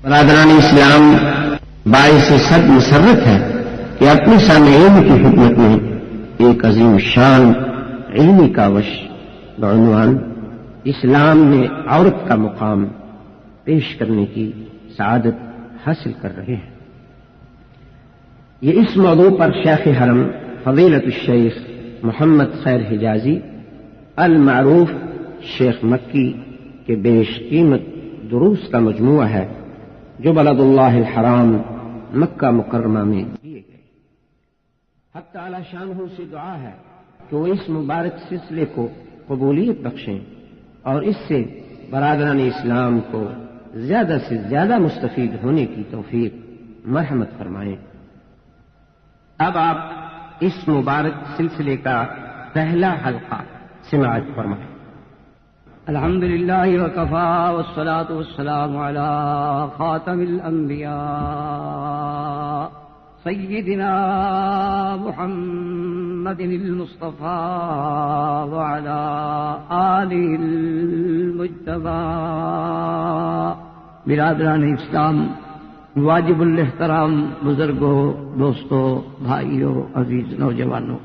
برادران اسلام، باعث صد مسرت ہے کہ اپنی سامع علم کی خدمت میں ایک عظیم شان علمی کاوش بعنوان اسلام میں عورت کا مقام پیش کرنے کی سعادت حاصل کر رہے ہیں۔ یہ اس موضوع پر شیخ حرم فضیلت الشیخ محمد خیر حجازی المعروف شیخ مکی کے بیش قیمت دروس کا مجموعہ ہے جو بلد اللہ الحرام مکہ مکرمہ میں دیے گئے۔ حق تعالی شانہ سے دعا ہے کہ وہ اس مبارک سلسلے کو قبولیت بخشیں اور اس سے برادران اسلام کو زیادہ سے زیادہ مستفید ہونے کی توفیق مرحمت فرمائیں۔ اب آپ اس مبارک سلسلے کا پہلا حلقہ سماعت فرمائیں۔ الحمد للہ وکفا والصلاة والسلام علی خاتم الانبیاء سیدنا محمد المصطفى وعلى آلہ المجتبى۔ برادران اسلام، واجب الاحترام بزرگوں، دوستوں، بھائیوں، عزیز نوجوانوں،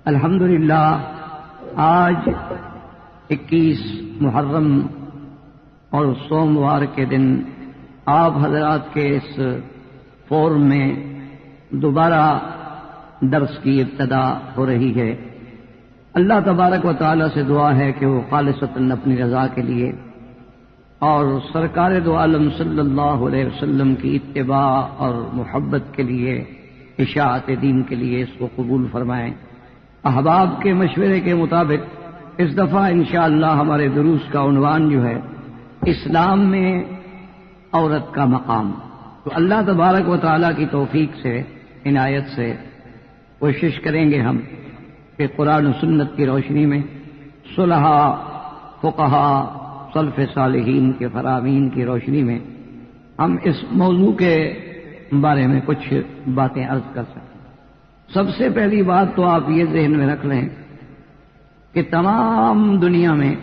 الحمدللہ آج 21 محرم اور سوموار کے دن آپ حضرات کے اس فورم میں دوبارہ درس کی ابتدا ہو رہی ہے۔ اللہ تبارک و تعالی سے دعا ہے کہ وہ خالصتاً اپنی رضا کے لیے اور سرکار دو عالم صلی اللہ علیہ وسلم کی اتباع اور محبت کے لیے، اشاعت دین کے لیے اس کو قبول فرمائیں۔ احباب کے مشورے کے مطابق اس دفعہ انشاءاللہ ہمارے دروس کا عنوان جو ہے اسلام میں عورت کا مقام۔ تو اللہ تبارک و تعالیٰ کی توفیق سے، عنایت سے کوشش کریں گے ہم کہ قرآن و سنت کی روشنی میں صلحاء، فقہاء، سلف صالحین کے فرامین کی روشنی میں ہم اس موضوع کے بارے میں کچھ باتیں عرض کر سکیں۔ سب سے پہلی بات تو آپ یہ ذہن میں رکھ لیں کہ تمام دنیا میں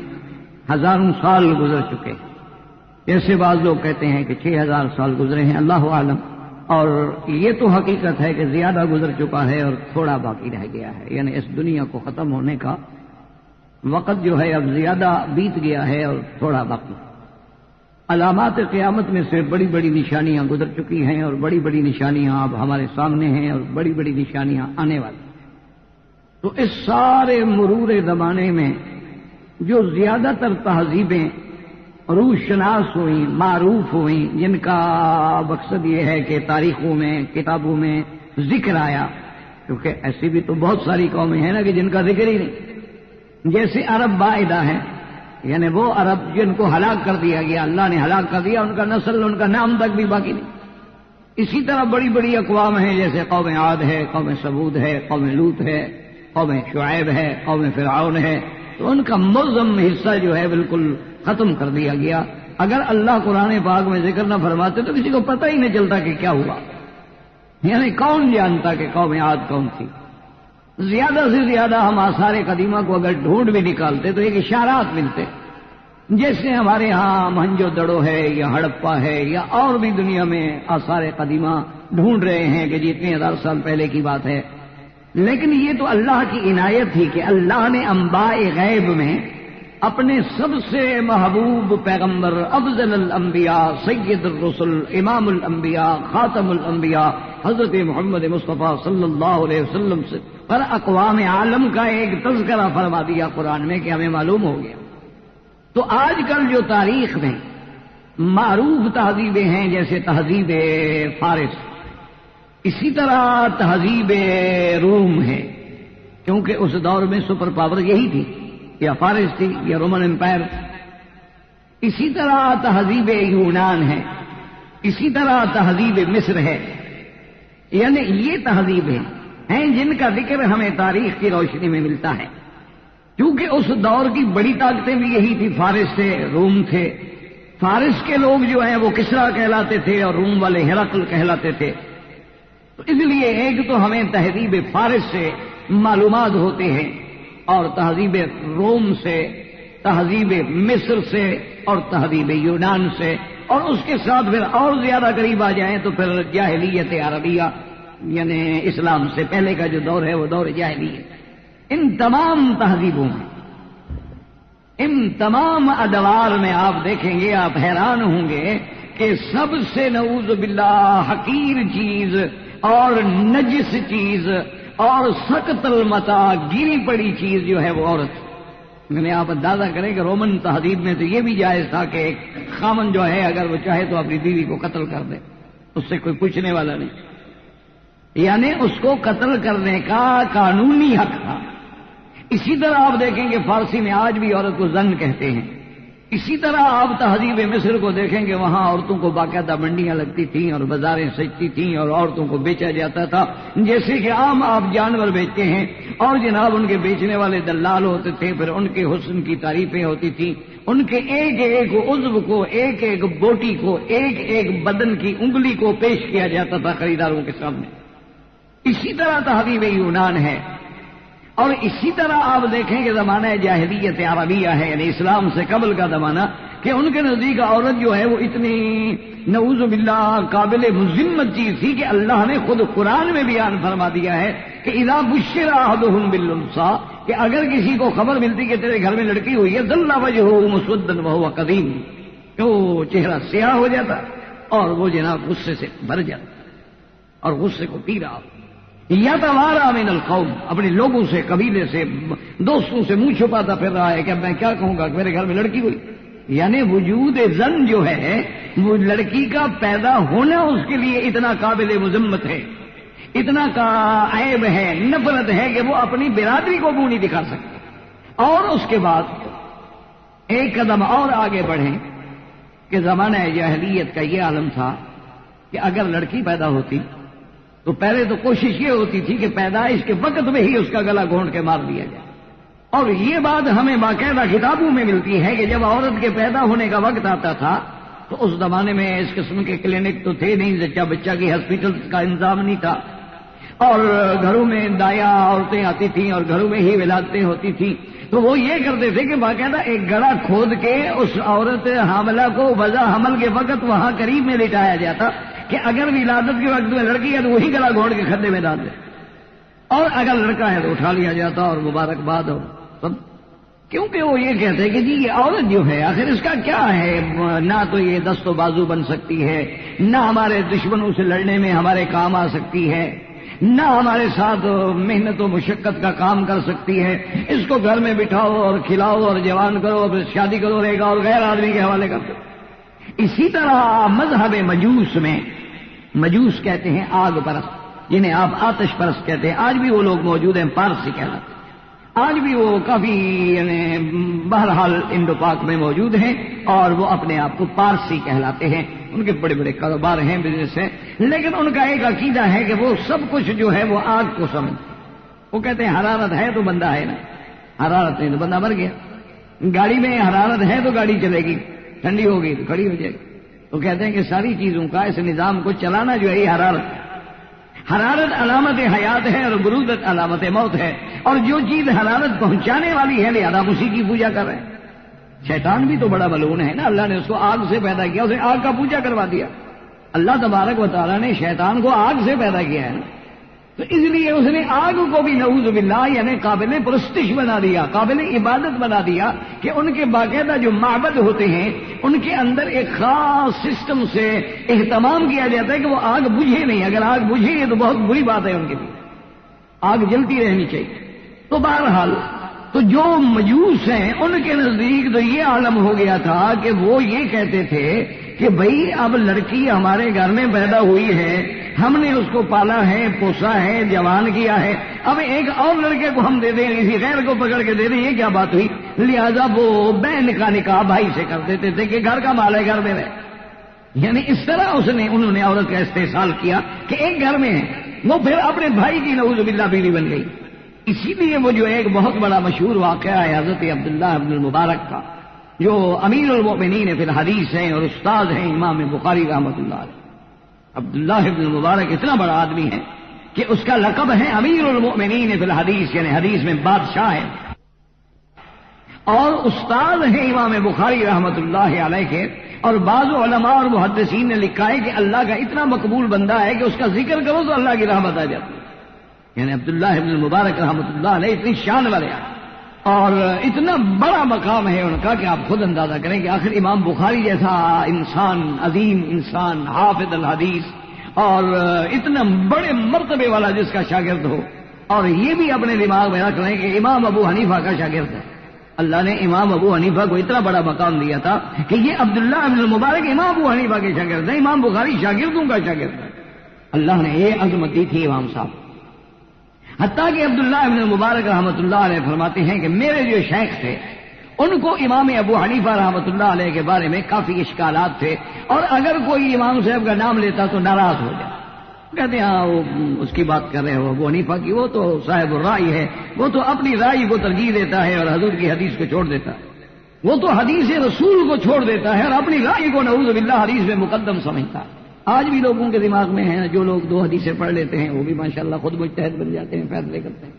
ہزاروں سال گزر چکے، جیسے بعض لوگ کہتے ہیں کہ 6000 سال گزرے ہیں، اللہ عالم، اور یہ تو حقیقت ہے کہ زیادہ گزر چکا ہے اور تھوڑا باقی رہ گیا ہے، یعنی اس دنیا کو ختم ہونے کا وقت جو ہے اب زیادہ بیت گیا ہے اور تھوڑا باقی۔ علامات قیامت میں سے بڑی بڑی نشانیاں گزر چکی ہیں اور بڑی بڑی نشانیاں اب ہمارے سامنے ہیں اور بڑی بڑی نشانیاں آنے والی۔ تو اس سارے مرور زمانے میں جو زیادہ تر تہذیبیں روح شناس ہوئیں، معروف ہوئیں، جن کا مقصد یہ ہے کہ تاریخوں میں، کتابوں میں ذکر آیا، کیونکہ ایسی بھی تو بہت ساری قومیں ہیں نا کہ جن کا ذکر ہی نہیں، جیسے عرب باعدہ ہیں، یعنی وہ عرب جن کو ہلاک کر دیا گیا، اللہ نے ہلاک کر دیا، ان کا نسل، ان کا نام تک بھی باقی نہیں۔ اسی طرح بڑی بڑی اقوام ہیں، جیسے قوم عاد ہے، قوم ثمود ہے، قوم لوط ہے، قوم شعیب ہے، قوم فرعون ہے، تو ان کا معظم حصہ جو ہے بالکل ختم کر دیا گیا۔ اگر اللہ قرآن پاک میں ذکر نہ فرماتے تو کسی کو پتہ ہی نہیں چلتا کہ کیا ہوا، یعنی کون جانتا کہ قوم عاد کون تھی۔ زیادہ سے زیادہ ہم آثار قدیمہ کو اگر ڈھونڈ بھی نکالتے تو ایک اشارات ملتے، جیسے ہمارے ہاں مہنجو دڑو ہے یا ہڑپا ہے یا اور بھی دنیا میں آثار قدیمہ ڈھونڈ رہے ہیں کہ جی اتنے 1000 سال پہلے کی بات ہے۔ لیکن یہ تو اللہ کی عنایت تھی کہ اللہ نے انباء غیب میں اپنے سب سے محبوب پیغمبر، افضل الانبیاء، سید الرسل، امام الانبیاء، خاتم الانبیاء حضرت محمد مصطفیٰ صلی اللہ علیہ وسلم سے پر اقوام عالم کا ایک تذکرہ فرما دیا قرآن میں کہ ہمیں معلوم ہو گیا۔ تو آج کل جو تاریخ میں معروف تہذیبیں ہیں، جیسے تہذیب فارس، اسی طرح تہذیب روم ہے، کیونکہ اس دور میں سپر پاور یہی تھی، یا فارس تھی یا رومن امپائر۔ اسی طرح تہذیب یونان ہے، اسی طرح تہذیب مصر ہے، یعنی یہ تہذیبیں ہیں جن کا ذکر ہمیں تاریخ کی روشنی میں ملتا ہے، کیونکہ اس دور کی بڑی طاقتیں بھی یہی تھی، فارس تھے، روم تھے۔ فارس کے لوگ جو ہیں وہ کسرا کہلاتے تھے اور روم والے ہرقل کہلاتے تھے۔ تو اس لیے ایک تو ہمیں تہذیب فارس سے معلومات ہوتے ہیں اور تہذیب روم سے، تہذیب مصر سے اور تہذیب یونان سے اور اس کے ساتھ پھر اور زیادہ قریب آ جائیں تو پھر جاہلیت عربیہ، یعنی اسلام سے پہلے کا جو دور ہے وہ دور جاہلیت۔ ان تمام تہذیبوں میں، ان تمام ادوار میں آپ دیکھیں گے، آپ حیران ہوں گے کہ سب سے نعوذ باللہ حقیر چیز اور نجس چیز اور سخت المتاع، گری پڑی چیز جو ہے وہ عورت۔ یعنی آپ اندازہ کریں کہ رومن تہذیب میں تو یہ بھی جائز تھا کہ ایک خامن جو ہے اگر وہ چاہے تو اپنی بیوی کو قتل کر دے، اس سے کوئی پوچھنے والا نہیں، یعنی اس کو قتل کرنے کا قانونی حق تھا۔ اسی طرح آپ دیکھیں گے فارسی میں آج بھی عورت کو زن کہتے ہیں۔ اسی طرح آپ تہذیب مصر کو دیکھیں گے، وہاں عورتوں کو باقاعدہ منڈیاں لگتی تھیں اور بازاریں سجتی تھیں اور عورتوں کو بیچا جاتا تھا جیسے کہ عام آپ جانور بیچتے ہیں، اور جناب ان کے بیچنے والے دلال ہوتے تھے، پھر ان کے حسن کی تعریفیں ہوتی تھیں، ان کے ایک ایک عضو کو، ایک ایک بوٹی کو، ایک ایک بدن کی انگلی کو پیش کیا جاتا تھا خریداروں کے سامنے۔ اسی طرح تہذیب یونان ہے، اور اسی طرح آپ دیکھیں کہ زمانہ جاہلیت عربیہ ہے، یعنی اسلام سے قبل کا زمانہ، کہ ان کے نزدیک عورت جو ہے وہ اتنی نعوذ باللہ قابل مذمت چیز تھی کہ اللہ نے خود قرآن میں بیان فرما دیا ہے کہ اذا بشر احدهم بالانثى، کہ اگر کسی کو خبر ملتی کہ تیرے گھر میں لڑکی ہوئی ہے، ظل وجهه مسودا وهو كظيم، تو چہرہ سیاہ ہو جاتا اور وہ جناب غصے سے بھر جاتا اور غصے کو پی رہا، یتوارا من القوم، اپنے لوگوں سے، قبیلے سے، دوستوں سے منہ چھپاتا پھر رہا ہے کہ اب میں کیا کہوں گا کہ میرے گھر میں لڑکی ہوئی۔ یعنی وجود زن جو ہے، وہ لڑکی کا پیدا ہونا اس کے لیے اتنا قابل مذمت ہے، اتنا کا عیب ہے، نفرت ہے کہ وہ اپنی برادری کو منہ نہیں دکھا سکتا۔ اور اس کے بعد ایک قدم اور آگے بڑھیں کہ زمانہ جاہلیت کا یہ عالم تھا کہ اگر لڑکی پیدا ہوتی تو پہلے تو کوشش یہ ہوتی تھی کہ پیدائش کے وقت میں ہی اس کا گلا گھونٹ کے مار دیا جائے، اور یہ بات ہمیں باقاعدہ کتابوں میں ملتی ہے کہ جب عورت کے پیدا ہونے کا وقت آتا تھا تو اس زمانے میں اس قسم کے کلینک تو تھے نہیں، زچہ بچہ کی ہاسپٹل کا انتظام نہیں تھا، اور گھروں میں دایا عورتیں آتی تھیں اور گھروں میں ہی ولادتیں ہوتی تھیں، تو وہ یہ کرتے تھے کہ باقاعدہ ایک گڑھا کھود کے اس عورت حاملہ کو وضع حمل کے وقت وہاں قریب میں لٹایا جاتا کہ اگر ولادت کے وقت میں لڑکی ہے تو وہی گلا گھونٹ کے کھڈے میں ڈال دے، اور اگر لڑکا ہے تو اٹھا لیا جاتا اور مبارکباد اور سب، کیونکہ وہ یہ کہتے کہ جی یہ عورت جو ہے آخر اس کا کیا ہے، نہ تو یہ دست و بازو بن سکتی ہے، نہ ہمارے دشمنوں سے لڑنے میں ہمارے کام آ سکتی ہے، نہ ہمارے ساتھ محنت و مشقت کا کام کر سکتی ہے، اس کو گھر میں بٹھاؤ اور کھلاؤ اور جوان کرو اور پھر شادی کرو رہے گا اور غیر آدمی کے حوالے کر دو۔ اسی طرح مذہب مجوس میں، مجوس کہتے ہیں آگ پرست، جنہیں آپ آتش پرست کہتے ہیں، آج بھی وہ لوگ موجود ہیں، پارسی کہلاتے ہیں، آج بھی وہ کافی یعنی بہرحال انڈو پاک میں موجود ہیں اور وہ اپنے آپ کو پارسی کہلاتے ہیں، ان کے بڑے بڑے کاروبار ہیں، بزنس ہیں، لیکن ان کا ایک عقیدہ ہے کہ وہ سب کچھ جو ہے وہ آگ کو سمجھتے ہیں۔ وہ کہتے ہیں حرارت ہے تو بندہ ہے نا، حرارت نہیں تو بندہ مر گیا، گاڑی میں حرارت ہے تو گاڑی چلے گی، ٹھنڈی ہوگی تو کھڑی ہو جائے گی۔ تو کہتے ہیں کہ ساری چیزوں کا، اس نظام کو چلانا جو ہے یہ حرارت ہے، حرارت علامت حیات ہے اور برودت علامت موت ہے، اور جو چیز حرارت پہنچانے والی ہے لہذا اسی کی پوجا کر رہے ہیں۔ شیطان بھی تو بڑا ملعون ہے نا، اللہ نے اس کو آگ سے پیدا کیا، اسے آگ کا پوجا کروا دیا، اللہ تبارک و تعالیٰ نے شیطان کو آگ سے پیدا کیا ہے نا، تو اس لیے اس نے آگ کو بھی نعوذ باللہ یعنی قابل پرستش بنا دیا، قابل عبادت بنا دیا، کہ ان کے باقاعدہ جو معبد ہوتے ہیں ان کے اندر ایک خاص سسٹم سے اہتمام کیا جاتا ہے کہ وہ آگ بجھے نہیں، اگر آگ بجھے تو بہت بری بات ہے ان کے لیے، آگ جلتی رہنی چاہیے۔ تو بہرحال تو جو مجوس ہیں ان کے نزدیک تو یہ عالم ہو گیا تھا کہ وہ یہ کہتے تھے کہ بھئی اب لڑکی ہمارے گھر میں پیدا ہوئی ہے، ہم نے اس کو پالا ہے، پوسا ہے، جوان کیا ہے، اب ایک اور لڑکے کو ہم دے دیں، کسی غیر کو پکڑ کے دے دیں، یہ کیا بات ہوئی؟ لہذا وہ بہن کا نکاح بھائی سے کر دیتے تھے کہ گھر کا مال ہے گھر میں رہے، یعنی اس طرح انہوں نے عورت کا استحصال کیا کہ ایک گھر میں ہے، وہ پھر اپنے بھائی کی نعوذ باللہ بیوی بن گئی۔ اسی لیے وہ جو ایک بہت بڑا مشہور واقعہ ہے حضرت عبداللہ ابن المبارک کا، جو امیر المؤمنین فی الحدیث ہیں اور استاد ہیں امام بخاری رحمۃ اللہ علیہ۔ عبداللہ ابن المبارک اتنا بڑا آدمی ہے کہ اس کا لقب ہے امیر المؤمنین فی الحدیث، یعنی حدیث میں بادشاہ ہے، اور استاد ہیں امام بخاری رحمۃ اللہ علیہ کے اور بعض علماء اور محدثین نے لکھا ہے کہ اللہ کا اتنا مقبول بندہ ہے کہ اس کا ذکر کرو تو اللہ کی رحمت آ جاتی ہے. یعنی عبداللہ ابن المبارک رحمۃ اللہ علیہ اتنی شان والے ہیں اور اتنا بڑا مقام ہے ان کا کہ آپ خود اندازہ کریں کہ آخر امام بخاری جیسا انسان، عظیم انسان، حافظ الحدیث اور اتنا بڑے مرتبے والا جس کا شاگرد ہو، اور یہ بھی اپنے دماغ میں رکھ لیں کہ امام ابو حنیفہ کا شاگرد ہے. اللہ نے امام ابو حنیفہ کو اتنا بڑا مقام دیا تھا کہ یہ عبداللہ ابن المبارک امام ابو حنیفہ کے شاگرد ہیں، امام بخاری شاگردوں کا شاگرد ہے. اللہ نے یہ عظمت دی تھی امام صاحب. حتیٰ کہ عبداللہ ابن المبارک رحمۃ اللہ علیہ فرماتے ہیں کہ میرے جو شیخ تھے ان کو امام ابو حنیفہ رحمۃ اللہ علیہ کے بارے میں کافی اشکالات تھے، اور اگر کوئی امام صاحب کا نام لیتا تو ناراض ہو جائے. کہتے ہیں ہاں وہ اس کی بات کر رہے ہو ابو حنیفہ کی، وہ تو صاحب الرائے ہے، وہ تو اپنی رائے کو ترجیح دیتا ہے اور حضور کی حدیث کو چھوڑ دیتا ہے، وہ تو حدیث رسول کو چھوڑ دیتا ہے اور اپنی رائے کو نعوذ باللہ حدیث میں مقدم سمجھتا ہے. آج بھی لوگوں کے دماغ میں ہیں، جو لوگ 2 حدیثیں پڑھ لیتے ہیں وہ بھی ماشاءاللہ خود مجتہد بن جاتے ہیں، فیصلے کرتے ہیں.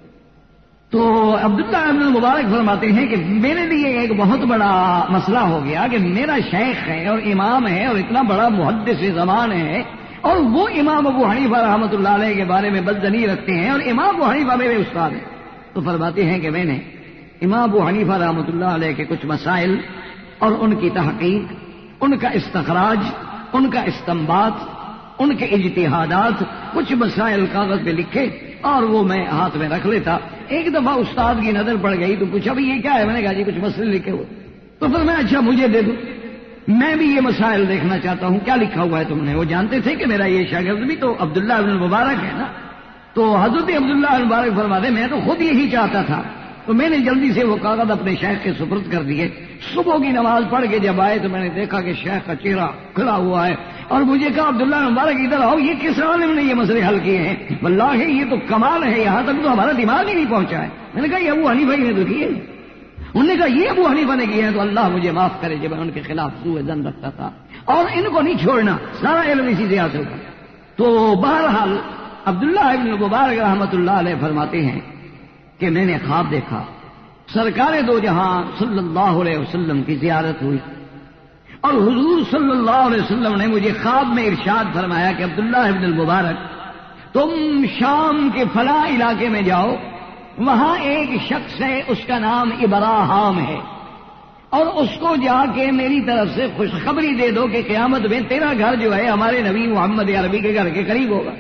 تو عبداللہ ابن المبارک فرماتے ہیں کہ میرے لیے ایک بہت بڑا مسئلہ ہو گیا کہ میرا شیخ ہے اور امام ہے اور اتنا بڑا محدث زمان ہے، اور وہ امام ابو حنیفہ رحمۃ اللہ علیہ کے بارے میں بدظنی رکھتے ہیں، اور امام ابو حنیفہ میرے استاد ہیں. تو فرماتے ہیں کہ میں نے امام ابو حنیفہ رحمۃ اللہ علیہ کے کچھ مسائل اور ان کی تحقیق، ان کا استخراج، ان کا استنباط، ان کے اجتہادات، کچھ مسائل کاغذ پہ لکھے اور وہ میں ہاتھ میں رکھ لیتا. ایک دفعہ استاد کی نظر پڑ گئی تو پوچھا بھائی یہ کیا ہے؟ میں نے کہا جی کچھ مسئلے لکھے ہوئے. تو پھر میں اچھا مجھے دے دو، میں بھی یہ مسائل دیکھنا چاہتا ہوں، کیا لکھا ہوا ہے تم نے. وہ جانتے تھے کہ میرا یہ شاگرد بھی تو عبداللہ ابن المبارک ہے نا. تو حضرت عبداللہ ابن المبارک فرماتے میں تو خود یہی چاہتا تھا. تو میں نے جلدی سے وہ کاغذ اپنے شیخ کے سپرد کر دیے. صبح کی نماز پڑھ کے جب آئے تو میں نے دیکھا کہ شیخ کا چہرہ کھلا ہوا ہے، اور مجھے کہا عبداللہ مبارک ادھر آؤ، یہ کس عالم نے یہ مسئلے حل کیے ہیں؟ واللہ یہ تو کمال ہے، یہاں تک تو ہمارا دماغ ہی نہیں پہنچا ہے. میں نے کہا یہ ابو حنیفہ نے تو کیے. انہوں نے کہا یہ ابو حنیفہ نے کیے ہیں. تو اللہ مجھے معاف کرے جب میں ان کے خلاف سوء ظن رکھتا تھا، اور ان کو نہیں چھوڑنا، سارا علم اسی سے حاصل کرنا. تو بہرحال عبداللہ ابن مبارک رحمۃ اللہ علیہ فرماتے ہیں کہ میں نے خواب دیکھا، سرکار دو جہاں صلی اللہ علیہ وسلم کی زیارت ہوئی، اور حضور صلی اللہ علیہ وسلم نے مجھے خواب میں ارشاد فرمایا کہ عبداللہ ابن المبارک تم شام کے فلاں علاقے میں جاؤ، وہاں ایک شخص ہے اس کا نام ابراہام ہے، اور اس کو جا کے میری طرف سے خوشخبری دے دو کہ قیامت میں تیرا گھر جو ہے ہمارے نبی محمد عربی کے گھر کے قریب ہوگا.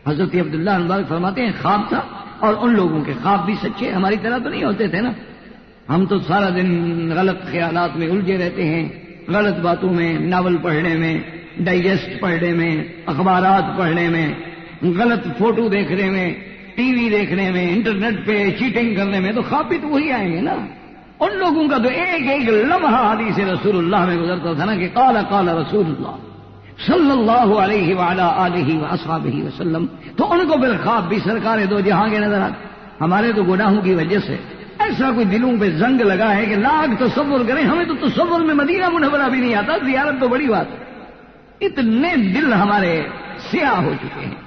حضرت عبداللہ المبارک فرماتے ہیں خواب تھا، اور ان لوگوں کے خواب بھی سچے، ہماری طرح تو نہیں ہوتے تھے نا. ہم تو سارا دن غلط خیالات میں الجھے رہتے ہیں، غلط باتوں میں، ناول پڑھنے میں، ڈائجسٹ پڑھنے میں، اخبارات پڑھنے میں، غلط فوٹو دیکھنے میں، ٹی وی دیکھنے میں، انٹرنیٹ پہ چیٹنگ کرنے میں. تو خواب بھی تو وہی آئیں گے نا. ان لوگوں کا تو ایک ایک لمحہ حدیث رسول اللہ میں گزرتا تھا نا کہ قال قال رسول اللہ صلی اللہ علیہ وعلی آلہ واصحابہ وسلم. تو ان کو پھر خواب بھی سرکار دو جہاں کے نظر آتے. ہمارے تو گناہوں کی وجہ سے ایسا کوئی دلوں پہ زنگ لگا ہے کہ لاکھ تصور کریں، ہمیں تو تصور میں مدینہ منورہ بھی نہیں آتا، زیارت تو بڑی بات ہے. اتنے دل ہمارے سیاہ ہو چکے ہیں،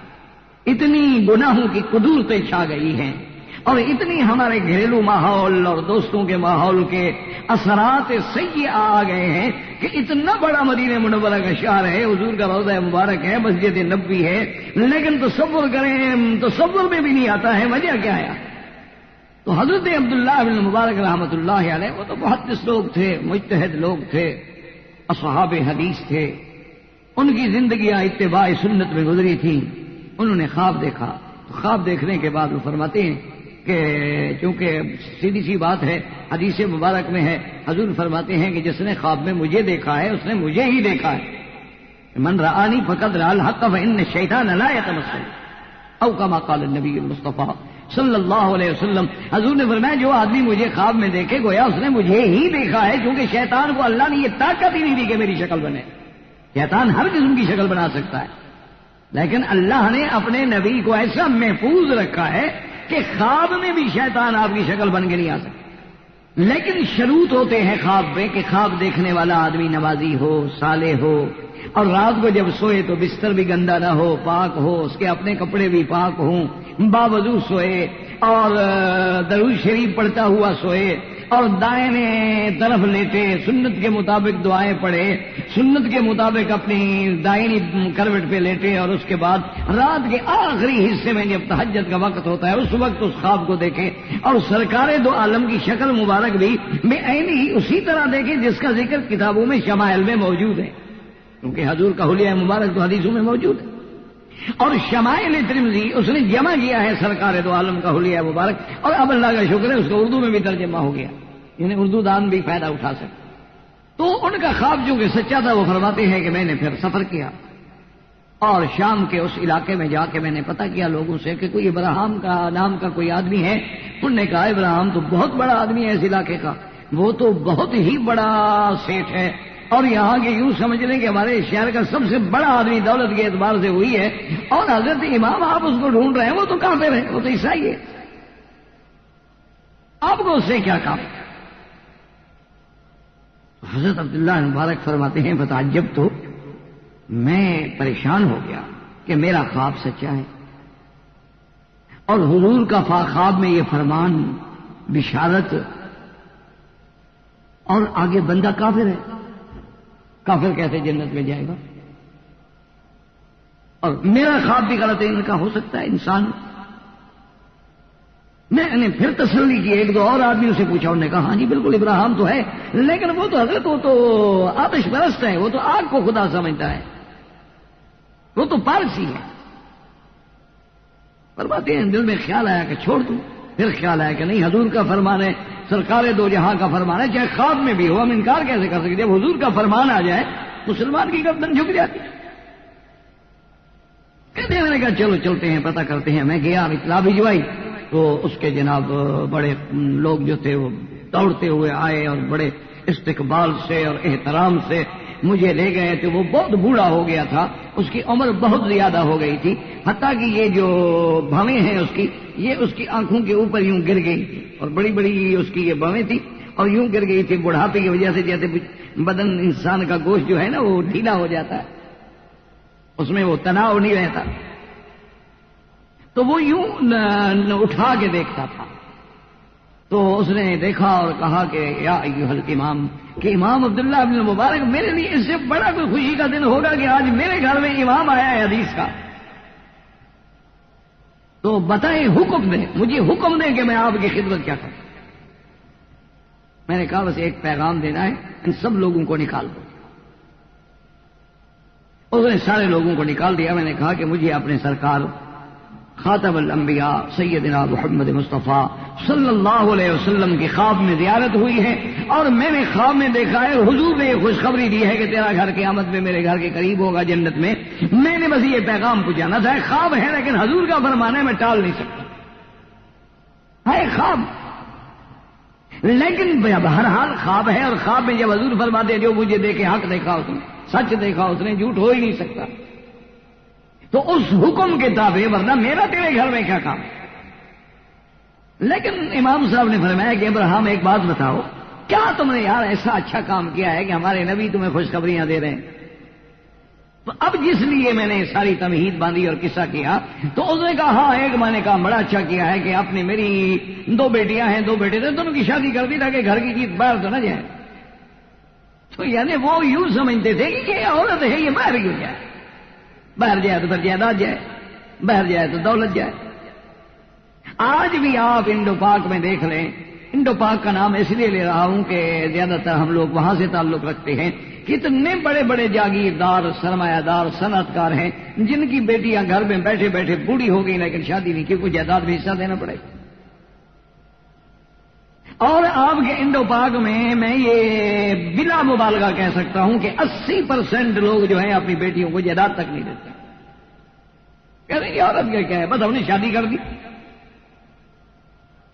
اتنی گناہوں کی قدورتیں چھا گئی ہیں، اور اتنی ہمارے گھریلو ماحول اور دوستوں کے ماحول کے اثرات سیئے آ گئے ہیں کہ اتنا بڑا مدینہ منورہ کا شہر ہے، حضور کا روضہ مبارک ہے، مسجد نبوی ہے، لیکن تصور کریں تصور میں بھی نہیں آتا ہے. وجہ کیا ہے؟ تو حضرت عبداللہ بن مبارک رحمۃ اللہ علیہ وہ تو محدث لوگ تھے، مجتہد لوگ تھے، اصحاب حدیث تھے، ان کی زندگیاں اتباع سنت میں گزری تھیں. انہوں نے خواب دیکھا. تو خواب دیکھنے کے بعد وہ فرماتے ہیں کہ چونکہ سیدھی سی بات ہے، حدیث مبارک میں ہے، حضور فرماتے ہیں کہ جس نے خواب میں مجھے دیکھا ہے اس نے مجھے ہی دیکھا ہے. من رآنی فقد رأى الحق فإن الشیطان لا يتمثل او کما قال النبی المصطفیٰ صلی اللہ علیہ وسلم. حضور نے فرمایا جو آدمی مجھے خواب میں دیکھے گویا اس نے مجھے ہی دیکھا ہے، کیونکہ شیطان کو اللہ نے یہ طاقت ہی نہیں دی کہ میری شکل بنے. شیطان ہر قسم کی شکل بنا سکتا ہے، لیکن اللہ نے اپنے نبی کو ایسا محفوظ رکھا ہے کہ خواب میں بھی شیطان آپ کی شکل بن کے نہیں آ سکتا. لیکن شروط ہوتے ہیں خواب میں کہ خواب دیکھنے والا آدمی نمازی ہو، صالح ہو، اور رات کو جب سوئے تو بستر بھی گندا نہ ہو، پاک ہو، اس کے اپنے کپڑے بھی پاک ہوں، باوضو سوئے اور درود شریف پڑھتا ہوا سوئے، اور دائیں طرف لیٹے، سنت کے مطابق دعائیں پڑھے، سنت کے مطابق اپنی دائنی کروٹ پہ لیٹے، اور اس کے بعد رات کے آخری حصے میں جب تہجد کا وقت ہوتا ہے اس وقت اس خواب کو دیکھے، اور سرکار دو عالم کی شکل مبارک بھی بے عینی اسی طرح دیکھے جس کا ذکر کتابوں میں شمائل میں موجود ہے، کیونکہ حضور کا حلیہ مبارک تو حدیثوں میں موجود ہے، اور شمائل ترمذی اس نے جمع کیا ہے سرکار دو عالم کا حلیہ مبارک، اور اب اللہ کا شکر ہے اس کا اردو میں بھی ترجمہ ہو گیا، یعنی اردو دان بھی فائدہ اٹھا سکتے۔ تو ان کا خواب جو کہ سچا تھا، وہ فرماتے ہیں کہ میں نے پھر سفر کیا اور شام کے اس علاقے میں جا کے میں نے پتہ کیا لوگوں سے کہ کوئی ابراہیم کا نام کا کوئی آدمی ہے۔ انہوں نے کہا ابراہیم تو بہت بڑا آدمی ہے اس علاقے کا، وہ تو بہت ہی بڑا سیٹ ہے، اور یہاں کے یوں سمجھ لیں کہ ہمارے شہر کا سب سے بڑا آدمی دولت کے اعتبار سے ہوئی ہے، اور حضرت امام آپ اس کو ڈھونڈ رہے ہیں، وہ تو کافر ہے، وہ تو عیسائی ہے، آپ کو اس سے کیا کام؟ حضرت عبداللہ مبارک فرماتے ہیں فتعجب تو میں پریشان ہو گیا کہ میرا خواب سچا ہے، اور حضور کا خواب میں یہ فرمان بشارت، اور آگے بندہ کافر ہے، کافر کیسے جنت میں جائے گا؟ اور میرا خواب بھی غلط ہے، ان کا ہو سکتا ہے انسان۔ میں نے پھر تسلی کی، ایک دو اور آدمی سے پوچھا، انہوں نے کہا ہاں جی بالکل ابراہیم تو ہے، لیکن وہ تو حضرت وہ تو آتش پرست ہے، وہ تو آگ کو خدا سمجھتا ہے، وہ تو پارسی ہے۔ فرماتے ہیں دل میں خیال آیا کہ چھوڑ دوں، پھر خیال آیا کہ نہیں، حضور کا فرمان ہے، سرکار دو جہاں کا فرمان ہے، چاہے خواب میں بھی ہو، ہم انکار کیسے کر سکتے؟ جب حضور کا فرمان آ جائے مسلمان کی گردن جھک جاتی۔ کہتے ہیں میں نے کہا چلو چلتے ہیں پتہ کرتے ہیں۔ میں گیا، اطلاع بھجوائی، تو اس کے جناب بڑے لوگ جو تھے وہ دوڑتے ہوئے آئے اور بڑے استقبال سے اور احترام سے مجھے لے گئے تھے۔ وہ بہت بوڑھا ہو گیا تھا، اس کی عمر بہت زیادہ ہو گئی تھی، حتیٰ کہ یہ جو بھویں ہیں اس کی، یہ اس کی آنکھوں کے اوپر یوں گر گئی تھی، اور بڑی بڑی اس کی یہ بھویں تھی اور یوں گر گئی تھی بڑھاپے کی وجہ سے، جیسے بدن انسان کا گوشت جو ہے نا وہ ڈھیلا ہو جاتا ہے، اس میں وہ تناؤ نہیں رہتا، تو وہ یوں اٹھا کے دیکھتا تھا۔ تو اس نے دیکھا اور کہا کہ یا ایھا الامام، کہ امام عبداللہ ابن مبارک، میرے لیے اس سے بڑا کوئی خوشی کا دن ہوگا کہ آج میرے گھر میں امام آیا ہے حدیث کا، تو بتائیں، حکم دیں، مجھے حکم دیں کہ میں آپ کی خدمت کیا کروں۔ میں نے کہا بس ایک پیغام دینا ہے، ان سب لوگوں کو نکال دو۔ اس نے سارے لوگوں کو نکال دیا۔ میں نے کہا کہ مجھے اپنے سرکار خاتم الانبیاء سیدنا محمد مصطفیٰ صلی اللہ علیہ وسلم کی خواب میں زیارت ہوئی ہے، اور میں نے خواب میں دیکھا ہے حضور نے یہ خوشخبری دی ہے کہ تیرا گھر قیامت میں میرے گھر کے قریب ہوگا جنت میں۔ میں نے بس یہ پیغام پہنچانا تھا۔ خواب ہے لیکن حضور کا فرمان ہے، میں ٹال نہیں سکتا، ہے خواب، لیکن بہرحال خواب ہے، اور خواب میں جب حضور فرماتے جو مجھے دیکھے حق دیکھا اس نے، سچ دیکھا اس نے، جھوٹ ہو ہی نہیں سکتا، تو اس حکم کے تابع، ورنہ میرا تیرے گھر میں کیا کام؟ لیکن امام صاحب نے فرمایا کہ ابراہیم ایک بات بتاؤ، کیا تم نے یار ایسا اچھا کام کیا ہے کہ ہمارے نبی تمہیں خوشخبریاں دے رہے ہیں؟ تو اب جس لیے میں نے ساری تمہید باندھی اور قصہ کیا، تو اس نے کہا ہاں ایک میں نے کہا بڑا اچھا کیا ہے کہ آپ نے، میری 2 بیٹیاں ہیں، 2 بیٹے تھے، دونوں کی شادی کر دی تاکہ گھر کی چیز باہر تو نہ جائے۔ تو یعنی وہ یوں سمجھتے تھے کہ یہ عورت ہے، یہ باہر کیوں جائے، باہر جائے تو پھر جائیداد جائے، باہر جائے تو دولت جائے۔ آج بھی آپ انڈو پاک میں دیکھ لیں، انڈو پاک کا نام اس لیے لے رہا ہوں کہ زیادہ تر ہم لوگ وہاں سے تعلق رکھتے ہیں، کتنے بڑے بڑے جاگیردار، سرمایہ دار، صنعت کار ہیں جن کی بیٹیاں گھر میں بیٹھے بیٹھے بوڑھی ہو گئی لیکن شادی نہیں کی، کوئی جائیداد میں حصہ دینا پڑے۔ اور آپ کے انڈو پاک میں یہ بلا مبالغہ کہہ سکتا ہوں کہ 80% لوگ جو ہیں اپنی بیٹیوں کو جائیداد تک نہیں دیتے، کہہ رہے ہیں عورت کیا ہے، بس ہم نے شادی کر دی،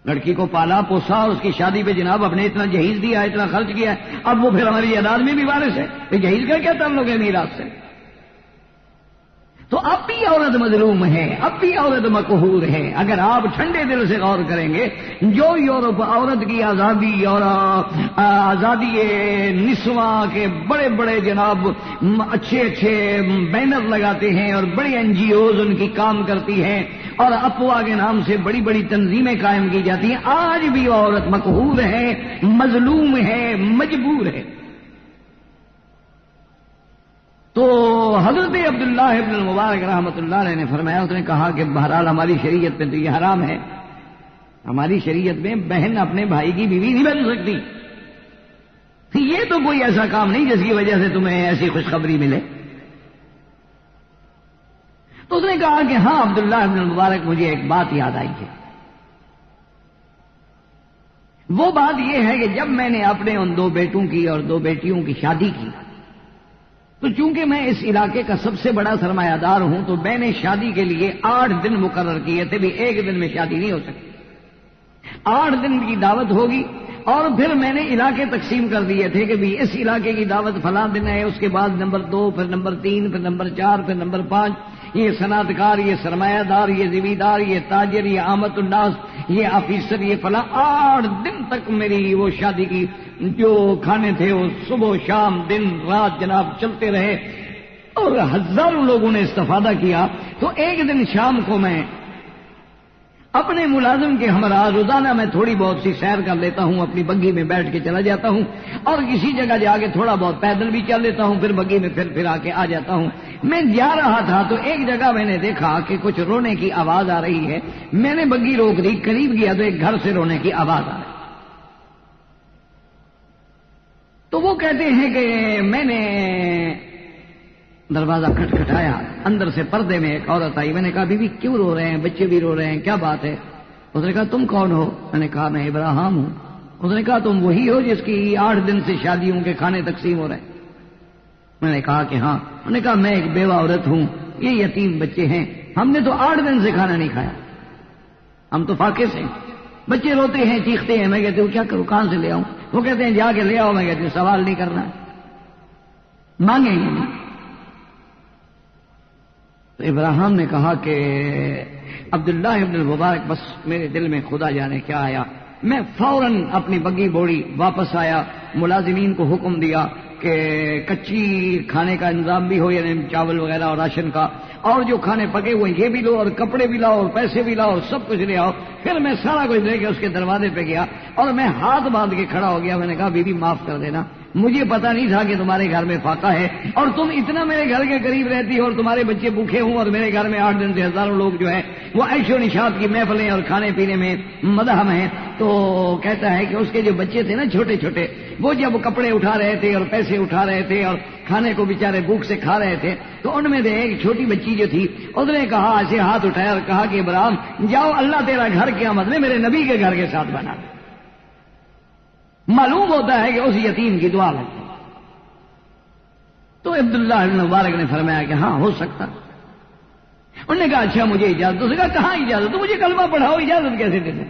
لڑکی کو پالا پوسا اور اس کی شادی پہ جناب اپنے اتنا جہیز دیا، اتنا خرچ کیا، اب وہ پھر ہماری جائیداد میں بھی وارث ہے، تو جہیز کا کیا تعلق ہے میراث سے؟ تو اب بھی عورت مظلوم ہے، اب بھی عورت مقہور ہے۔ اگر آپ ٹھنڈے دل سے غور کریں گے، جو یورپ عورت کی آزادی اور آزادی نسواں کے بڑے بڑے جناب اچھے اچھے بینر لگاتے ہیں اور بڑی NGOs ان کی کام کرتی ہیں، اور اپوا کے نام سے بڑی بڑی تنظیمیں قائم کی جاتی ہیں. آج بھی وہ عورت مقہور ہے، مظلوم ہے، مجبور ہے. تو حضرت عبداللہ ابن المبارک رحمۃ اللہ علیہ نے فرمایا، اس نے کہا کہ بہرحال ہماری شریعت میں تو یہ حرام ہے. ہماری شریعت میں بہن اپنے بھائی کی بیوی نہیں بن سکتی. یہ تو کوئی ایسا کام نہیں جس کی وجہ سے تمہیں ایسی خوشخبری ملے. تو اس نے کہا کہ ہاں عبداللہ ابن المبارک، مجھے ایک بات یاد آئی ہے. وہ بات یہ ہے کہ جب میں نے اپنے ان 2 بیٹوں کی اور 2 بیٹیوں کی شادی کی، تو چونکہ میں اس علاقے کا سب سے بڑا سرمایہ دار ہوں، تو میں نے شادی کے لیے 8 دن مقرر کیے تھے. بھی ایک دن میں شادی نہیں ہو سکتی، 8 دن کی دعوت ہوگی. اور پھر میں نے علاقے تقسیم کر دیے تھے کہ بھی اس علاقے کی دعوت فلاں دن ہے، اس کے بعد نمبر 2، پھر نمبر 3، پھر نمبر 4، پھر نمبر 5. یہ صنعت کار، یہ سرمایہ دار، یہ زمیندار، یہ تاجر، یہ آمد الناس، یہ آفیسر، یہ فلاں. 8 دن تک میری وہ شادی کی جو کھانے تھے وہ صبح شام دن رات جناب چلتے رہے، اور ہزاروں لوگوں نے استفادہ کیا. تو ایک دن شام کو میں اپنے ملازم کے ہمراہ روزانہ میں تھوڑی بہت سی سیر کر لیتا ہوں، اپنی بگھی میں بیٹھ کے چلا جاتا ہوں، اور کسی جگہ جا کے تھوڑا بہت پیدل بھی چل لیتا ہوں، پھر بگھی میں پھر آ کے آ جاتا ہوں. میں جا رہا تھا تو ایک جگہ میں نے دیکھا کہ کچھ رونے کی آواز آ رہی ہے. میں نے بگھی روک دی، قریب گیا تو ایک گھر سے رونے کی آواز آ رہی. تو وہ کہتے ہیں کہ میں نے دروازہ کھٹکھٹایا، اندر سے پردے میں ایک عورت آئی. میں نے کہا بی بی کیوں رو رہے ہیں، بچے بھی رو رہے ہیں، کیا بات ہے؟ اس نے کہا تم کون ہو؟ میں نے کہا میں ابراہیم ہوں. اس نے کہا تم وہی ہو جس کی 8 دن سے شادیوں کے کھانے تقسیم ہو رہے ہیں؟ میں نے کہا کہ ہاں. انہوں نے کہا میں ایک بیوہ عورت ہوں، یہ یتیم بچے ہیں، ہم نے تو 8 دن سے کھانا نہیں کھایا، ہم تو فاقے سے ہیں. بچے روتے ہیں، چیختے ہیں. میں کہتے ہوں کیا کروں، کہاں سے لے آؤں؟ وہ کہتے ہیں جا کے لے آؤ. میں کہتی ہوں سوال نہیں کرنا ہے، مانگیں گے نہیں. تو ابراہیم نے کہا کہ عبداللہ ابن المبارک بس میرے دل میں خدا جانے کیا آیا. میں فوراً اپنی بگھی بوڑی واپس آیا، ملازمین کو حکم دیا کہ کچی کھانے کا انتظام بھی ہو، یعنی چاول وغیرہ اور راشن کا، اور جو کھانے پکے ہوئے یہ بھی لو، اور کپڑے بھی لاؤ، اور پیسے بھی لاؤ، سب کچھ لے آؤ. پھر میں سارا کچھ لے کے اس کے دروازے پہ گیا اور میں ہاتھ باندھ کے کھڑا ہو گیا. میں نے کہا بی بی معاف کر دینا، مجھے پتا نہیں تھا کہ تمہارے گھر میں فاقہ ہے، اور تم اتنا میرے گھر کے قریب رہتی ہو، اور تمہارے بچے بھوکے ہوں، اور میرے گھر میں 8 دن سے ہزاروں لوگ جو ہے وہ عیش و نشاط کی محفلیں اور کھانے پینے میں مدہم ہیں. تو کہتا ہے کہ اس کے جو بچے تھے نا چھوٹے چھوٹے، وہ جب کپڑے اٹھا رہے تھے اور پیسے اٹھا رہے تھے اور کھانے کو بیچارے بھوک سے کھا رہے تھے، تو ان میں سے ایک چھوٹی بچی جو تھی اس نے کہا، ایسے ہاتھ اٹھایا اور کہا کہ ابراہیم جاؤ، اللہ تیرا گھر قیامت میں میرے نبی کے گھر کے ساتھ بنا دے. معلوم ہوتا ہے کہ اس یتیم کی دعا لگتی. تو عبداللہ ابن مبارک نے فرمایا کہ ہاں ہو سکتا. انہوں نے کہا اچھا مجھے اجازت. اس نے کہا کہاں اجازت؟ تو مجھے کلمہ پڑھاؤ، اجازت کیسے دے دیں؟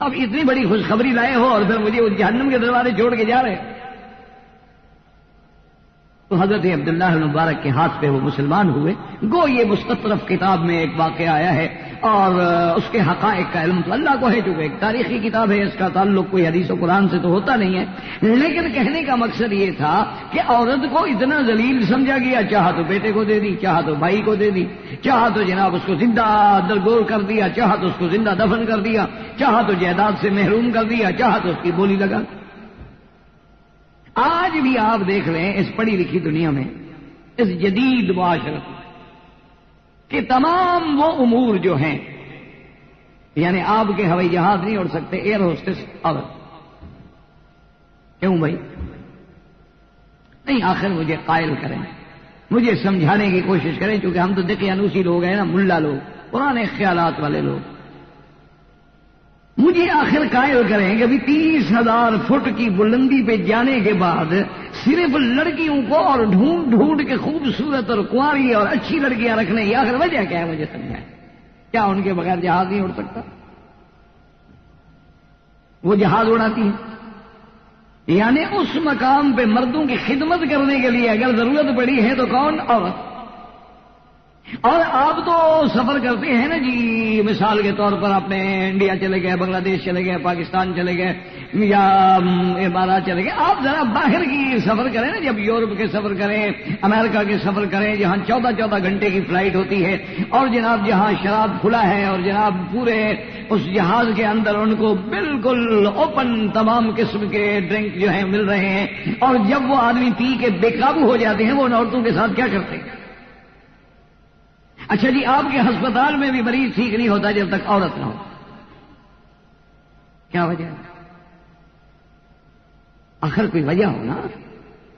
اب اتنی بڑی خوشخبری لائے ہو اور پھر مجھے اس جہنم کے دروازے چھوڑ کے جا رہے. تو حضرت عبداللہ ابن مبارک کے ہاتھ پہ وہ مسلمان ہوئے. گو یہ مستطرف کتاب میں ایک واقعہ آیا ہے، اور اس کے حقائق کا علم تو اللہ کو ہے، چونکہ ایک تاریخی کتاب ہے، اس کا تعلق کوئی حدیث و قرآن سے تو ہوتا نہیں ہے. لیکن کہنے کا مقصد یہ تھا کہ عورت کو اتنا ذلیل سمجھا گیا، چاہا تو بیٹے کو دے دی، چاہا تو بھائی کو دے دی، چاہا تو جناب اس کو زندہ درگور کر دیا، چاہا تو اس کو زندہ دفن کر دیا، چاہا تو جائیداد سے محروم کر دیا، چاہا تو اس کی بولی لگا. آج بھی آپ دیکھ رہے ہیں اس پڑھی لکھی دنیا میں، اس جدید معاشرت میں، کہ تمام وہ امور جو ہیں، یعنی آپ کے ہوائی جہاز نہیں اڑ سکتے، ایئر ہوسٹس عورت. کیوں بھائی؟ نہیں، آخر مجھے قائل کریں، مجھے سمجھانے کی کوشش کریں، چونکہ ہم تو دقیانوسی لوگ ہیں نا، ملا لوگ، پرانے خیالات والے لوگ. مجھے آخر قائل کریں کہ ابھی 30,000 فٹ کی بلندی پہ جانے کے بعد صرف لڑکیوں کو اور ڈھونڈ ڈھونڈ کے خوبصورت اور کنواری اور اچھی لڑکیاں رکھنے کی آخر وجہ کیا ہے؟ مجھے سمجھائیں. کیا ان کے بغیر جہاز نہیں اڑ سکتا؟ وہ جہاز اڑاتی ہیں. یعنی اس مقام پہ مردوں کی خدمت کرنے کے لیے اگر ضرورت پڑی ہے تو کون؟ عورت. اور آپ تو سفر کرتے ہیں نا جی، مثال کے طور پر آپ نے انڈیا چلے گئے، بنگلہ دیش چلے گئے، پاکستان چلے گئے یا امارات چلے گئے، آپ ذرا باہر کی سفر کریں نا، جب یورپ کے سفر کریں، امریکہ کے سفر کریں، جہاں 14 گھنٹے کی فلائٹ ہوتی ہے، اور جناب جہاں شراب کھلا ہے، اور جناب پورے اس جہاز کے اندر ان کو بالکل اوپن تمام قسم کے ڈرنک جو ہیں مل رہے ہیں، اور جب وہ آدمی پی کے بے قابو ہو جاتے ہیں، وہ ان عورتوں کے ساتھ کیا کرتے ہیں؟ اچھا جی، آپ کے ہسپتال میں بھی مریض ٹھیک نہیں ہوتا جب تک عورت نہ ہو. کیا وجہ ہے؟ آخر کوئی وجہ ہو نا،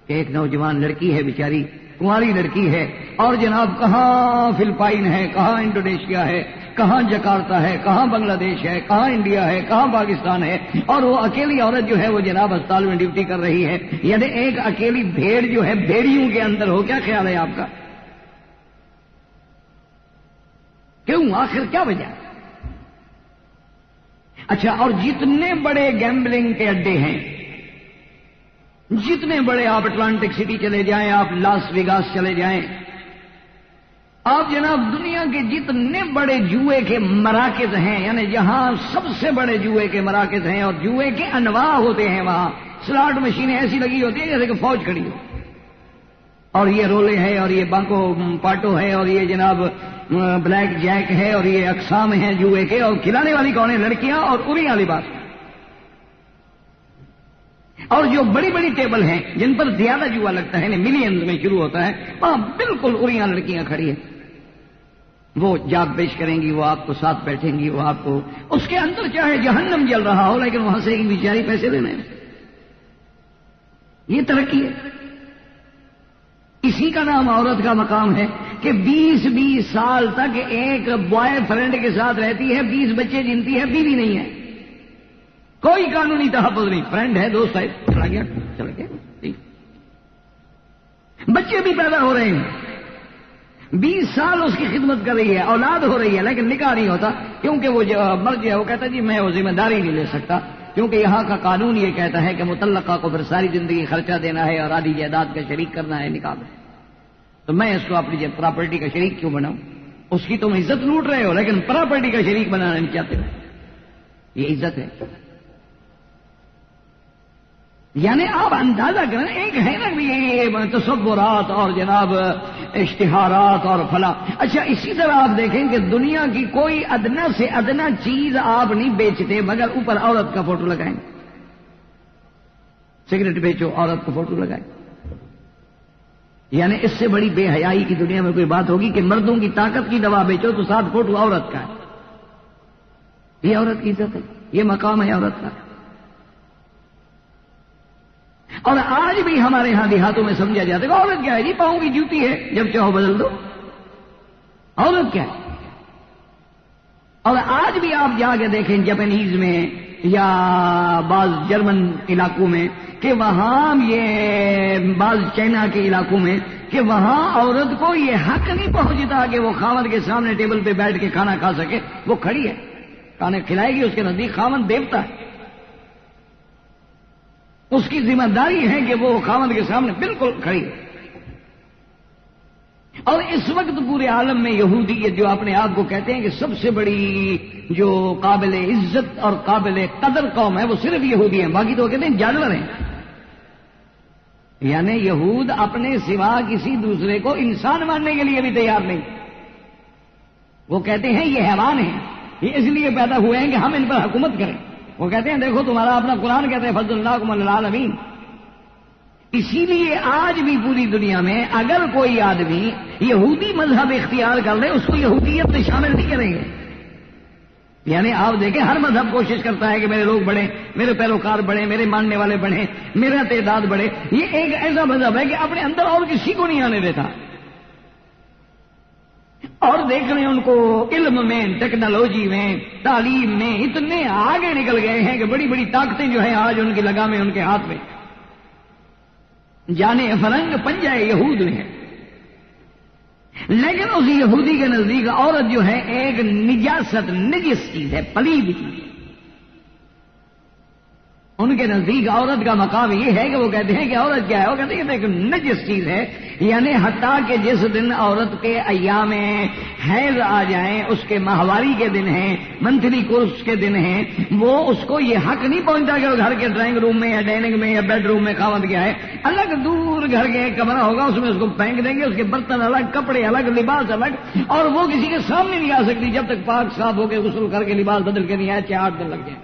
کہ ایک نوجوان لڑکی ہے، بیچاری کنواری لڑکی ہے، اور جناب کہاں فلپائن ہے، کہاں انڈونیشیا ہے، کہاں جکارتا ہے، کہاں بنگلہ دیش ہے، کہاں انڈیا ہے، کہاں پاکستان ہے، اور وہ اکیلی عورت جو ہے وہ جناب ہسپتال میں ڈیوٹی کر رہی ہے. یعنی ایک اکیلی بھیڑ جو ہے بھیڑیوں کے اندر ہو. کیا خیال ہے آپ کا؟ کیوں؟ آخر کیا وجہ؟ اچھا، اور جتنے بڑے گیمبلنگ کے اڈے ہیں، جتنے بڑے، آپ اٹلانٹک سٹی چلے جائیں، آپ لاس ویگاس چلے جائیں، آپ جناب دنیا کے جتنے بڑے جوئے کے مراکز ہیں، یعنی جہاں سب سے بڑے جوئے کے مراکز ہیں اور جوئے کے انواع ہوتے ہیں، وہاں سلاٹ مشینیں ایسی لگی ہوتی ہیں جیسے کہ فوج کھڑی ہو، اور یہ رولے ہے، اور یہ بانکو پاٹو ہے، اور یہ جناب بلیک جیک ہے، اور یہ اقسام ہیں جوئے کے، اور کھلانے والی کون ہے؟ لڑکیاں اور اریاں لباس. اور جو بڑی بڑی ٹیبل ہیں جن پر زیادہ جوا لگتا ہے، ملینز میں شروع ہوتا ہے، وہاں بالکل اریاں لڑکیاں کھڑی ہیں. وہ جاب پیش کریں گی، وہ آپ کو ساتھ بیٹھیں گی، وہ آپ کو، اس کے اندر چاہے جہنم جل رہا ہو لیکن وہاں سے ایک بیچاری پیسے دینے. یہ ترقی ہے. اسی کا نام عورت کا مقام ہے کہ 20 سال تک ایک بوائے فرینڈ کے ساتھ رہتی ہے، 20 بچے جنتی ہے، بیوی نہیں ہے، کوئی قانونی تحفظ نہیں، فرینڈ ہے، دوست ہے، چلا گیا. بچے بھی پیدا ہو رہے ہیں، 20 سال اس کی خدمت کر رہی ہے، اولاد ہو رہی ہے، لیکن نکاح نہیں ہوتا، کیونکہ وہ جو مر گیا وہ کہتا جی میں وہ ذمہ داری نہیں لے سکتا، کیونکہ یہاں کا قانون یہ کہتا ہے کہ مطلقہ کو پھر ساری زندگی خرچہ دینا ہے اور آدھی جائیداد کا شریک کرنا ہے نکاح میں، تو میں اس کو اپنی پراپرٹی کا شریک کیوں بناؤں؟ اس کی تم عزت لوٹ رہے ہو لیکن پراپرٹی کا شریک بنانا نہیں چاہتے ہو. یہ عزت ہے. یعنی آپ اندازہ کریں، ایک ہے نا یہ تصورات اور جناب اشتہارات اور فلاں. اچھا، اسی طرح آپ دیکھیں کہ دنیا کی کوئی ادنا سے ادنا چیز آپ نہیں بیچتے مگر اوپر عورت کا فوٹو لگائیں. سگریٹ بیچو، عورت کا فوٹو لگائیں. یعنی اس سے بڑی بے حیائی کی دنیا میں کوئی بات ہوگی کہ مردوں کی طاقت کی دوا بیچو تو ساتھ فوٹو عورت کا ہے. یہ عورت کی عزت ہے، یہ مقام ہے عورت کا. اور آج بھی ہمارے ہاں دیہاتوں میں سمجھا جاتا ہے کہ عورت کیا ہے جی، پاؤں کی جوتی ہے، جب چاہو بدل دو. عورت کیا ہے؟ اور آج بھی آپ جا کے دیکھیں جاپانیز میں یا بعض جرمن علاقوں میں، کہ وہاں یہ بعض چائنا کے علاقوں میں، کہ وہاں عورت کو یہ حق نہیں پہنچتا کہ وہ خاوند کے سامنے ٹیبل پہ بیٹھ کے کھانا کھا سکے. وہ کھڑی ہے، کھانا کھلائے گی، اس کے نزدیک خاوند دیوتا ہے، اس کی ذمہ داری ہے کہ وہ خاوند کے سامنے بالکل کھڑی ہے. اور اس وقت پورے عالم میں یہودیت جو اپنے آپ کو کہتے ہیں کہ سب سے بڑی جو قابل عزت اور قابل قدر قوم ہے وہ صرف یہودی ہیں، باقی تو وہ کہتے ہیں جانور ہیں. یعنی یہود اپنے سوا کسی دوسرے کو انسان ماننے کے لیے بھی تیار نہیں. وہ کہتے ہیں یہ حیوان ہیں، یہ اس لیے پیدا ہوئے ہیں کہ ہم ان پر حکومت کریں. وہ کہتے ہیں دیکھو تمہارا اپنا قرآن کہتے ہیں فضل اللہ علی العالمین. اسی لیے آج بھی پوری دنیا میں اگر کوئی آدمی یہودی مذہب اختیار کر لے اس کو یہودیت میں شامل نہیں کریں گے. یعنی آپ دیکھیں ہر مذہب کوشش کرتا ہے کہ میرے لوگ بڑھیں، میرے پیروکار بڑھیں، میرے ماننے والے بڑھیں، میرا تعداد بڑھے. یہ ایک ایسا مذہب ہے کہ اپنے اندر اور کسی کو نہیں آنے دیتا. اور دیکھ رہے ہیں ان کو علم میں، ٹیکنالوجی میں، تعلیم میں اتنے آگے نکل گئے ہیں کہ بڑی بڑی طاقتیں جو ہیں آج ان کی لگامیں ان کے ہاتھ میں. جانے فرنگ پنجہ یہود میں ہے، لیکن اس یہودی کے نزدیک عورت جو ہے ایک نجاست، نجس چیز ہے، پلید چیز ہے. ان کے نزدیک عورت کا مقام یہ ہے کہ وہ کہتے ہیں کہ عورت کیا ہے، وہ کہتے ہیں کہ ایک نجس چیز ہے، یعنی حتیٰ کہ جس دن عورت کے ایام حیض آ جائیں، اس کے ماہواری کے دن ہیں، منتھلی کورس کے دن ہیں، وہ اس کو یہ حق نہیں پہنچتا کہ وہ گھر کے ڈرائنگ روم میں یا ڈائننگ میں یا بیڈ روم میں خاوند گیا ہے، الگ دور گھر کے ایک کمرہ ہوگا، اس میں اس کو پھینک دیں گے، اس کے برتن الگ، کپڑے الگ، لباس الگ، اور وہ کسی کے سامنے نہیں آ سکتی جب تک پاک صاف ہو کے غسل کر کے لباس بدل کے نہیں آئے، 4 دن لگ جائیں۔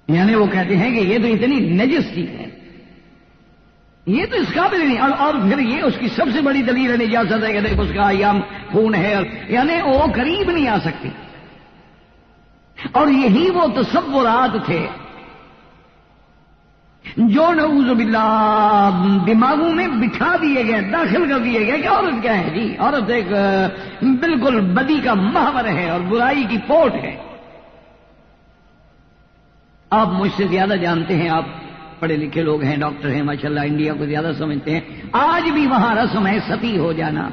یعنی وہ کہتے ہیں کہ یہ تو اتنی نجس چیز ہے، یہ تو اس قابل نہیں، اور پھر یہ اس کی سب سے بڑی دلیل ہے نجاست ہے کہ دیکھو اس کا ایام خون ہے، یعنی وہ قریب نہیں آ سکتی۔ اور یہی وہ تصورات تھے جو نعوذ باللہ دماغوں میں بٹھا دیے گئے، داخل کر دیے گئے کہ عورت کیا ہے، جی عورت ایک بالکل بدی کا محور ہے اور برائی کی پوٹ ہے۔ آپ مجھ سے زیادہ جانتے ہیں، آپ پڑھے لکھے لوگ ہیں، ڈاکٹر ہیں ماشاءاللہ، انڈیا کو زیادہ سمجھتے ہیں، آج بھی وہاں رسم ہے ستی ہو جانا۔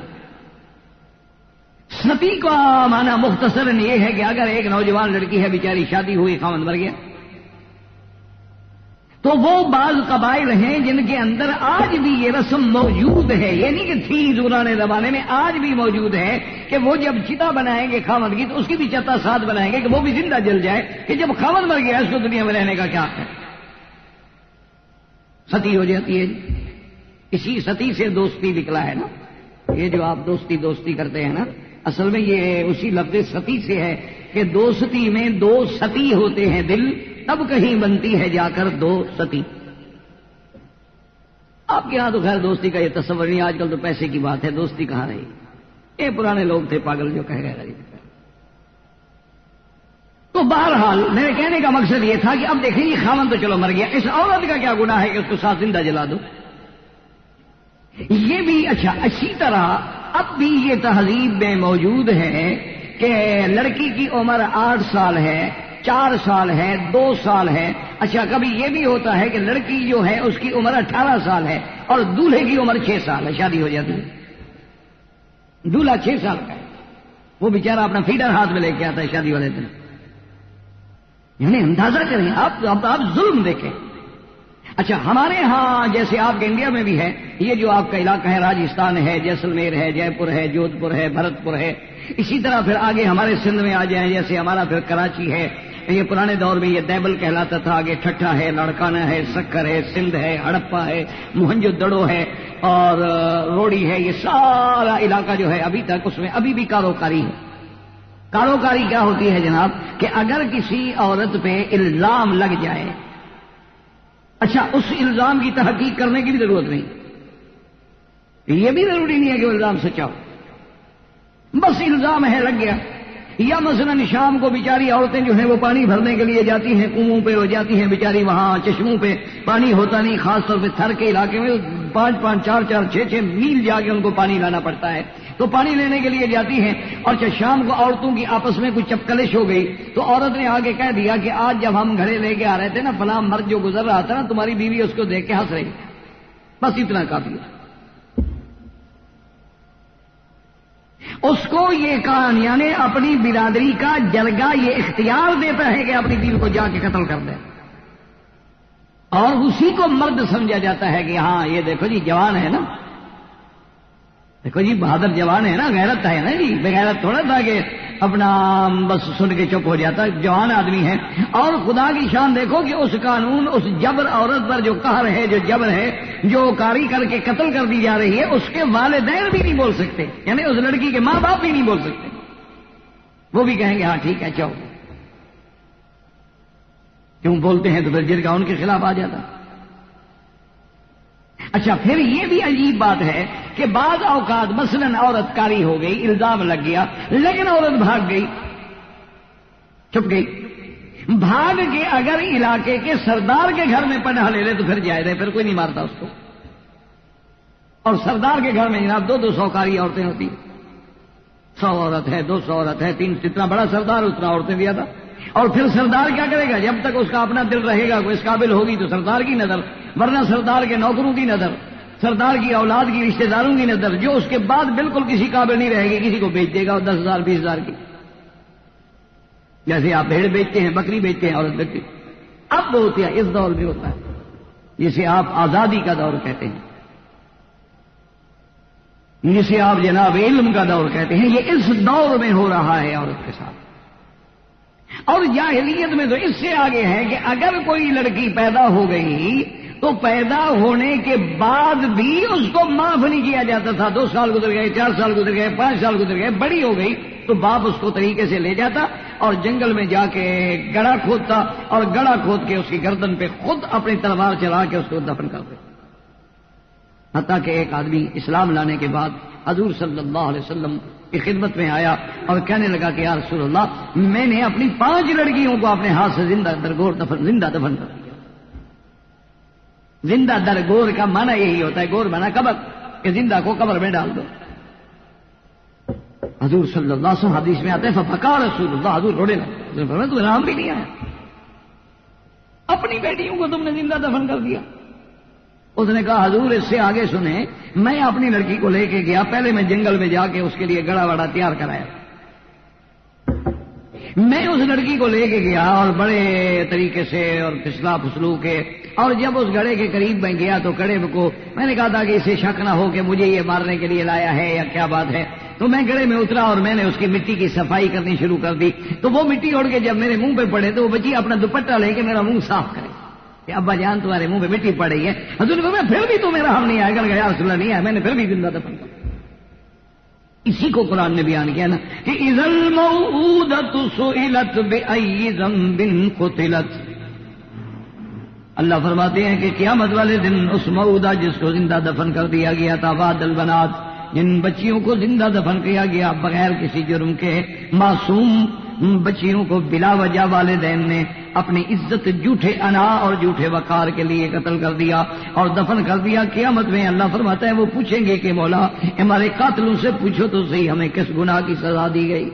ستی کا معنی مختصراً یہ ہے کہ اگر ایک نوجوان لڑکی ہے بیچاری، شادی ہوئی، خاوند مر گیا، تو وہ بعض قبائل ہیں جن کے اندر آج بھی یہ رسم موجود ہے، یہ نہیں کہ تھی دوران زمانے میں، آج بھی موجود ہے کہ وہ جب چتا بنائیں گے خاوند کی تو اس کی بھی چتا ساتھ بنائیں گے کہ وہ بھی زندہ جل جائے، کہ جب خاوند مر گیا اس کو دنیا میں رہنے کا کیا ہے، ستی ہو جاتی ہے۔ اسی ستی سے دوستی نکلا ہے نا، یہ جو آپ دوستی کرتے ہیں نا، اصل میں یہ اسی لفظ ستی سے ہے کہ دوستی میں 2 ستی ہوتے ہیں دل، تب کہیں بنتی ہے جا کر 2 ستی۔ آپ کے ہاں تو خیر دوستی کا یہ تصور نہیں، آج کل تو پیسے کی بات ہے، دوستی کہاں رہی، یہ پرانے لوگ تھے پاگل جو کہہ گئے۔ تو بہرحال میرے کہنے کا مقصد یہ تھا کہ اب دیکھیں یہ خاوند تو چلو مر گیا، اس عورت کا کیا گناہ ہے کہ اس کو ساتھ زندہ جلا دو، یہ بھی اچھا۔ اسی طرح اب بھی یہ تہذیب میں موجود ہے کہ لڑکی کی عمر 8 سال ہے، 4 سال ہے، 2 سال ہے، اچھا کبھی یہ بھی ہوتا ہے کہ لڑکی جو ہے اس کی عمر 18 سال ہے اور دولہے کی عمر 6 سال ہے، شادی ہو جاتی ہے، دولہا 6 سال کا ہے، وہ بیچارہ اپنا فیڈر ہاتھ میں لے کے آتا ہے شادی والے دن۔ یعنی اندازہ کریں آپ ظلم دیکھیں۔ اچھا ہمارے ہاں جیسے آپ کے انڈیا میں بھی ہے، یہ جو آپ کا علاقہ ہے راجستھان ہے، جیسلمیر ہے، جے پور ہے، جودھ پور ہے، بھرت پور ہے، اسی طرح پھر آگے ہمارے سندھ میں آ جائیں، جیسے ہمارا پھر کراچی ہے، یہ پرانے دور میں یہ دیبل کہلاتا تھا، آگے ٹھٹھا ہے، لاڑکانہ ہے، سکر ہے، سندھ ہے، ہڑپا ہے، موہنجو دڑو ہے اور روڑی ہے، یہ سارا علاقہ جو ہے ابھی تک اس میں ابھی بھی کاروکاری ہے۔ کاروکاری کیا ہوتی ہے جناب کہ اگر کسی عورت پہ الزام لگ جائے، اچھا اس الزام کی تحقیق کرنے کی بھی ضرورت نہیں، یہ بھی ضروری نہیں ہے کہ الزام سچا ہو، بس الزام ہے لگ گیا۔ یا مثلا شام کو بیچاری عورتیں جو ہیں وہ پانی بھرنے کے لیے جاتی ہیں، کنووں پہ ہو جاتی ہیں بیچاری، وہاں چشموں پہ پانی ہوتا نہیں، خاص طور پہ تھر کے علاقے میں 5-5 4-4 6-6 میل جا کے ان کو پانی لانا پڑتا ہے، تو پانی لینے کے لیے جاتی ہیں، اور جب شام کو عورتوں کی آپس میں کچھ چپکلش ہو گئی تو عورت نے آگے کہہ دیا کہ آج جب ہم گھڑے لے کے آ رہے تھے نا، فلاں مرد جو گزر رہا تھا نا، تمہاری بیوی اس کو دیکھ کے ہنس رہی، بس اتنا کافی ہے۔ اس کو یہ کان یعنی اپنی برادری کا جرگہ یہ اختیار دیتا ہے کہ اپنی بیوی کو جا کے قتل کر دے، اور اسی کو مرد سمجھا جاتا ہے کہ ہاں یہ دیکھو جی جوان ہے نا، دیکھو جی بہادر جوان ہے نا، غیرت ہے نا جی، بغیرت تھوڑا تھا کہ اپنا بس سن کے چپ ہو جاتا، جوان آدمی ہے۔ اور خدا کی شان دیکھو کہ اس قانون، اس جبر عورت پر جو قہر ہے، جو جبر ہے، جو کاری کر کے قتل کر دی جا رہی ہے، اس کے والدین بھی نہیں بول سکتے، یعنی اس لڑکی کے ماں باپ بھی نہیں بول سکتے، وہ بھی کہیں گے ہاں ٹھیک ہے چاہو، کیوں بولتے ہیں تو پھر جرگہ ان کے خلاف آ جاتا۔ اچھا پھر یہ بھی عجیب بات ہے کہ بعض اوقات مثلاً عورت کاری ہو گئی، الزام لگ گیا، لیکن عورت بھاگ گئی، چھپ گئی، بھاگ کے اگر علاقے کے سردار کے گھر میں پناہ لے لے تو پھر جائز ہے، پھر کوئی نہیں مارتا اس کو۔ اور سردار کے گھر میں جناب 200 کاری عورتیں ہوتی، 100 عورت ہے، 200 عورت ہے، 300، جتنا بڑا سردار اتنا عورتیں دیا تھا۔ اور پھر سردار کیا کرے گا؟ جب تک اس کا اپنا دل رہے گا، کوئی اس قابل ہوگی تو سردار کی نظر، ورنہ سردار کے نوکروں کی نظر، سردار کی اولاد کی، رشتہ داروں کی نظر، جو اس کے بعد بالکل کسی قابل نہیں رہے گی، کسی کو بیچ دے گا 10,000 20,000 کی، جیسے آپ بھیڑ بیچتے ہیں، بکری بیچتے ہیں، عورت بیچتی، اب ہوتا ہے، اس دور میں ہوتا ہے جسے آپ آزادی کا دور کہتے ہیں، جسے آپ جناب علم کا دور کہتے ہیں، یہ اس دور میں ہو رہا ہے عورت کے ساتھ۔ اور جاہلیت میں تو اس سے آگے ہے کہ اگر کوئی لڑکی پیدا ہو گئی تو پیدا ہونے کے بعد بھی اس کو معاف نہیں کیا جاتا تھا۔ 2 سال گزر گئے، 4 سال گزر گئے، 5 سال گزر گئے، بڑی ہو گئی تو باپ اس کو طریقے سے لے جاتا اور جنگل میں جا کے گڑھا کھودتا اور گڑھا کھود کے اس کی گردن پہ خود اپنی تلوار چلا کے اس کو دفن کر دیتا۔ حتیٰ کہ ایک آدمی اسلام لانے کے بعد حضور صلی اللہ علیہ وسلم کی خدمت میں آیا اور کہنے لگا کہ یا رسول اللہ، میں نے اپنی 5 لڑکیوں کو اپنے ہاتھ سے زندہ دفن کر دیا۔ زندہ درگور کا معنی یہی ہوتا ہے، گور معنی قبر، کہ زندہ کو قبر میں ڈال دو۔ حضور صلی اللہ علیہ وسلم حدیث میں آتے ہیں فبکا رسول اللہ، حضور رونے لگے، تمہیں نام بھی نہیں آیا، اپنی بیٹیوں کو تم نے زندہ دفن کر دیا۔ اس نے کہا حضور اس سے آگے سنیں، میں اپنی لڑکی کو لے کے گیا، پہلے میں جنگل میں جا کے اس کے لیے گڑھا وڑا تیار کرایا، میں اس لڑکی کو لے کے گیا اور بڑے طریقے سے اور پھسلا پھسلو کے، اور جب اس گڑھے کے قریب میں گیا تو گڑھے کو میں نے کہا تھا کہ اسے شک نہ ہو کہ مجھے یہ مارنے کے لیے لایا ہے یا کیا بات ہے، تو میں گڑھے میں اترا اور میں نے اس کی مٹی کی صفائی کرنی شروع کر دی، تو وہ مٹی اڑ کے جب میرے منہ پہ پڑے تو وہ بچی اپنا دوپٹہ لے کے میرا منہ صاف کرے کہ ابا جان تمہارے منہ پہ مٹی پڑ رہی ہے۔ حضور نے پھر بھی تو میرا ہم نہیں آئے گا، یا رسول اللہ نہیں آیا، میں نے پھر بھی زندہ دفن کر۔ اسی کو قرآن نے بیان کیا نا کہ اذا الموءودۃ سئلت بأی ذنب قتلت، اللہ فرماتے ہیں کہ قیامت والے دن اس موعودہ جس کو زندہ دفن کر دیا گیا تھا، وعد البنات، جن بچیوں کو زندہ دفن کیا گیا بغیر کسی جرم کے، معصوم بچیوں کو بلا وجہ والدین نے اپنی عزت جھوٹے انا اور جھوٹے وقار کے لیے قتل کر دیا اور دفن کر دیا۔ قیامت میں اللہ فرماتا ہے وہ پوچھیں گے کہ مولا ہمارے قاتلوں سے پوچھو تو صحیح ہمیں کس گناہ کی سزا دی گئی۔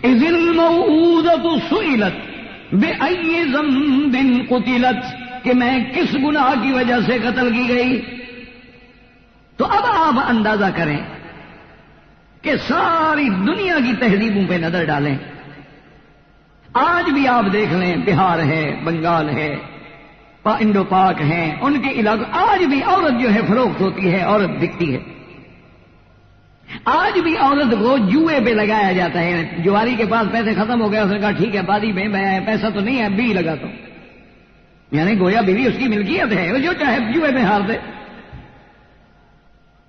اذ الموءودۃ سئلت بأی ذنب قتلت، کہ میں کس گناہ کی وجہ سے قتل کی گئی۔ تو اب آپ اندازہ کریں کہ ساری دنیا کی تہذیبوں پہ نظر ڈالیں، آج بھی آپ دیکھ لیں بہار ہے، بنگال ہے، انڈو پاک ہیں، ان کے علاقے آج بھی عورت جو ہے فروخت ہوتی ہے، عورت بکتی ہے۔ آج بھی عورت کو جوئے پہ لگایا جاتا ہے، جواری کے پاس پیسے ختم ہو گئے، اس نے کہا ٹھیک ہے بادی میں پیسہ تو نہیں ہے بھی لگاتا ہوں، یعنی گویا بیوی اس کی ملکیت ہے، وہ جو چاہے جوئے میں ہار دے۔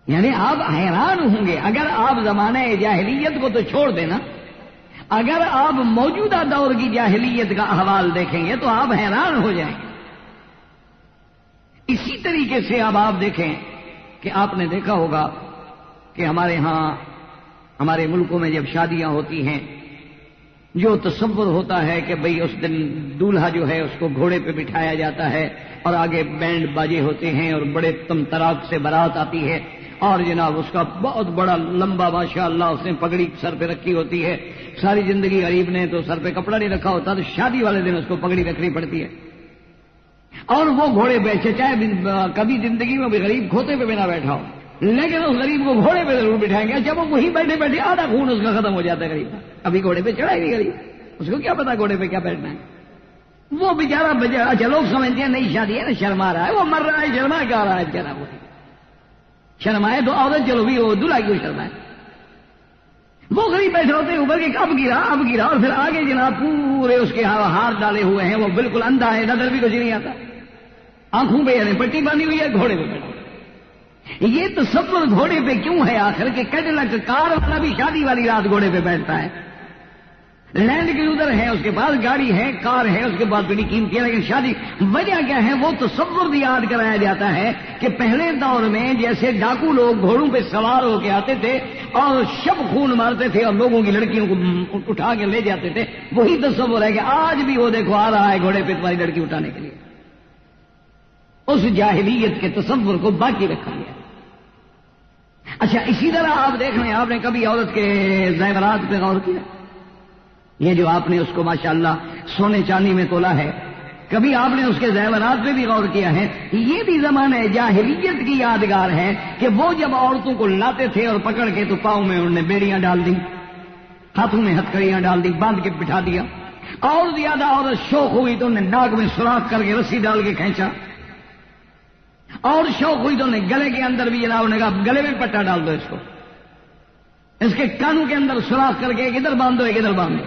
یعنی آپ حیران ہوں گے، اگر آپ زمانہ جاہلیت کو تو چھوڑ دینا، اگر آپ موجودہ دور کی جاہلیت کا احوال دیکھیں گے تو آپ حیران ہو جائیں گے۔ اسی طریقے سے اب آپ دیکھیں کہ آپ نے دیکھا ہوگا کہ ہمارے ہاں ہمارے ملکوں میں جب شادیاں ہوتی ہیں جو تصور ہوتا ہے کہ بھئی اس دن دولہا جو ہے اس کو گھوڑے پہ بٹھایا جاتا ہے اور آگے بینڈ باجے ہوتے ہیں اور بڑے تم تراک سے بارات آتی ہے اور جناب اس کا بہت بڑا لمبا ماشاءاللہ اس نے پگڑی سر پہ رکھی ہوتی ہے۔ ساری زندگی غریب نے تو سر پہ کپڑا نہیں رکھا ہوتا تو شادی والے دن اس کو پگڑی رکھنی پڑتی ہے اور وہ گھوڑے پہ چاہے کبھی زندگی میں بھی غریب کھوتے پہ بنا بیٹھا ہو لیکن اس غریب کو گھوڑے پہ ضرور بٹھائیں گے۔ جب وہ وہیں بیٹھے بیٹھے آدھا خون اس کا ختم ہو جاتا ہے غریب کا، ابھی گھوڑے پہ چڑھا ہی نہیں غریب، اس کو کیا پتا گھوڑے پہ کیا بیٹھنا ہے۔ وہ بیچارہ اچھا لوگ سمجھتے ہیں نئی شادی ہے نا، شرما رہا ہے، وہ مر رہا ہے، شرما کیا رہا ہے بیچارہ، وہ شرمائے تو عورت چلو بھی وہ دلہا کیوں شرمائے، وہ غریب بیٹھے ہوتے ہیں اوپر کے اب گرا اور پھر آگے جناب پورے اس کے ہاتھ ڈالے ہوئے ہیں، وہ بالکل اندھا ہے، نظر بھی کچھ نہیں آتا، آنکھوں پہ یعنی پٹی باندھی ہوئی ہے، گھوڑے پہ بیٹھا۔ یہ تصور گھوڑے پہ کیوں ہے آخر کہ کیڈلک کار والا بھی شادی والی رات گھوڑے پہ بیٹھتا ہے، لینڈ کروزر ہے اس کے بعد، گاڑی ہے، کار ہے اس کے بعد بڑی قیمتی ہے، لیکن شادی وجہ کیا ہے؟ وہ تصور بھی یاد کرایا جاتا ہے کہ پہلے دور میں جیسے ڈاکو لوگ گھوڑوں پہ سوار ہو کے آتے تھے اور شب خون مارتے تھے اور لوگوں کی لڑکیوں کو اٹھا کے لے جاتے تھے، وہی تصور ہے کہ آج بھی وہ دیکھو آ رہا ہے گھوڑے پہ تمہاری لڑکی اٹھانے کے لیے۔ اس جاہلیت کے تصور کو باقی رکھا گیا۔ اچھا اسی طرح آپ دیکھ لیں، آپ نے کبھی عورت کے زیورات پہ غور کیا؟ یہ جو آپ نے اس کو ماشاءاللہ سونے چاندی میں تولا ہے، کبھی آپ نے اس کے زیورات پہ بھی غور کیا ہے؟ یہ بھی زمانہ جاہلیت کی یادگار ہے کہ وہ جب عورتوں کو لاتے تھے اور پکڑ کے تو پاؤں میں انہوں نے بیڑیاں ڈال دی، ہاتھوں میں ہتھکڑیاں ڈال دی، باندھ کے بٹھا دیا اور زیادہ عورت شوق ہوئی تو انہیں ناک میں سوراخ کر کے رسی ڈال کے کھینچا، اور شوق ہوئی تو انہیں گلے کے اندر بھی جناب نے کہا گلے میں پٹا ڈال دو، اس کو اس کے کانوں کے اندر سوراخ کر کے ایک ادھر باندھو ایک ادھر باندھو۔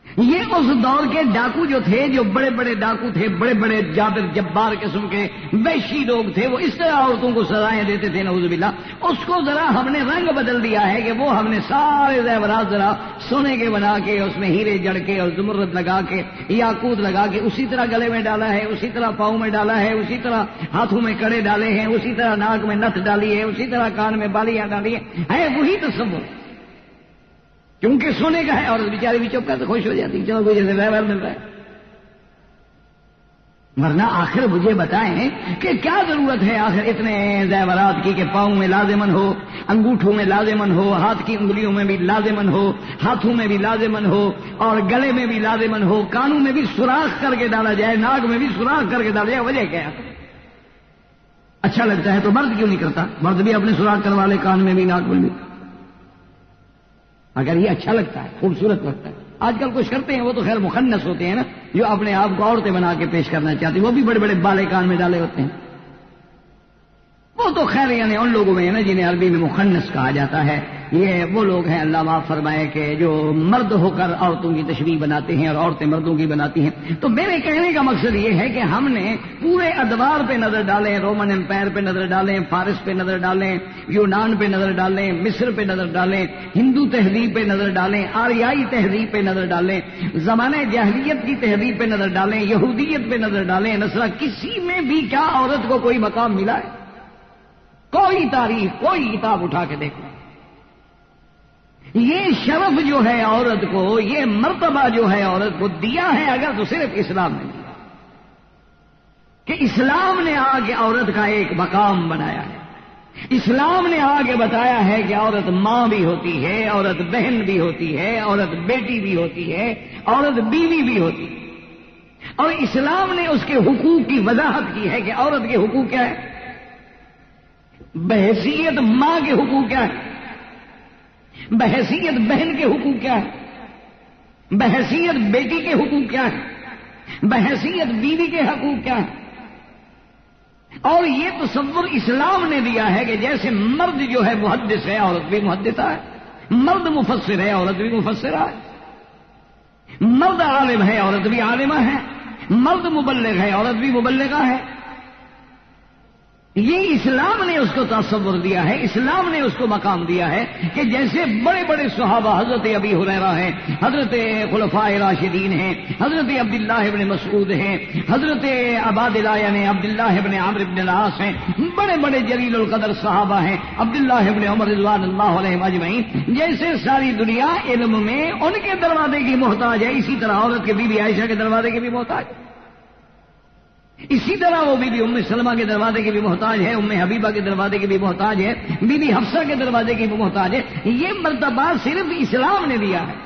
یہ اس دور کے ڈاکو جو تھے، جو بڑے بڑے ڈاکو تھے، بڑے بڑے جابر جبار قسم کے وحشی لوگ تھے، وہ اس طرح عورتوں کو سزائیں دیتے تھے نعوذ باللہ۔ اس کو ذرا ہم نے رنگ بدل دیا ہے کہ وہ ہم نے سارے زیورات ذرا سونے کے بنا کے، اس میں ہیرے جڑ کے اور زمرد لگا کے، یاقوت لگا کے اسی طرح گلے میں ڈالا ہے، اسی طرح پاؤں میں ڈالا ہے، اسی طرح ہاتھوں میں کڑے ڈالے ہیں، اسی طرح ناک میں نتھ ڈالی ہے، اسی طرح کان میں بالیاں ڈالی ہے وہی تصور، کیونکہ سونے کا ہے۔ اور بیچاری بھی چپ کر تو خوش ہو جاتی، چلو کوئی جیسے ڈرائیور مل رہا ہے۔ ورنہ آخر مجھے بتائیں کہ کیا ضرورت ہے آخر اتنے زیورات کی کہ پاؤں میں لازمن ہو، انگوٹھوں میں لازمن ہو، ہاتھ کی انگلیوں میں بھی لازمن ہو، ہاتھوں میں بھی لازمن ہو، اور گلے میں بھی لازمن ہو، کانوں میں بھی سوراخ کر کے ڈالا جائے، ناک میں بھی سوراخ کر کے ڈالا جائے، وجہ کیا ہے؟ اچھا لگتا ہے تو مرد کیوں نہیں کرتا؟ مرد بھی اپنے سوراخ کروا لے، کان میں بھی ناک میں بھی، اگر یہ اچھا لگتا ہے، خوبصورت لگتا ہے۔ آج کل کچھ کرتے ہیں وہ تو خیر مخنث ہوتے ہیں نا، جو اپنے آپ کو عورتیں بنا کے پیش کرنا چاہتے ہیں، وہ بھی بڑے بڑے بالے کان میں ڈالے ہوتے ہیں، وہ تو خیر یعنی ان لوگوں میں ہے نا جنہیں عربی میں مخنث کہا جاتا ہے۔ یہ وہ لوگ ہیں اللہ معاف فرمائے کہ جو مرد ہو کر عورتوں کی تشبیہ بناتے ہیں اور عورتیں مردوں کی بناتی ہیں۔ تو میرے کہنے کا مقصد یہ ہے کہ ہم نے پورے ادوار پہ نظر ڈالیں، رومن امپائر پہ نظر ڈالیں، فارس پہ نظر ڈالیں، یونان پہ نظر ڈالیں، مصر پہ نظر ڈالیں، ہندو تہذیب پہ نظر ڈالیں، آریائی تہذیب پہ نظر ڈالیں، زمانہ جاہلیت کی تہذیب پہ نظر ڈالیں، یہودیت پہ نظر ڈالیں، نصرہ، کسی میں بھی کیا عورت کو کوئی مقام ملا ہے؟ کوئی تاریخ، کوئی کتاب اٹھا کے دیکھ لیں۔ یہ شرف جو ہے عورت کو، یہ مرتبہ جو ہے عورت کو دیا ہے اگر تو صرف اسلام نے دیا، کہ اسلام نے آگے عورت کا ایک مقام بنایا ہے۔ اسلام نے آگے بتایا ہے کہ عورت ماں بھی ہوتی ہے، عورت بہن بھی ہوتی ہے، عورت بیٹی بھی ہوتی ہے، عورت بیوی بھی ہوتی ہے، اور اسلام نے اس کے حقوق کی وضاحت کی ہے کہ عورت کے حقوق کیا ہے، بحیثیت ماں کے حقوق کیا ہے، بحیثیت بہن کے حقوق کیا ہے، بحیثیت بیٹی کے حقوق کیا ہے، بحیثیت بیوی کے حقوق کیا ہے۔ اور یہ تصور اسلام نے دیا ہے کہ جیسے مرد جو ہے محدث ہے، عورت بھی محدثہ ہے، مرد مفسر ہے، عورت بھی مفسرہ ہے، مرد عالم ہے، عورت بھی عالمہ ہے، مرد مبلغ ہے، عورت بھی مبلغہ ہے۔ یہ اسلام نے اس کو تصور دیا ہے، اسلام نے اس کو مقام دیا ہے کہ جیسے بڑے بڑے صحابہ حضرت ابی ہریرہ ہیں، حضرت خلفاء راشدین ہیں، حضرت عبداللہ ابن مسعود ہیں، حضرت عبادلہ یعنی عبداللہ ابن عمرو بن العاص ہیں، بڑے بڑے جلیل القدر صحابہ ہیں، عبداللہ ابن عمر رضوان اللہ علیہم اجمعین، جیسے ساری دنیا علم میں ان کے دروازے کی محتاج ہے، اسی طرح عورت کے بی بی عائشہ کے دروازے کی بھی محتاج ہے، اسی طرح وہ بی بی ام سلمہ کے دروازے کی بھی محتاج ہے، ام حبیبہ کے دروازے کی بھی محتاج ہے، بی بی حفصہ کے دروازے کی بھی محتاج ہے۔ یہ مرتبہ صرف اسلام نے دیا ہے۔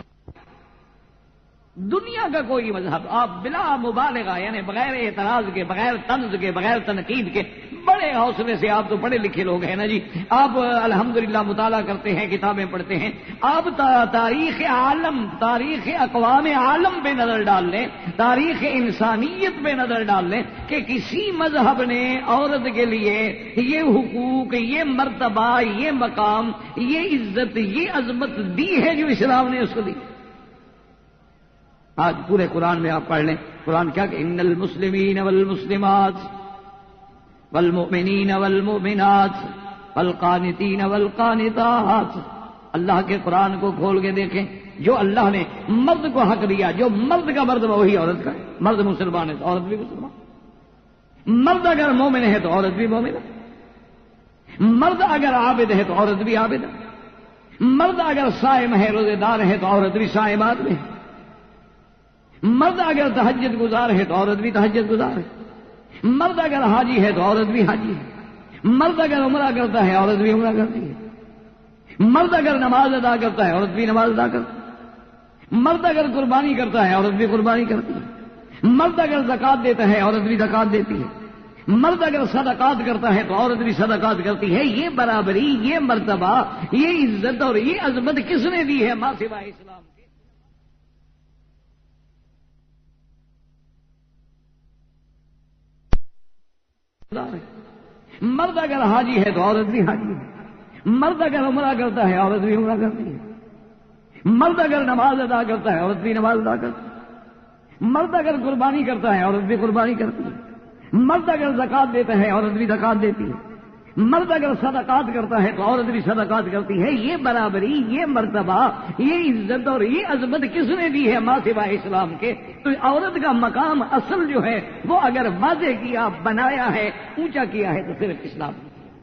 دنیا کا کوئی مذہب آپ بلا مبالغہ یعنی بغیر اعتراض کے، بغیر طنز کے، بغیر تنقید کے، بڑے حوصلے سے، آپ تو پڑھے لکھے لوگ ہیں نا جی، آپ الحمدللہ مطالعہ کرتے ہیں، کتابیں پڑھتے ہیں، آپ تاریخ عالم، تاریخ اقوام عالم پہ نظر ڈال لیں، تاریخ انسانیت پہ نظر ڈال لیں کہ کسی مذہب نے عورت کے لیے یہ حقوق، یہ مرتبہ، یہ مقام، یہ عزت، یہ عظمت دی ہے جو اسلام نے اس کو دی۔ آج پورے قرآن میں آپ پڑھ لیں، قرآن کیا کہ ان المسلمین والمسلمات والمؤمنین والمؤمنات والقانتین والقانتات، اللہ کے قرآن کو کھول کے دیکھیں، جو اللہ نے مرد کو حق دیا، جو مرد کا مرتبہ وہی عورت کا ہے۔ مرد مسلمان ہے تو عورت بھی مسلمان، مرد اگر مومن ہے تو عورت بھی مومن ہے، مرد اگر عابد ہے تو عورت بھی عابد ہے، مرد اگر صائم ہے، روزے دار ہے تو عورت بھی صائمات میں ہے، مرد اگر تہجد گزار ہے تو عورت بھی تہجد گزار ہے، مرد اگر حاجی ہے تو عورت بھی حاجی ہے، مرد اگر عمرہ کرتا ہے عورت بھی عمرہ کرتی ہے، مرد اگر نماز ادا کرتا ہے عورت بھی نماز ادا کرتی ہے، مرد اگر قربانی کرتا ہے عورت بھی قربانی کرتی ہے، مرد اگر زکوٰۃ دیتا ہے عورت بھی زکوٰۃ دیتی ہے، مرد اگر صدقات کرتا ہے تو عورت بھی صدقات کرتی ہے۔ یہ برابری، یہ مرتبہ، یہ عزت اور یہ عظمت کس نے دی ہے ماں سوائے اسلام کے؟ مرد اگر حاجی ہے تو عورت بھی حاجی ہے، مرد اگر عمرہ کرتا ہے عورت بھی عمرہ کرتی ہے، مرد اگر نماز ادا کرتا ہے عورت بھی نماز ادا کرتی ہے، مرد اگر قربانی کرتا ہے عورت بھی قربانی کرتی ہے، مرد اگر زکوٰۃ دیتا ہے عورت بھی زکوٰۃ دیتی ہے، مرد اگر صدقات کرتا ہے تو عورت بھی صدقات کرتی ہے۔ یہ برابری، یہ مرتبہ، یہ عزت اور یہ عظمت کس نے دی ہے ماں سوائے اسلام کے؟ تو عورت کا مقام اصل جو ہے وہ اگر واضح کیا، بنایا ہے، اونچا کیا ہے تو صرف اسلام نے کیا۔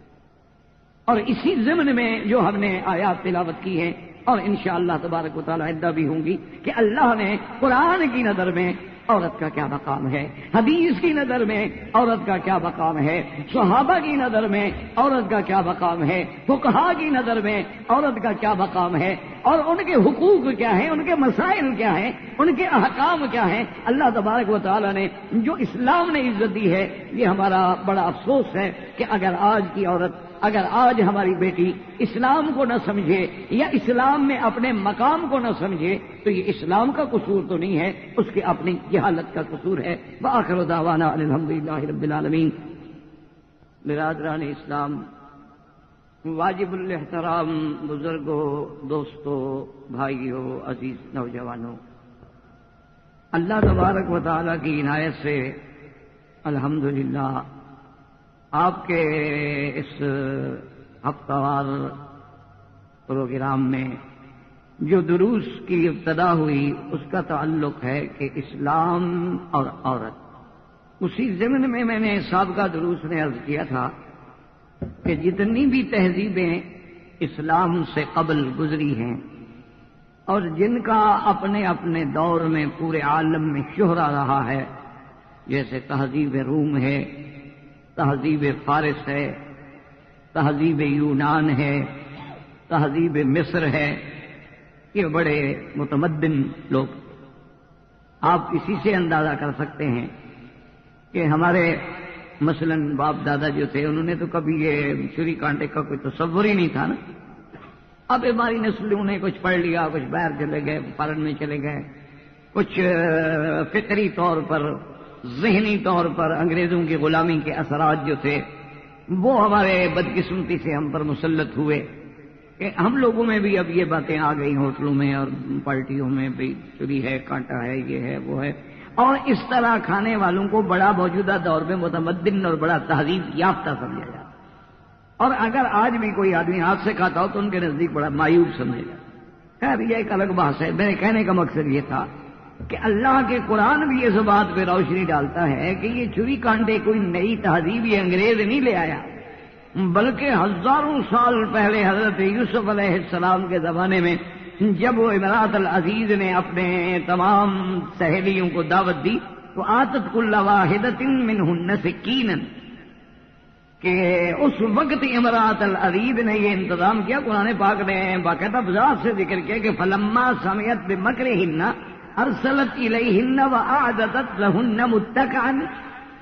اور اسی ضمن میں جو ہم نے آیات تلاوت کی ہیں اور انشاءاللہ تبارک و تعالی عدہ بھی ہوں گی کہ اللہ نے قرآن کی نظر میں عورت کا کیا مقام ہے، حدیث کی نظر میں عورت کا کیا مقام ہے، صحابہ کی نظر میں عورت کا کیا مقام ہے، فقہا کی نظر میں عورت کا کیا مقام ہے، اور ان کے حقوق کیا ہیں، ان کے مسائل کیا ہیں، ان کے احکام کیا ہیں۔ اللہ تبارک و تعالی نے جو اسلام نے عزت دی ہے، یہ ہمارا بڑا افسوس ہے کہ اگر آج کی عورت، اگر آج ہماری بیٹی اسلام کو نہ سمجھے یا اسلام میں اپنے مقام کو نہ سمجھے تو یہ اسلام کا قصور تو نہیں ہے، اس کی اپنی جہالت کا قصور ہے۔ وآخر دعوانا الحمدللہ رب العالمین۔ برادران اسلام، واجب الاحترام بزرگوں، دوستوں، بھائیوں، عزیز نوجوانوں، اللہ تبارک و تعالی کی عنایت سے الحمدللہ آپ کے اس ہفتہ وار پروگرام میں جو دروس کی ابتدا ہوئی اس کا تعلق ہے کہ اسلام اور عورت۔ اسی ضمن میں نے سابقہ دروس میں عرض کیا تھا کہ جتنی بھی تہذیبیں اسلام سے قبل گزری ہیں اور جن کا اپنے اپنے دور میں پورے عالم میں شہرہ رہا ہے، جیسے تہذیب روم ہے، تہذیب فارس ہے، تہذیب یونان ہے، تہذیب مصر ہے، یہ بڑے متمدن لوگ۔ آپ اسی سے اندازہ کر سکتے ہیں کہ ہمارے مثلا باپ دادا جو تھے انہوں نے تو کبھی یہ چھری کانٹے کا کوئی تصور ہی نہیں تھا نا۔ اب ہماری نسلوں نے کچھ پڑھ لیا، کچھ باہر چلے گئے، فارن میں چلے گئے، کچھ فطری طور پر، ذہنی طور پر انگریزوں کی غلامی کے اثرات جو تھے وہ ہمارے بدقسمتی سے ہم پر مسلط ہوئے کہ ہم لوگوں میں بھی اب یہ باتیں آ گئی، ہوٹلوں میں اور پارٹیوں میں بھی چھری ہے، کانٹا ہے، یہ ہے، وہ ہے، اور اس طرح کھانے والوں کو بڑا موجودہ دور میں متمدن اور بڑا تہذیب یافتہ سمجھا جاتا۔ اور اگر آج بھی کوئی آدمی ہاتھ سے کھاتا ہو تو ان کے نزدیک بڑا معیوب سمجھا جاتا۔ خیر یہ ایک الگ بحث ہے۔ میرے کہنے کا مقصد یہ تھا کہ اللہ کے قرآن بھی اس بات پہ روشنی ڈالتا ہے کہ یہ چھری کانٹے کوئی نئی تہذیب یہ انگریز نہیں لے آیا، بلکہ ہزاروں سال پہلے حضرت یوسف علیہ السلام کے زمانے میں جب وہ امرات العزیز نے اپنے تمام سہیلیوں کو دعوت دی تو آتت کل واحدۃ منہن سکینا، کہ اس وقت امرات العزیز نے یہ انتظام کیا۔ قرآن پاک نے باقاعدہ بذات سے ذکر کیا کہ فلما سمعت بمکرہن ارسلت الیہن واعددت لہن متکئا،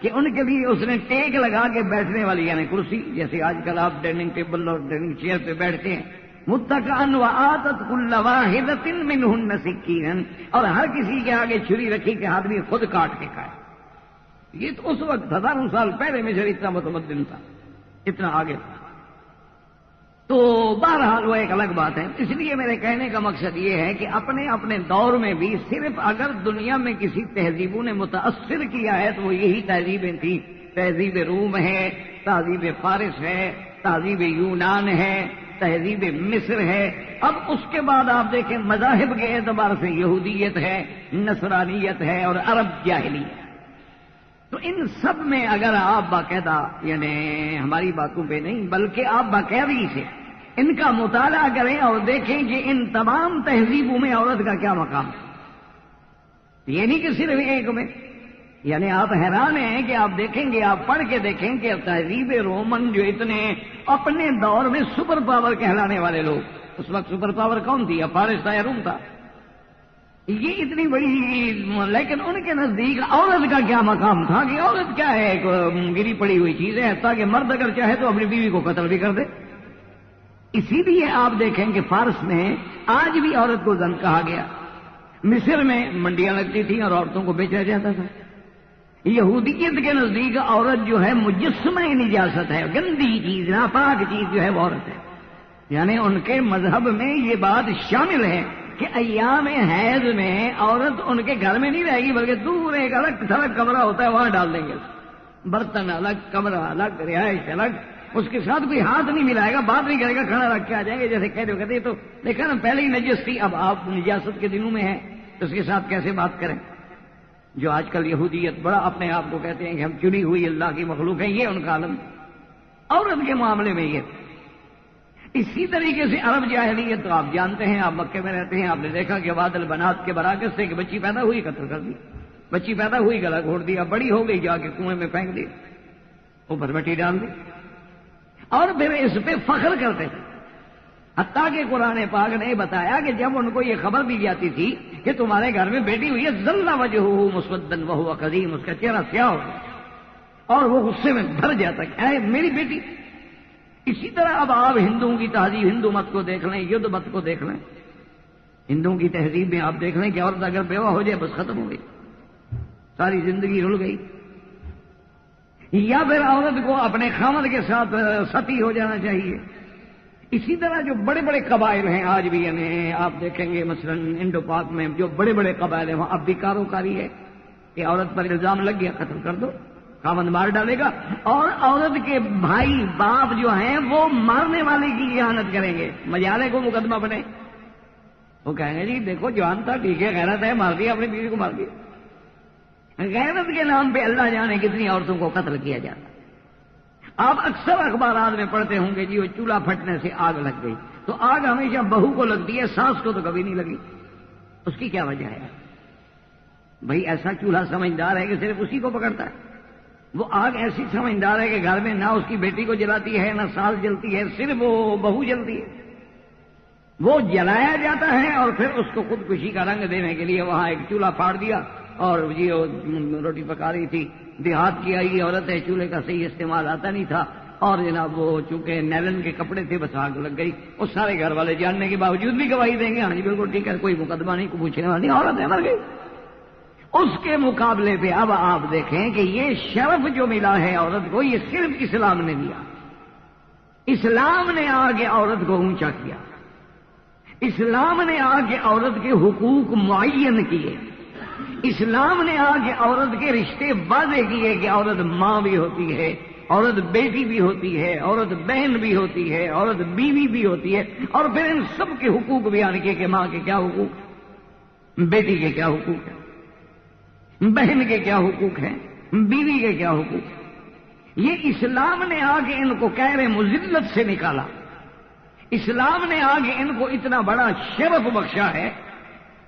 کہ ان کے لیے اس نے ٹیک لگا کے بیٹھنے والی یعنی کرسی، جیسے آج کل آپ ڈائننگ ٹیبل اور ڈائننگ چیئر پہ بیٹھتے ہیں، متکئا وآتت کل واحدۃ منہن سکینا، اور ہر کسی کے آگے چھری رکھی کہ آدمی خود کاٹ کے کھائے۔ یہ تو اس وقت ہزاروں سال پہلے مصر اتنا متمدن تھا، اتنا آگے تھا۔ تو بہرحال وہ ایک الگ بات ہے۔ اس لیے میرے کہنے کا مقصد یہ ہے کہ اپنے اپنے دور میں بھی صرف اگر دنیا میں کسی تہذیبوں نے متاثر کیا ہے تو وہ یہی تہذیبیں تھیں۔ تہذیب روم ہے، تہذیب فارس ہے، تہذیب یونان ہے، تہذیب مصر ہے۔ اب اس کے بعد آپ دیکھیں مذاہب کے اعتبار سے یہودیت ہے، نصرانیت ہے اور عرب جاہلیت۔ تو ان سب میں اگر آپ باقاعدہ یعنی ہماری باتوں پہ نہیں بلکہ آپ باقاعدگی سے ان کا مطالعہ کریں اور دیکھیں کہ ان تمام تہذیبوں میں عورت کا کیا مقام ہے، یہ نہیں کہ صرف ایک میں، یعنی آپ حیران ہیں کہ آپ دیکھیں گے، آپ پڑھ کے دیکھیں کہ تہذیب رومن جو اتنے اپنے دور میں سپر پاور کہلانے والے لوگ، اس وقت سپر پاور کون تھی؟ فارس تھا یا روم تھا؟ یہ اتنی بڑی، لیکن ان کے نزدیک عورت کا کیا مقام تھا کہ عورت کیا ہے، ایک گری پڑی ہوئی چیز ہے، تاکہ مرد اگر چاہے تو اپنی بیوی کو قتل بھی کر دے۔ اسی لیے آپ دیکھیں کہ فارس میں آج بھی عورت کو زن کہا گیا، مصر میں منڈیاں لگتی تھیں اور عورتوں کو بیچا جاتا تھا، یہودیت کے نزدیک عورت جو ہے مجسمہ نجاست ہے، گندی چیز، ناپاک چیز جو ہے وہ عورت ہے. یعنی ان کے مذہب میں یہ بات شامل ہے کہ ایام حیض میں عورت ان کے گھر میں نہیں رہے گی، بلکہ دور ایک الگ تھلگ کمرہ ہوتا ہے وہاں ڈال دیں گے. برتن الگ، کمرہ الگ، رہائش الگ، اس کے ساتھ کوئی ہاتھ نہیں ملائے گا، بات نہیں کرے گا، کھانا رکھ کے آ جائیں گے جیسے کہتے ہو. کہتے تو دیکھا نا پہلے ہی نجس تھی، اب آپ نجاست کے دنوں میں ہیں تو اس کے ساتھ کیسے بات کریں. جو آج کل یہودیت بڑا اپنے آپ کو کہتے ہیں کہ ہم چنی ہوئی اللہ کی مخلوق ہیں، یہ ان کا عالم عورت کے معاملے میں یہ. اسی طریقے سے عرب جاہلیت تو آپ جانتے ہیں، آپ مکے میں رہتے ہیں، آپ نے دیکھا کہ واد البنات کے برعکس سے کہ بچی پیدا ہوئی قتل کر دی، بچی پیدا ہوئی گلا گھونٹ دیا، بڑی ہو گئی جا کے کنویں میں پھینک دی، اوپر مٹی ڈال دی، اور پھر اس پہ فخر کرتے تھے. حتیٰ کہ قرآن پاک نے بتایا کہ جب ان کو یہ خبر دی جاتی تھی کہ تمہارے گھر میں بیٹی ہوئی ہے، ظل وجہہ مسودا وہو کظیم، اس کا چہرہ سیاہ ہو گیا اور وہ غصے میں بھر جاتا کہ اے میری بیٹی. اسی طرح اب آپ ہندوؤں کی تہذیب، ہندو مت کو دیکھ لیں، یدھ مت کو دیکھ لیں، ہندوؤں کی تہذیب میں آپ دیکھ لیں کہ عورت اگر بیوہ ہو جائے بس ختم ہو گئی، ساری زندگی رل گئی. یا پھر عورت کو اپنے خاوند کے ساتھ ستی ہو جانا چاہیے. اسی طرح جو بڑے بڑے قبائل ہیں آج بھی، یعنی آپ دیکھیں گے مثلا انڈو پاک میں جو بڑے بڑے قبائل ہیں وہاں اب بھی کاروکاری ہے کہ عورت پر الزام لگ گیا قتل کر دو، خاوند مار ڈالے گا، اور عورت کے بھائی باپ جو ہیں وہ مارنے والے کی اعانت کریں گے. مجالے کو مقدمہ بنے، وہ کہیں گے جی دیکھو جوان تھا، ٹھیک ہے، غیرت ہے، مار دیا، اپنی بیوی کو مار دیا. غیرت کے نام پہ اللہ جانے کتنی عورتوں کو قتل کیا جاتا. آپ اکثر اخبارات میں پڑھتے ہوں گے جی وہ چولہا پھٹنے سے آگ لگ گئی، تو آگ ہمیشہ بہو کو لگتی ہے، ساس کو تو کبھی نہیں لگی. اس کی کیا وجہ ہے؟ بھئی ایسا چولہا سمجھدار ہے کہ صرف اسی کو پکڑتا ہے. وہ آگ ایسی سمجھدار ہے کہ گھر میں نہ اس کی بیٹی کو جلاتی ہے، نہ ساس جلتی ہے، صرف وہ بہو جلتی ہے. وہ جلایا جاتا ہے اور پھر اس کو خودکشی کا رنگ دینے کے لیے وہاں ایک چولہا پھاڑ دیا، اور جی روٹی پکا رہی تھی، دیہات کی آئی عورت ہے، چولہے کا صحیح استعمال آتا نہیں تھا، اور جناب وہ چونکہ نیلن کے کپڑے تھے بس آگ لگ گئی. اور سارے گھر والے جاننے کے باوجود بھی گواہی دیں گے ہاں جی بالکل ٹھیک ہے، کوئی مقدمہ نہیں، کوئی پوچھنے والا نہیں، عورت ہے مر گئی. اس کے مقابلے پہ اب آپ دیکھیں کہ یہ شرف جو ملا ہے عورت کو، یہ صرف اسلام نے دیا. اسلام نے آ کے عورت کو اونچا کیا، اسلام نے آ کے عورت کے حقوق معین کیے، اسلام نے آ کے عورت کے رشتے واضح کیے کہ عورت ماں بھی ہوتی ہے، عورت بیٹی بھی ہوتی ہے، عورت بہن بھی ہوتی ہے، عورت بیوی بھی ہوتی ہے، اور پھر ان سب کے حقوق بیان کیے کہ ماں کے کیا حقوق، بیٹی کے کیا حقوق ہیں، بہن کے کیا حقوق ہیں، بیوی کے کیا حقوق ہیں. یہ اسلام نے آ کے ان کو کہر مذلت سے نکالا، اسلام نے آ کے ان کو اتنا بڑا شرف بخشا ہے،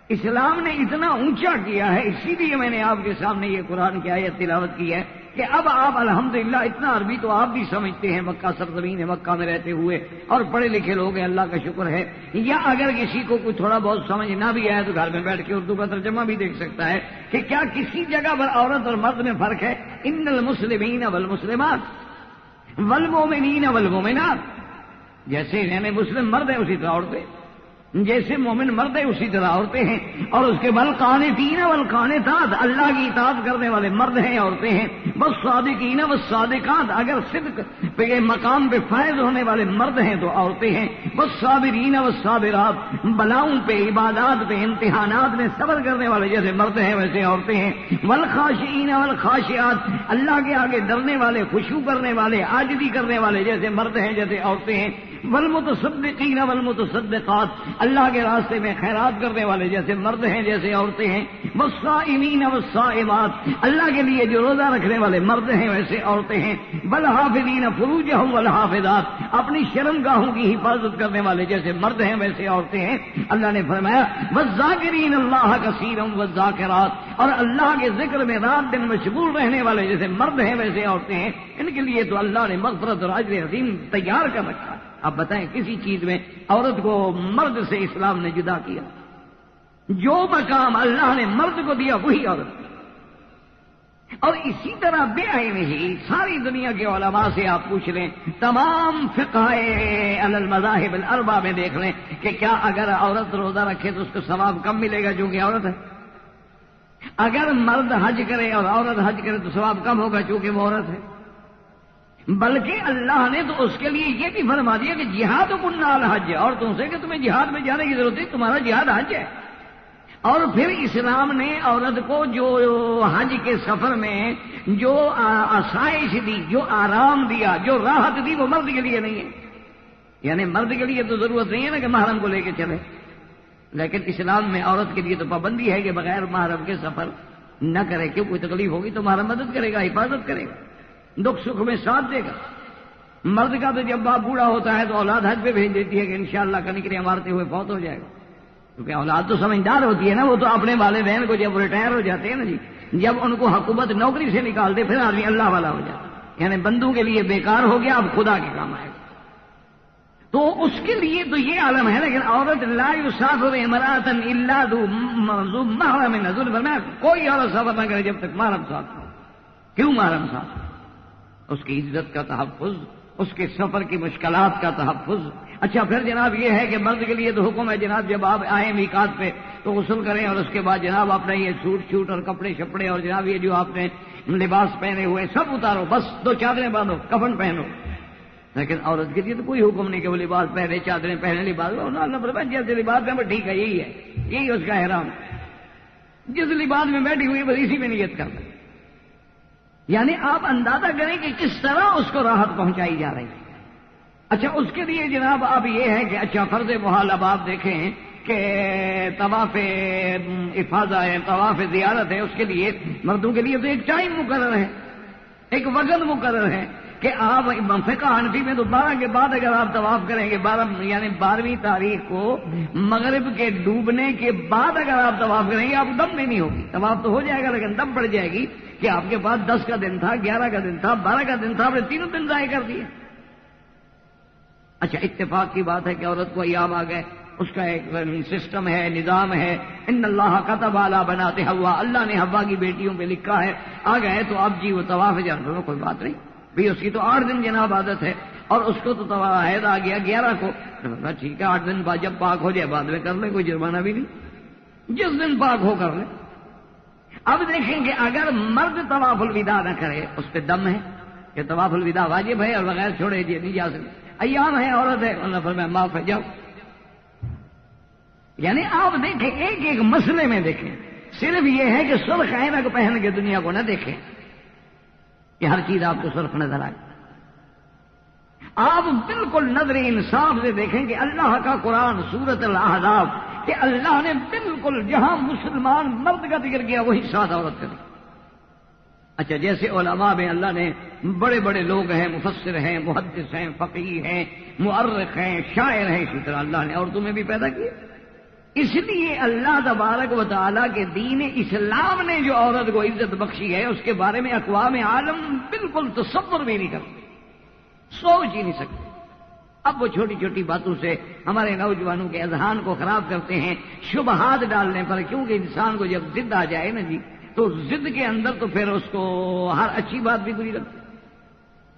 اسلام نے اتنا اونچا کیا ہے. اسی لیے میں نے آپ کے سامنے یہ قرآن کی آیت تلاوت کی ہے کہ اب آپ الحمدللہ اتنا عربی تو آپ بھی سمجھتے ہیں، مکہ سرزمین ہے، مکہ میں رہتے ہوئے، اور پڑھے لکھے لوگ ہیں، اللہ کا شکر ہے. یا اگر کسی کو کوئی تھوڑا بہت سمجھ نہ بھی آئے تو گھر میں بیٹھ کے اردو کا ترجمہ بھی دیکھ سکتا ہے کہ کیا کسی جگہ پر عورت اور مرد میں فرق ہے. ان المسلمین والمسلمات والمؤمنین والمؤمنات، جیسے یعنی مسلم مرد ہے اسی طرح عورتیں، جیسے مومن مرد ہے اسی طرح عورتیں ہیں. اور اس کے والقانتین والقانتات، اللہ کی اطاعت کرنے والے مرد ہیں، عورتیں ہیں. والصادقین والصادقات، اگر صدق پہ مقام پہ فائز ہونے والے مرد ہیں تو عورتیں ہیں. والصابرین والصابرات، بلاؤں پہ، عبادات پہ، امتحانات میں صبر کرنے والے جیسے مرد ہیں ویسے عورتیں ہیں. والخاشعین والخاشعات، اللہ کے آگے ڈرنے والے، خشوع کرنے والے، عاجزی کرنے والے جیسے مرد ہیں جیسے عورتیں ہیں. والمتصدقین والمتصدقات، اللہ کے راستے میں خیرات کرنے والے جیسے مرد ہیں جیسے عورتیں ہیں. والصائمین والصائمات، اللہ کے لیے جو روزہ رکھنے والے مرد ہیں ویسے عورتیں ہیں. والحافظین فروجہم والحافظات، اپنی شرمگاہوں کی حفاظت کرنے والے جیسے مرد ہیں ویسے عورتیں ہیں. اللہ نے فرمایا والذاکرین اللہ کثیرا والذاکرات، اور اللہ کے ذکر میں رات دن مشغول رہنے والے جیسے مرد ہیں ویسے عورتیں ہیں. ان کے لیے تو اللہ نے مغفرت اور اجر عظیم تیار کر رکھا. اب بتائیں کسی چیز میں عورت کو مرد سے اسلام نے جدا کیا؟ جو مقام اللہ نے مرد کو دیا وہی عورت کو. اور اسی طرح بے عین ہی ساری دنیا کے علماء سے آپ پوچھ لیں، تمام فقہ علی المذاہب الاربعہ میں دیکھ لیں کہ کیا اگر عورت روزہ رکھے تو اس کو ثواب کم ملے گا جو کہ عورت ہے؟ اگر مرد حج کرے اور عورت حج کرے تو ثواب کم ہوگا چونکہ وہ عورت ہے، بلکہ اللہ نے تو اس کے لیے یہ بھی فرما دیا کہ جہاد کننا الحج، اور تم سے کہ تمہیں جہاد میں جانے کی ضرورت ہے، تمہارا جہاد حج ہے۔ اور پھر اسلام نے عورت کو جو حج کے سفر میں جو آسائش دی، جو آرام دیا، جو راحت دی، وہ مرد کے لیے نہیں ہے۔ یعنی مرد کے لیے تو ضرورت نہیں ہے نا کہ محرم کو لے کے چلے، لیکن اسلام میں عورت کے لیے تو پابندی ہے کہ بغیر محرم کے سفر نہ کرے، کیوں کوئی تکلیف ہوگی تو محرم مدد کرے گا، حفاظت کرے گا، دکھ سکھ میں ساتھ دے گا۔ مرد کا تو جب باپ بوڑھا ہوتا ہے تو اولاد حج پہ بھیج دیتی ہے کہ انشاءاللہ کنکریاں مارتے ہوئے فوت ہو جائے گا، کیونکہ اولاد تو سمجھدار ہوتی ہے نا، وہ تو اپنے والدین کو جب ریٹائر ہو جاتے ہیں نا جی، جب ان کو حکومت نوکری سے نکال دے پھر آدمی اللہ والا ہو جاتا ہے، یعنی بندوں کے لیے بیکار ہو گیا، اب خدا کے کام آئے گا۔ تو اس کے لیے تو یہ عالم ہے، لیکن عورت لا یسافر امرأۃ الا ذو محرم، حضور فرمایا کوئی عورت سفر نہ کرے جب تک محرم ساتھ ہو۔ کیوں محرم ساتھ؟ اس کی عزت کا تحفظ، اس کے سفر کی مشکلات کا تحفظ۔ اچھا پھر جناب یہ ہے کہ مرد کے لیے تو حکم ہے جناب جب آپ آئیں میقات پہ تو غسل کریں، اور اس کے بعد جناب اپنا یہ سوٹ اور کپڑے شپڑے اور جناب یہ جو آپ نے لباس پہنے ہوئے سب اتارو، بس 2 چادریں باندھو، کفن پہنو۔ لیکن عورت کے لیے تو کوئی حکم نہیں کہ وہ لباس پہنے، چادریں پہنے، لباس اللہ فرمایا جیسے لباس میں ٹھیک ہے، یہی ہے، یہی اس کا احرام، جس لباس میں بیٹھی ہوئی بس اسی میں نیت کرنا۔ یعنی آپ اندازہ کریں کہ کس طرح اس کو راحت پہنچائی جا رہی ہے۔ اچھا اس کے لیے جناب اب یہ ہے کہ اچھا فرض محال اب آپ دیکھیں کہ طواف افاضہ ہے، طواف زیارت ہے، اس کے لیے مردوں کے لیے تو ایک ٹائم مقرر ہے، ایک وقت مقرر ہے کہ آپ فقہ حنفی میں تو 12 کے بعد اگر آپ طواف کریں گے، 12ویں تاریخ کو مغرب کے ڈوبنے کے بعد اگر آپ طواف کریں گے آپ دم بھی نہیں ہوگی، طواف تو ہو جائے گا لیکن دم پڑ جائے گی کہ آپ کے پاس 10 کا دن تھا، 11 کا دن تھا، 12 کا دن تھا، آپ نے 3 دن ضائع کر دیے۔ اچھا اتفاق کی بات ہے کہ عورت کو ایام آ گئے، اس کا ایک سسٹم ہے، نظام ہے، ان اللہ کتب علی بنات حوا، اللہ نے حوا کی بیٹیوں پہ لکھا ہے، آ گئے تو اب جی وہ طواف جان دونوں کوئی بات نہیں بھی، اس کی تو 8 دن جناب عادت ہے، اور اس کو تو حید آ گیا 11 کو، ٹھیک ہے 8 دن بعد جب پاک ہو جائے بعد میں کر لے، کوئی جرمانہ بھی نہیں، جس دن پاک ہو کر لے۔ اب دیکھیں کہ اگر مرد طواف الوداع نہ کرے اس پہ دم ہے کہ طواف الوداع واجب ہے اور بغیر چھوڑے نہیں جا سکتے، ایام ہے، عورت ہے، اللہ فرمایا معاف ہے جاؤ۔ یعنی آپ دیکھیں ایک ایک مسئلے میں دیکھیں، صرف یہ ہے کہ سرخ عینک پہن کے دنیا کو نہ دیکھیں کہ ہر چیز آپ کو سرخ نظر آئے، آپ بالکل نظر انصاف سے دیکھیں کہ اللہ کا قرآن سورۃ الاحزاب کہ اللہ نے بالکل جہاں مسلمان مرد کا ذکر کیا وہی ساتھ عورت کا ذکر۔ اچھا جیسے علماء میں اللہ نے بڑے بڑے لوگ ہیں، مفسر ہیں، محدث ہیں، فقیہ ہیں، مؤرخ ہیں، شاعر ہیں، اسی طرح اللہ نے عورتوں میں بھی پیدا کیے۔ اس لیے اللہ تبارک و تعالیٰ کے دین اسلام نے جو عورت کو عزت بخشی ہے اس کے بارے میں اقوام عالم بالکل تصور بھی نہیں کرتے، سوچ ہی نہیں سکتے۔ اب وہ چھوٹی چھوٹی باتوں سے ہمارے نوجوانوں کے اذہان کو خراب کرتے ہیں شبہات ڈالنے پر، کیونکہ انسان کو جب ضد آ جائے نا جی تو ضد کے اندر تو پھر اس کو ہر اچھی بات بھی بری لگتی،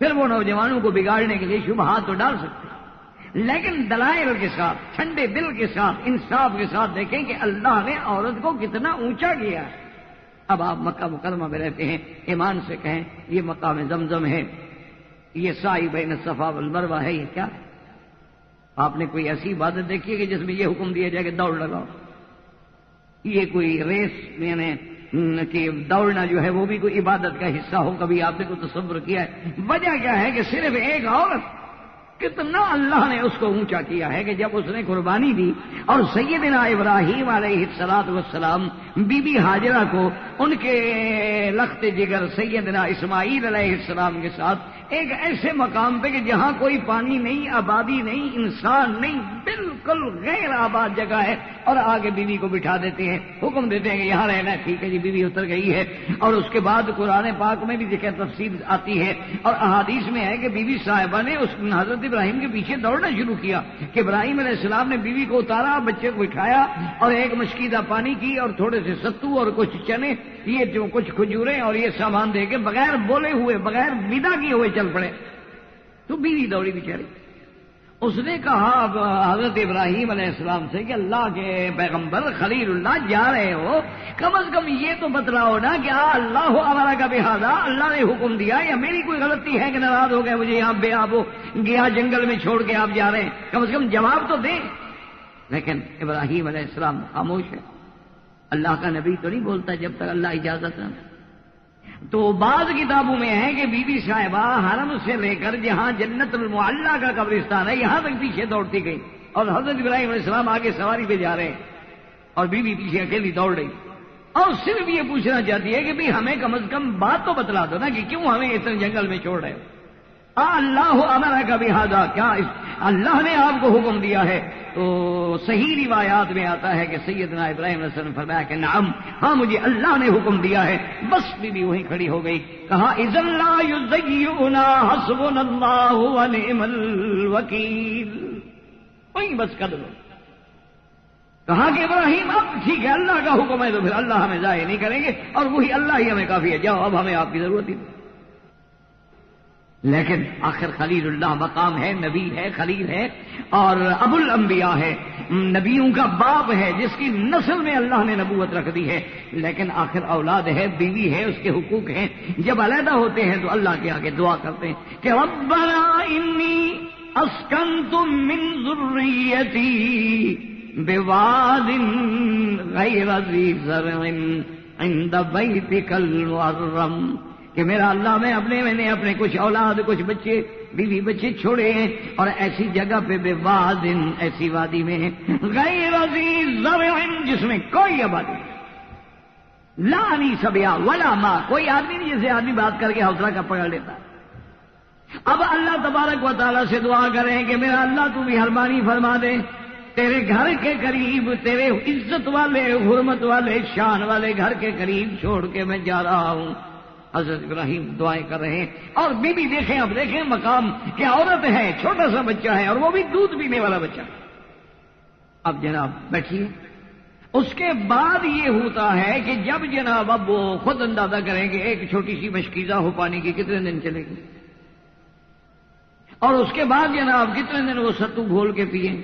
پھر وہ نوجوانوں کو بگاڑنے کے لیے شبہات تو ڈال سکتے ہیں، لیکن دلائل کے ساتھ، ٹھنڈے دل کے ساتھ، انصاف کے ساتھ دیکھیں کہ اللہ نے عورت کو کتنا اونچا کیا ہے۔ اب آپ مکہ مکرمہ میں رہتے ہیں، ایمان سے کہیں یہ مقام زمزم ہے، یہ سعی بین الصفا والمروہ ہے، یہ کیا؟ آپ نے کوئی ایسی عبادت دیکھی ہے کہ جس میں یہ حکم دیا جائے کہ دوڑ لگاؤ؟ یہ کوئی ریس یعنی کہ دوڑنا جو ہے وہ بھی کوئی عبادت کا حصہ ہو؟ کبھی آپ نے کوئی تصور کیا ہے؟ وجہ کیا ہے کہ صرف ایک عورت کتنا اللہ نے اس کو اونچا کیا ہے کہ جب اس نے قربانی دی اور سیدنا ابراہیم علیہ السلام بی بی ہاجرہ کو ان کے لخت جگر سیدنا اسماعیل علیہ السلام کے ساتھ ایک ایسے مقام پہ کہ جہاں کوئی پانی نہیں، آبادی نہیں، انسان نہیں، بالکل غیر آباد جگہ ہے، اور آگے بیوی کو بٹھا دیتے ہیں، حکم دیتے ہیں کہ یہاں رہنا، ٹھیک ہے جی بیوی اتر گئی ہے، اور اس کے بعد قرآن پاک میں بھی ذکر تفصیل آتی ہے اور احادیث میں ہے کہ بیوی صاحبہ نے اس حضرت ابراہیم کے پیچھے دوڑنا شروع کیا کہ ابراہیم علیہ السلام نے بیوی کو اتارا، بچے کو بٹھایا اور ایک مشکیدہ پانی کی اور تھوڑے سے ستو اور کچھ چنے، یہ جو کچھ کھجوریں اور یہ سامان دے کے بغیر بولے ہوئے، بغیر ودا کیے ہوئے چل پڑے، تو بیوی دوڑی بیچاری۔ اس نے کہا حضرت ابراہیم علیہ السلام سے کہ اللہ کے پیغمبر خلیل اللہ جا رہے ہو، کم از کم یہ تو بتلاؤ نا کہ اللہ ہمارا کا بہذا، اللہ نے حکم دیا یا میری کوئی غلطی ہے کہ ناراض ہو گئے مجھے یہاں بے آب گیا جنگل میں چھوڑ کے آپ جا رہے ہیں، کم از کم جواب تو دیں۔ لیکن ابراہیم علیہ السلام خاموش ہے، اللہ کا نبی تو نہیں بولتا جب تک اللہ اجازت نہ۔ تو بعض کتابوں میں ہے کہ بی بی صاحبہ حرم سے لے کر جہاں جنت المعلیٰ کا قبرستان ہے یہاں تک پیچھے دوڑتی گئی، اور حضرت ابراہیم علیہ السلام آگے سواری پہ جا رہے ہیں اور بی بی پیچھے اکیلی دوڑ رہی، اور صرف یہ پوچھنا چاہتی ہے کہ بھی ہمیں کم از کم بات تو بتلا دو نا کہ کیوں ہمیں اتنے جنگل میں چھوڑ رہے ہو۔ اللہ ہمارا کا بہذا، کیا اللہ نے آپ کو حکم دیا ہے؟ تو صحیح روایات میں آتا ہے کہ سیدنا ابراہیم علیہ السلام نے فرمایا کہ نعم، ہاں مجھے اللہ نے حکم دیا ہے۔ بس بی بی وہیں کھڑی ہو گئی، کہا اذن لا یضیعنا حسبنا اللہ ونعم الوکیل، وہیں بس کر لو۔ کہا کہ ابراہیم اب ٹھیک ہے، اللہ کا حکم ہے تو پھر اللہ ہمیں ضائع نہیں کریں گے، اور وہی اللہ ہی ہمیں کافی ہے، جاؤ اب ہمیں آپ کی ضرورت ہی نہیں۔ لیکن آخر خلیل اللہ مقام ہے، نبی ہے، خلیل ہے، اور ابو الانبیاء ہے، نبیوں کا باپ ہے، جس کی نسل میں اللہ نے نبوت رکھ دی ہے، لیکن آخر اولاد ہے، بیوی ہے، اس کے حقوق ہیں۔ جب علیحدہ ہوتے ہیں تو اللہ کے آگے دعا کرتے ہیں کہ ربنا انی اسکنت من ذریتی بواد غیر ذی زرع عند بیتک المحرم، کہ میرا اللہ میں نے اپنے کچھ اولاد، کچھ بچے، بیوی بچے چھوڑے ہیں، اور ایسی جگہ پہ بے واد، ایسی وادی میں غیر ذی زرع، جس میں کوئی آبادی نہیں، لا انیس بہا ولا ماء، کوئی آدمی نہیں جیسے آدمی بات کر کے حوصلہ کا پکڑ لیتا۔ اب اللہ تبارک و تعالیٰ سے دعا کریں کہ میرا اللہ تو مہربانی فرما دے، تیرے گھر کے قریب، تیرے عزت والے، حرمت والے، شان والے گھر کے قریب چھوڑ کے میں جا رہا ہوں۔ حضرت ابراہیم دعائیں کر رہے ہیں، اور بی بی دیکھیں، اب دیکھیں مقام کہ عورت ہے، چھوٹا سا بچہ ہے، اور وہ بھی دودھ پینے والا بچہ۔ اب جناب بیٹھیے، اس کے بعد یہ ہوتا ہے کہ جب جناب اب وہ خود اندازہ کریں کہ ایک چھوٹی سی مشکیزہ ہو پانی کی کتنے دن چلے گی، اور اس کے بعد جناب کتنے دن وہ ستو گھول کے پیئیں،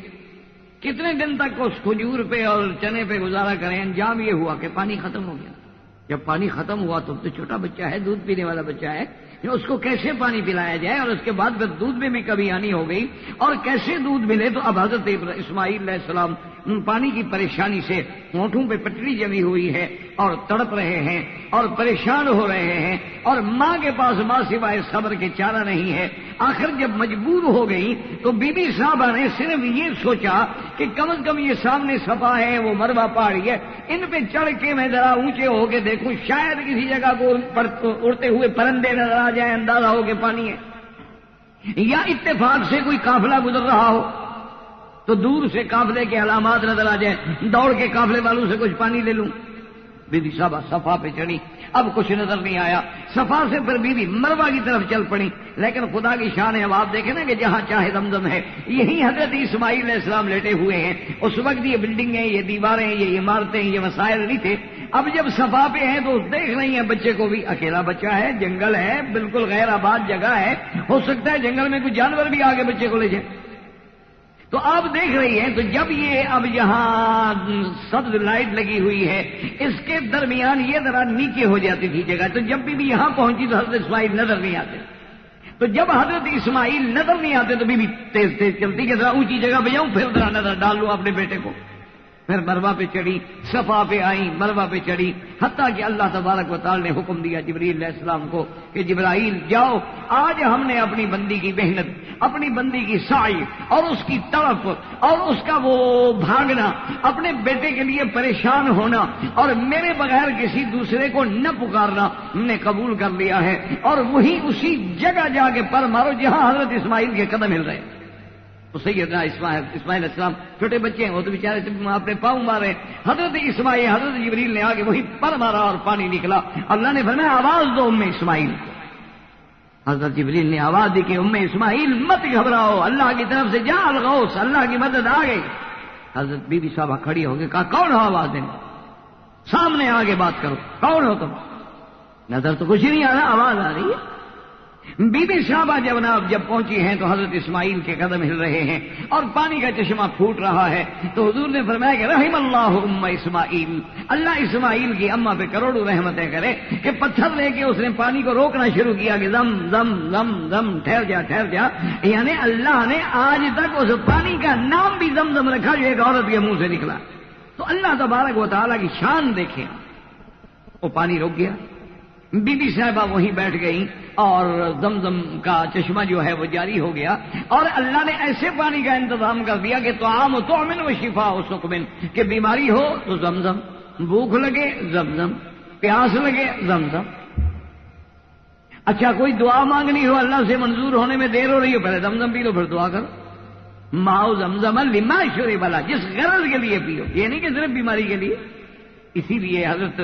کتنے دن تک اس کھجور پہ اور چنے پہ گزارا کریں۔ انجام یہ ہوا کہ پانی ختم ہو گیا۔ جب پانی ختم ہوا تو چھوٹا بچہ ہے، دودھ پینے والا بچہ ہے، اس کو کیسے پانی پلایا جائے، اور اس کے بعد پھر دودھ میں بھی کمی آنی ہو گئی، اور کیسے دودھ ملے۔ تو اب حضرت اسماعیل علیہ السلام پانی کی پریشانی سے ہونٹوں پہ پٹری جمی ہوئی ہے، اور تڑپ رہے ہیں اور پریشان ہو رہے ہیں، اور ماں کے پاس ماں سوائے صبر کے چارہ نہیں ہے۔ آخر جب مجبور ہو گئی تو بی بی صاحبہ نے صرف یہ سوچا کہ کم از کم یہ سامنے صفا ہے، وہ مروہ پہاڑی ہے، ان پہ چڑھ کے میں ذرا اونچے ہو کے دیکھوں، شاید کسی جگہ کو اڑتے ہوئے پرندے نظر آ جائیں، اندازہ ہو کہ پانی ہے، یا اتفاق سے کوئی قافلہ گزر رہا ہو تو دور سے قافلے کے علامات نظر آ جائیں، دوڑ کے قافلے والوں سے کچھ پانی لے لوں۔ بی بی صاحبہ صفا پہ چڑھی، اب کچھ نظر نہیں آیا، صفا سے پھر بی بی مروہ کی طرف چل پڑی، لیکن خدا کی شان ہے، اب آپ دیکھیں نا کہ جہاں چاہے زمزم ہے، یہی حضرت اسماعیل علیہ السلام لیٹے ہوئے ہیں۔ اس وقت یہ بلڈنگیں، یہ دیواریں، یہ عمارتیں، یہ وسائل نہیں تھے۔ اب جب صفا پہ ہیں تو دیکھ رہی ہیں بچے کو بھی، اکیلا بچہ ہے، جنگل ہے، بالکل غیر آباد جگہ ہے، ہو سکتا ہے جنگل میں کوئی جانور بھی آگے بچے کو لے جائے۔ تو آپ دیکھ رہی ہیں، تو جب یہ اب یہاں سبز لائٹ لگی ہوئی ہے، اس کے درمیان یہ ذرا نیچے ہو جاتی تھی جگہ، تو جب بھی یہاں پہنچی تو حضرت اسماعیل نظر نہیں آتے، تو جب حضرت اسماعیل نظر نہیں آتے تو بی بی تیز تیز چلتی کہ ذرا اونچی جگہ پہ جاؤں، پھر ذرا نظر ڈال لوں اپنے بیٹے کو۔ پھر مروہ پہ چڑھی، صفا پہ آئی، مروہ پہ چڑھی، حتیٰ کہ اللہ تبارک و تعالی نے حکم دیا جبریل علیہ السلام کو کہ جبرائیل جاؤ، آج ہم نے اپنی بندی کی محنت، اپنی بندی کی سعی اور اس کی تڑپ اور اس کا وہ بھاگنا، اپنے بیٹے کے لیے پریشان ہونا اور میرے بغیر کسی دوسرے کو نہ پکارنا ہم نے قبول کر لیا ہے، اور وہی اسی جگہ جا کے پر مارو جہاں حضرت اسماعیل کے قدم ہل رہے ہیں۔ تو سیدنا اسماعیل علیہ السلام چھوٹے بچے ہیں، وہ تو بیچارے اپنے پاؤں مارے، حضرت اسماعیل، حضرت جبریل نے آگے وہی پر مارا اور پانی نکلا۔ اللہ نے فرمایا آواز دو ام اسماعیل کو۔ حضرت جبریل نے آواز دی کہ ام اسماعیل مت گھبراؤ، اللہ کی طرف سے جا الغوث، اللہ کی مدد آ گئی۔ حضرت بی بی صاحبہ کھڑی ہو گئی، کہا کون ہو آواز دینے، سامنے آگے بات کرو، کون ہو تم؟ نظر تو کچھ نہیں آ رہا، آواز آ رہی ہے۔ بی بی صاحبہ جب پہنچی ہیں تو حضرت اسماعیل کے قدم ہل رہے ہیں اور پانی کا چشمہ پھوٹ رہا ہے. تو حضور نے فرمایا کہ رحم اللہ ام اسماعیل، اللہ اسماعیل کی اماں پہ کروڑوں رحمتیں کرے کہ پتھر لے کے اس نے پانی کو روکنا شروع کیا کہ زم زم زم زم ٹھہر جا. یعنی اللہ نے آج تک اس پانی کا نام بھی زمزم رکھا جو ایک عورت کے منہ سے نکلا. تو اللہ تبارک و تعالیٰ کی شان دیکھیں. وہ پانی رک گیا، بی بی صاحبہ وہیں بیٹھ گئی اور زمزم کا چشمہ جو ہے وہ جاری ہو گیا. اور اللہ نے ایسے پانی کا انتظام کر دیا کہ طعام طعم و شفاء سقم، کہ بیماری ہو تو زمزم، بھوک لگے زمزم، پیاس لگے زمزم. اچھا کوئی دعا مانگنی ہو اللہ سے منظور ہونے میں دیر ہو رہی ہو، پہلے زمزم پی لو پھر دعا کرو. ماؤ زمزم لما شرب له، جس غرض کے لیے پیو، یہ نہیں کہ صرف بیماری کے لیے. اسی لیے حضرت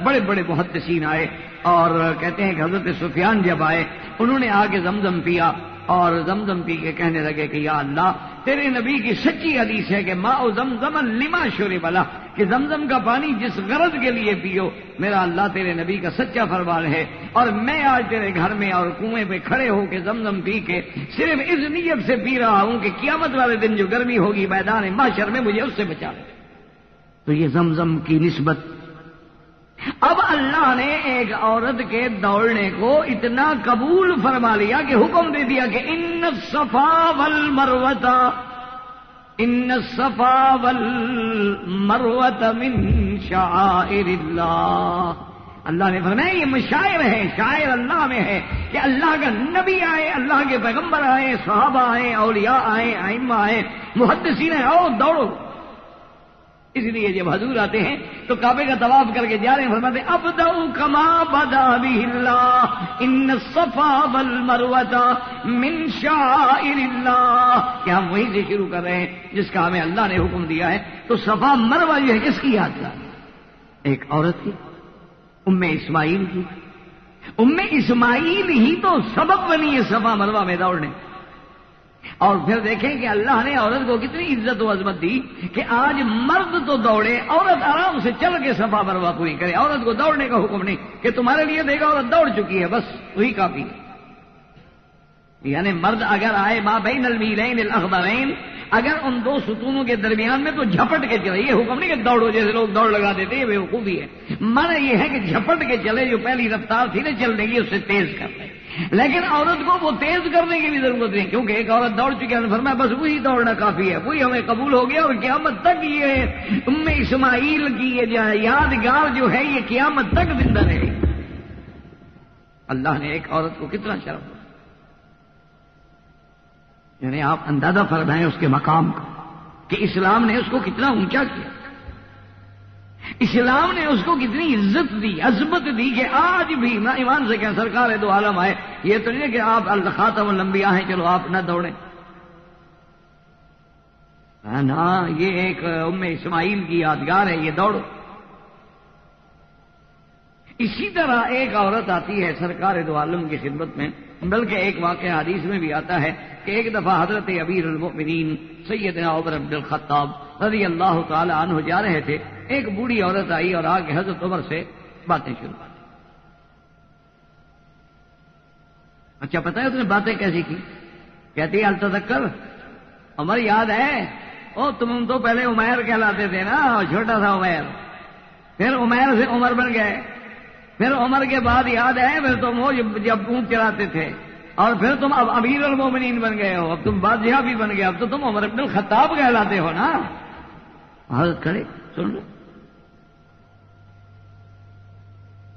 بڑے بڑے محدثین آئے اور کہتے ہیں کہ حضرت سفیان جب آئے انہوں نے آ کے زمزم پیا اور زمزم پی کے کہنے لگے کہ یا اللہ تیرے نبی کی سچی حدیث ہے کہ ماء زمزم لما شرب له، کہ زمزم کا پانی جس غرض کے لیے پیو، میرا اللہ تیرے نبی کا سچا فرمان ہے. اور میں آج تیرے گھر میں اور کنویں پہ کھڑے ہو کے زمزم پی کے صرف اس نیت سے پی رہا ہوں کہ قیامت والے دن جو گرمی ہوگی میدان محشر میں مجھے اس سے بچا لے. تو یہ زمزم کی نسبت. اب اللہ نے ایک عورت کے دوڑنے کو اتنا قبول فرما لیا کہ حکم دے دیا کہ ان الصفا والمروۃ من شعائر اللہ. اللہ نے فرمایا یہ مشاعر ہے، شاعر اللہ میں ہے کہ اللہ کا نبی آئے، اللہ کے پیغمبر آئے، صحابہ آئے، اولیاء آئے، ائمہ آئے، محدثین آئے، آؤ دوڑو. اس لیے جب حضور آتے ہیں تو کعبے کا طواف کر کے جا رہے ہیں، فرماتے ہیں ابدأ کما بدا به اللہ ان الصفا والمروۃ من شعائر اللہ، کہ ہم وہیں سے شروع کر رہے ہیں جس کا ہمیں اللہ نے حکم دیا ہے. تو صفا مروہ جو ہے کس کی یاد کر؟ ایک عورت کی، ام اسماعیل کی. ام اسماعیل ہی تو سبب بنی ہے صفا مروہ میں دوڑنے. اور پھر دیکھیں کہ اللہ نے عورت کو کتنی عزت و عظمت دی کہ آج مرد تو دوڑے، عورت آرام سے چل کے صفا مروہ پوری کرے. عورت کو دوڑنے کا حکم نہیں کہ تمہارے لیے دیکھا عورت دوڑ چکی ہے بس وہی کافی ہے. یعنی مرد اگر آئے ما بین المیلین الاخضرین، اگر ان دو ستونوں کے درمیان میں تو جھپٹ کے چلے. یہ حکم نہیں کہ دوڑو جیسے لوگ دوڑ لگا دیتے ہیں، بیوقوفی ہے. مانا یہ ہے کہ جھپٹ کے چلے، جو پہلی رفتار تھی نا چلنے کی اس سے تیز کر لیں. لیکن عورت کو وہ تیز کرنے کی بھی ضرورت نہیں، کیونکہ ایک عورت دوڑ چکی ہے، فرمایا بس وہی دوڑنا کافی ہے، وہی ہمیں قبول ہو گیا. اور قیامت تک یہ ام اسماعیل کی یہ یادگار جو ہے یہ قیامت تک زندہ رہے گی. اللہ نے ایک عورت کو کتنا شرف دیا. یعنی آپ اندازہ فرمائیں اس کے مقام کا کہ اسلام نے اس کو کتنا اونچا کیا، اسلام نے اس کو کتنی عزت دی، عظمت دی کہ آج بھی نہ ایمان سے کہیں سرکار دو عالم آئے. یہ تو نہیں کہ آپ خاتم الانبیاء ہیں چلو آپ نہ دوڑیں. نہ، یہ ایک ام اسماعیل کی یادگار ہے، یہ دوڑو. اسی طرح ایک عورت آتی ہے سرکار دو عالم کی خدمت میں، بلکہ ایک واقعہ حدیث میں بھی آتا ہے کہ ایک دفعہ حضرت امیر المؤمنین سیدنا عمر بن الخطاب رضی اللہ تعالی عنہ جا رہے تھے. ایک بوڑھی عورت آئی اور آ کے حضرت عمر سے باتیں شروع کی. اچھا پتہ ہے اس نے باتیں کیسی کی؟ کہتی التذکر، عمر یاد ہے؟ او تم تو پہلے عمیر کہلاتے تھے نا، چھوٹا تھا عمیر، پھر عمیر سے عمر بن گئے، پھر عمر کے بعد یاد ہے پھر تم وہ جب اونٹ چلاتے تھے، اور پھر تم اب امیر المومنین بن گئے ہو، اب تم بادشاہ بھی بن گئے، اب تو تم عمر بن الخطاب کہلاتے ہو نا. حضرت کھڑے سن لو.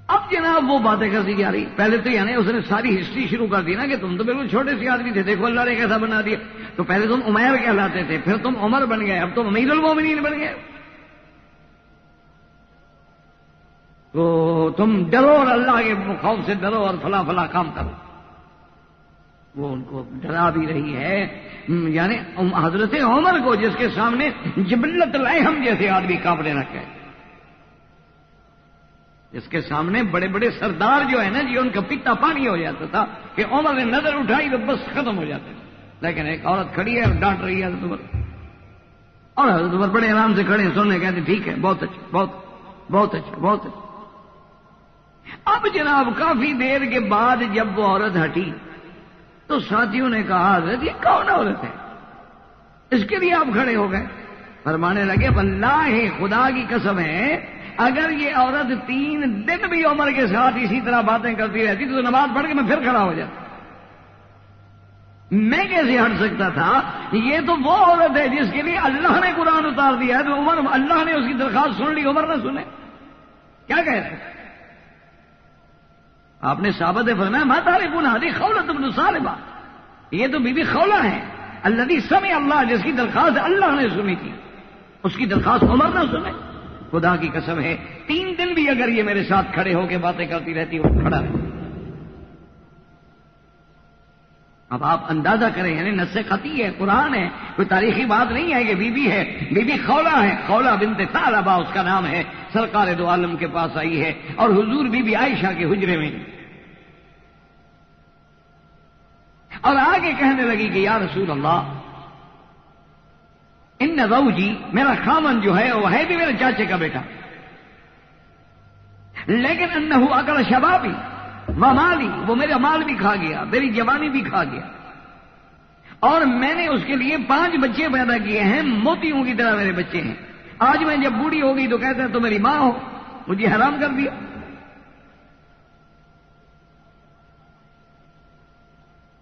اب جناب وہ باتیں کرتی جا رہی. پہلے تو یعنی اس نے ساری ہسٹری شروع کر دی نا کہ تم تو بالکل چھوٹے سے آدمی تھے، دیکھو اللہ نے کیسا بنا دیا. تو پہلے تم عمیر کہلاتے تھے، پھر تم عمر بن گئے، اب تم امیر المومنین بن گئے. تو تم ڈرو اور اللہ کے خوف سے ڈرو اور فلاں فلاں کام کرو. وہ ان کو ڈرا بھی رہی ہے. یعنی حضرت عمر کو جس کے سامنے جبلت الہم جیسے آدمی کانپنے لگ گئے، جس کے سامنے بڑے بڑے سردار جو ہے نا جی ان کا پیتا پانی ہو جاتا تھا کہ عمر نے نظر اٹھائی تو بس ختم ہو جاتے تھے. لیکن ایک عورت کھڑی ہے اور ڈانٹ رہی ہے حضرت عمر، اور حضرت عمر بڑے آرام سے کھڑے ہیں سننے، کہتے ٹھیک ہے، بہت اچھا، بہت بہت اچھا، بہت اچھا. اب جناب کافی دیر کے بعد جب وہ عورت ہٹی تو ساتھیوں نے کہا حضرت یہ کون عورت ہے، اس کے لیے آپ کھڑے ہو گئے؟ فرمانے لگے واللہ خدا کی قسم ہے اگر یہ عورت 3 دن بھی عمر کے ساتھ اسی طرح باتیں کرتی رہتی تو نماز پڑھ کے میں پھر کھڑا ہو جاتا۔ میں کیسے ہٹ سکتا تھا؟ یہ تو وہ عورت ہے جس کے لیے اللہ نے قرآن اتار دیا ہے، تو عمر اللہ نے اس کی درخواست سن لی، عمر نہ سنے، کیا کہہ رہے؟ آپ نے ثابت فرمایا ما تعرفون هذه خولة بن صالبہ، یہ تو بی بی خولہ ہے الذی سمع اللہ، جس کی درخواست اللہ نے سنی تھی، اس کی درخواست عمر نہ سنے۔ خدا کی قسم ہے 3 دن بھی اگر یہ میرے ساتھ کھڑے ہو کے باتیں کرتی رہتی وہ کھڑا رہے۔ اب آپ اندازہ کریں، یعنی نص قطعی ہے، قرآن ہے، کوئی تاریخی بات نہیں ہے کہ بی بی ہے، بی بی خولہ ہے، خولہ بنت ثعلبہ اس کا نام ہے، سرکار دو عالم کے پاس آئی ہے اور حضور بی بی عائشہ کے حجرے میں، اور آگے کہنے لگی کہ یا رسول اللہ ان زوجی، میرا خامن جو ہے وہ ہے بھی میرے چاچے کا بیٹا، لیکن انہ اکل شبابی مالی، وہ میرا مال بھی کھا گیا، میری جوانی بھی کھا گیا، اور میں نے اس کے لیے 5 بچے پیدا کیے ہیں، موتیوں کی طرح میرے بچے ہیں، آج میں جب بوڑھی ہو گئی تو کہتے ہیں تو میری ماں ہو، مجھے حرام کر دیا۔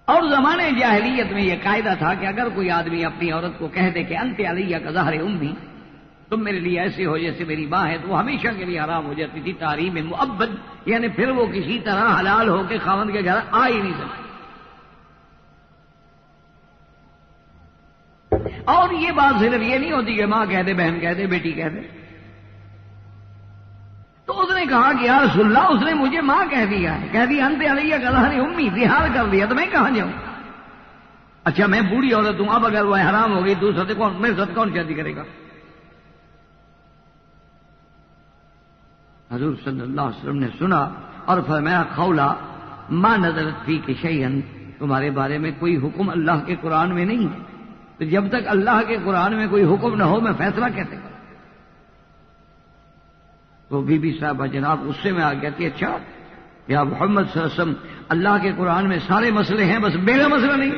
اور زمانے جاہلیت میں یہ قاعدہ تھا کہ اگر کوئی آدمی اپنی عورت کو کہہ دے کہ انت علیہ کا ظہر امی، تم میرے لیے ایسے ہو جیسے میری ماں ہے، تو وہ ہمیشہ کے لیے حرام ہو جاتی تھی، تحریم مؤبد، یعنی پھر وہ کسی طرح حلال ہو کے خاوند کے گھر آ ہی نہیں سکتی۔ اور یہ بات صرف یہ نہیں ہوتی کہ ماں کہہ دے، بہن کہہ دے، بیٹی کہہ دے۔ تو اس نے کہا کہ یا رسول اللہ اس نے مجھے ماں کہہ دیا ہے، کہہ دیا انت علیہ کا ظہر امی، زہار کر دیا، تو میں کہاں جاؤں؟ اچھا میں بوڑھی عورت ہوں، اب اگر وہ حرام ہو گئی دوسرے کون، میرے ساتھ کون شادی کرے گا؟ حضور صلی اللہ علیہ وسلم نے سنا اور فرمایا خولہ ما نزلت فیک شیئا، تمہارے بارے میں کوئی حکم اللہ کے قرآن میں نہیں ہے، تو جب تک اللہ کے قرآن میں کوئی حکم نہ ہو میں فیصلہ کیسے کروں؟ تو بی بی صاحبہ جناب غصے میں آ گیا کہ اچھا یا محمد صلی اللہ علیہ وسلم اللہ کے قرآن میں سارے مسئلے ہیں، بس میرا مسئلہ نہیں،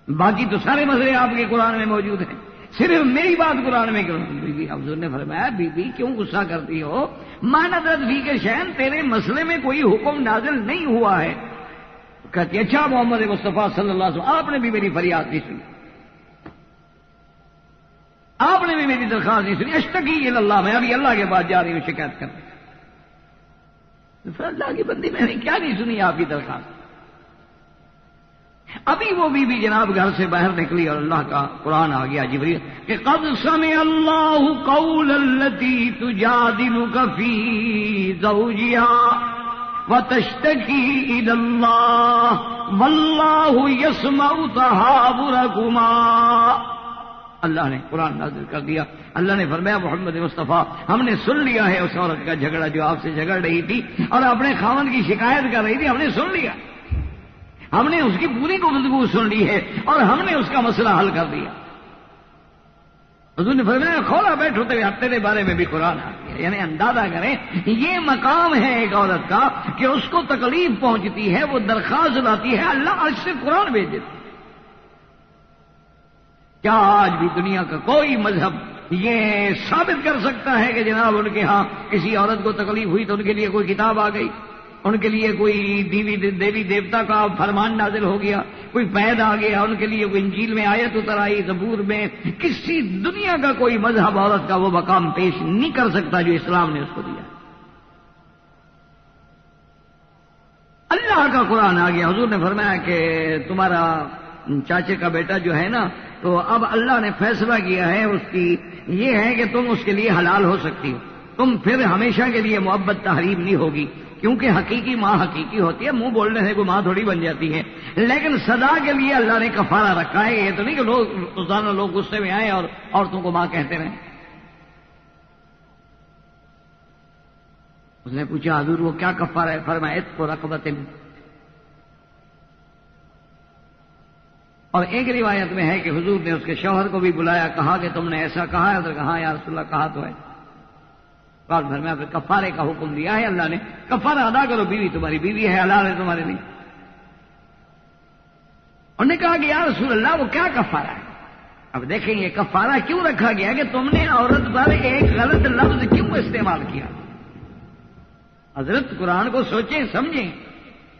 باقی تو سارے مسئلے آپ کے قرآن میں موجود ہیں، صرف میری بات قرآن میں کیوں؟ بی بی حضور نے فرمایا بی بی کیوں غصہ کرتی ہو؟ ما نزلت فیک شیئا، تیرے مسئلے میں کوئی حکم نازل نہیں ہوا ہے۔ کہتی اچھا محمد مصطفیٰ صلی اللہ علیہ وسلم آپ نے بھی میری فریاد نہیں سنی، آپ نے بھی میری درخواست نہیں سنی، اشتکی اللہ، میں ابھی اللہ کے پاس جا رہی ہوں شکایت کرنے۔ اللہ کی بندی میں نے کیا نہیں سنی آپ کی درخواست؟ ابھی وہ بی بی جناب گھر سے باہر نکلی اور اللہ کا قرآن آ گیا جبریل کہ قد سمع اللہ قول التی تجادلک فی زوجها وتشتکی الی اللہ واللہ یسمع تحاورکما۔ اللہ نے قرآن نازل کر دیا، اللہ نے فرمایا محمد مصطفیٰ ہم نے سن لیا ہے اس عورت کا جھگڑا جو آپ سے جھگڑ رہی تھی اور اپنے خاوند کی شکایت کر رہی تھی، ہم نے سن لیا، ہم نے اس کی پوری گفتگو سن لی ہے اور ہم نے اس کا مسئلہ حل کر دیا۔ حضور نے فرمایا کھولا بیٹھو تیرے بارے میں بھی قرآن آ گیا، یعنی اندازہ کریں یہ مقام ہے ایک عورت کا کہ اس کو تکلیف پہنچتی ہے، وہ درخواست لاتی ہے، اللہ عرش سے قرآن بھیج دیتا۔ کیا آج بھی دنیا کا کوئی مذہب یہ ثابت کر سکتا ہے کہ جناب ان کے ہاں کسی عورت کو تکلیف ہوئی تو ان کے لیے کوئی کتاب آ گئی، ان کے لیے کوئی دیوی دیوتا کا فرمان نازل ہو گیا، کوئی پید آ گیا، ان کے لیے کوئی انجیل میں آیت اتر آئی، زبور میں؟ کسی دنیا کا کوئی مذہب عورت کا وہ مقام پیش نہیں کر سکتا جو اسلام نے اس کو دیا۔ اللہ کا قرآن آ گیا، حضور نے فرمایا کہ تمہارا چاچے کا بیٹا جو ہے نا، تو اب اللہ نے فیصلہ کیا ہے اس کی یہ ہے کہ تم اس کے لیے حلال ہو سکتی ہو، تم پھر ہمیشہ کے لیے محبت تحریم نہیں ہوگی، کیونکہ حقیقی ماں حقیقی ہوتی ہے، منہ بولنے سے کوئی ماں تھوڑی بن جاتی ہے، لیکن سزا کے لیے اللہ نے کفارہ رکھا ہے، یہ تو نہیں کہ روزانہ لوگ غصے میں آئے اور عورتوں کو ماں کہتے رہیں۔ اس نے پوچھا حضور وہ کیا کفارہ ہے؟ فرمایا اتق رقبۃ۔ اور ایک روایت میں ہے کہ حضور نے اس کے شوہر کو بھی بلایا، کہا کہ تم نے ایسا کہا ہے؟ تو کہا یا رسول اللہ کہا تو ہے۔ قال فرمایا پھر کفارے کا حکم دیا ہے اللہ نے، کفارہ ادا کرو، بیوی تمہاری بیوی ہے، حلال ہے تمہارے لیے۔ انہوں نے کہا کہ یا رسول اللہ وہ کیا کفارہ ہے؟ اب دیکھیں یہ کفارہ کیوں رکھا گیا کہ تم نے عورت پر ایک غلط لفظ کیوں استعمال کیا؟ حضرت قرآن کو سوچیں سمجھیں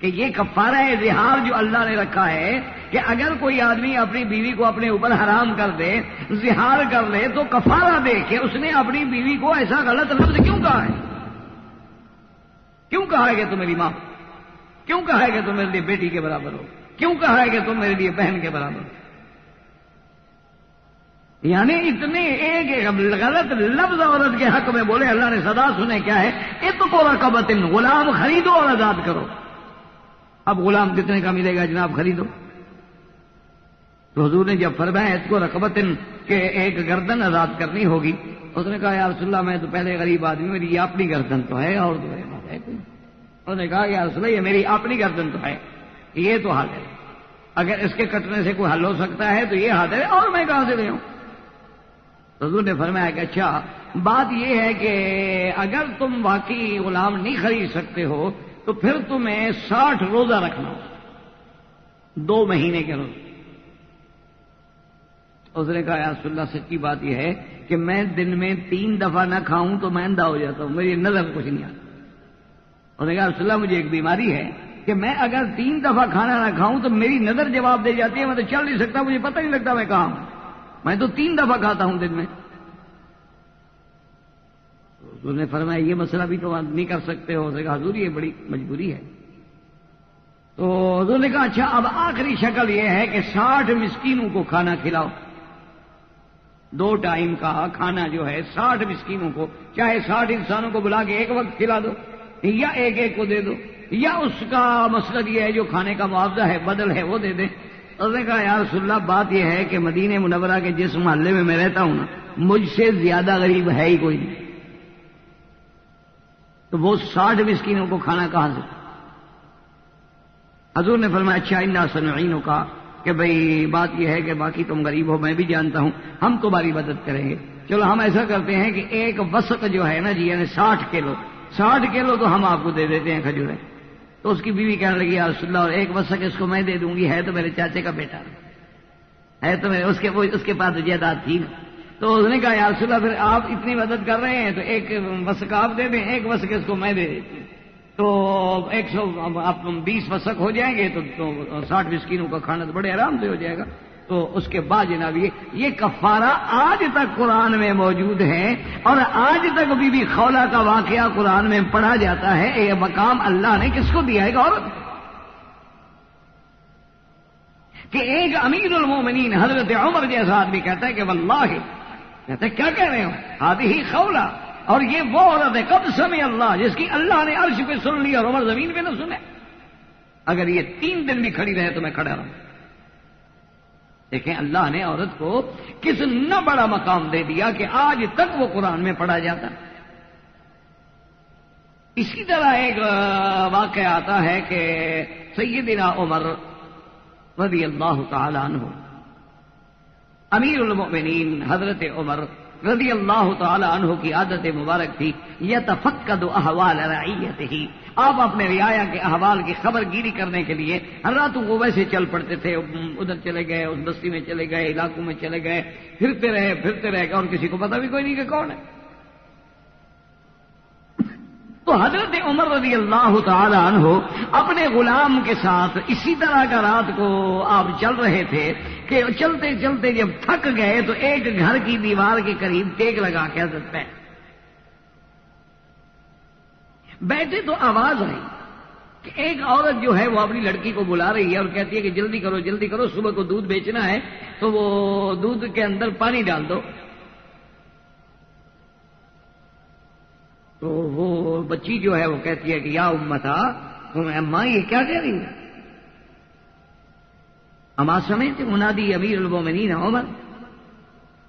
کہ یہ کفارہ زہار جو اللہ نے رکھا ہے کہ اگر کوئی آدمی اپنی بیوی کو اپنے اوپر حرام کر دے، زہار کر لے، تو کفارہ دے کہ اس نے اپنی بیوی کو ایسا غلط لفظ کیوں کہا ہے؟ کیوں کہا ہے کہ تم میری ماں، کیوں کہا ہے کہ تم میرے لیے بیٹی کے برابر ہو، کیوں کہا ہے کہ تم میرے لیے بہن کے برابر ہو؟ یعنی اتنے ایک غلط لفظ عورت کے حق میں بولے، اللہ نے سزا سنے کیا ہے؟ اتقوا رقبۃ، غلام خریدو اور آزاد کرو۔ اب غلام کتنے کا ملے گا جناب؟ خریدو۔ تو حضور نے جب فرمایا اتقوا رقبۃ کہ ایک گردن آزاد کرنی ہوگی، اس نے کہا یا رسول اللہ میں تو پہلے غریب آدمی، میری یہ اپنی گردن تو ہے اور تو ہے کوئی۔ انہوں نے کہا یا رسول اللہ یہ میری اپنی گردن تو ہے، یہ تو حال ہے، اگر اس کے کٹنے سے کوئی حل ہو سکتا ہے تو یہ حال ہے، اور میں کہاں سے لے آؤں؟ حضور نے فرمایا کہ اچھا بات یہ ہے کہ اگر تم واقعی غلام نہیں خرید سکتے ہو تو پھر تمہیں 60 روزہ رکھنا ہو، 2 مہینے کے روزے۔ اس نے کہا یا رسول اللہ سچی بات یہ ہے کہ میں دن میں 3 دفعہ نہ کھاؤں تو میں اندھا ہو جاتا ہوں، میری نظر کچھ نہیں آتا۔ اس نے کہا رسول اللہ مجھے ایک بیماری ہے کہ میں اگر 3 دفعہ کھانا نہ کھاؤں تو میری نظر جواب دے جاتی ہے، میں تو چل نہیں سکتا، مجھے پتہ نہیں لگتا میں کہاں ہوں، میں تو 3 دفعہ کھاتا ہوں دن میں۔ حضور نے فرمایا یہ مسئلہ بھی تو نہیں کر سکتے ہو؟ کہا حضور یہ بڑی مجبوری ہے۔ تو حضور نے کہا اچھا اب آخری شکل یہ ہے کہ 60 مسکینوں کو کھانا کھلاؤ، 2 ٹائم کا کھانا جو ہے 60 مسکینوں کو، چاہے 60 انسانوں کو بلا کے ایک وقت کھلا دو یا ایک ایک کو دے دو، یا اس کا مسئلہ یہ ہے جو کھانے کا معاوضہ ہے بدل ہے وہ دے دیں۔ اس نے کہا یا رسول اللہ بات یہ ہے کہ مدینہ منورہ کے جس محلے میں میں رہتا ہوں نا، مجھ سے زیادہ غریب ہے ہی کوئی نہیں، تو وہ 60 مسکینوں کو کھانا کہاں سے؟ حضور نے فرمایا اچھا انا سنعینک کا کہ بھئی بات یہ ہے کہ باقی تم غریب ہو، میں بھی جانتا ہوں، ہم تمہاری مدد کریں گے۔ چلو ہم ایسا کرتے ہیں کہ ایک وسق جو ہے نا جی یعنی 60 کلو تو ہم آپ کو دے دیتے ہیں کھجوریں۔ تو اس کی بیوی کہنے لگی یا رسول اللہ اور ایک وسق اس کو میں دے دوں گی، ہے تو میرے چاچے کا بیٹا ہے، تو اس کے پاس جائیداد تھی نا۔ تو اس نے کہا یا رسول اللہ پھر آپ اتنی مدد کر رہے ہیں تو ایک وسق آپ دے دیں، ایک وسق اس کو میں دے دیتی ہوں، تو 120 وسق ہو جائیں گے، تو 60 مسکینوں کا کھانا تو بڑے آرام سے ہو جائے گا۔ تو اس کے بعد جناب یہ کفارہ آج تک قرآن میں موجود ہے، اور آج تک بی بی خولہ کا واقعہ قرآن میں پڑھا جاتا ہے۔ یہ مقام اللہ نے کس کو دیا ہے؟ عورت کہ ایک امیر المومنین حضرت عمر جیسا آدمی کہتا ہے کہ واللہ، کہتا ہے کیا کہہ رہے ہو؟ ہذہ خولہ، اور یہ وہ عورت ہے قد سمع اللہ جس کی اللہ نے عرش پہ سن لی اور عمر زمین پہ نہ سنے، اگر یہ 3 دن بھی کھڑی رہے تو میں کھڑا رہوں۔ دیکھیں اللہ نے عورت کو کس نہ بڑا مقام دے دیا کہ آج تک وہ قرآن میں پڑھا جاتا۔ اسی طرح ایک واقعہ آتا ہے کہ سیدنا عمر رضی اللہ تعالی عنہ، امیر المؤمنین حضرت عمر رضی اللہ تعالی عنہ کی عادت مبارک تھی یتفقد احوال رعیتہ، آپ اپنے رعایا کے احوال کی خبر گیری کرنے کے لیے ہر راتوں کو ویسے چل پڑتے تھے، ادھر چلے گئے، اس بستی میں چلے گئے، علاقوں میں چلے گئے، پھرتے رہے اور کسی کو پتہ بھی کوئی نہیں کہ کون ہے۔ تو حضرت عمر رضی اللہ تعالی عنہ اپنے غلام کے ساتھ اسی طرح کا رات کو آپ چل رہے تھے کہ چلتے چلتے جب تھک گئے تو ایک گھر کی دیوار کے قریب ٹیک لگا کے حضرت پہ بیٹھے تو آواز آئی کہ ایک عورت جو ہے وہ اپنی لڑکی کو بلا رہی ہے اور کہتی ہے کہ جلدی کرو جلدی کرو، صبح کو دودھ بیچنا ہے تو وہ دودھ کے اندر پانی ڈال دو۔ تو وہ بچی جو ہے وہ کہتی ہے کہ یا امتا، اماں یہ کیا کہہ رہی ہے؟ اما سمعت منادی امیر المومنین عمر،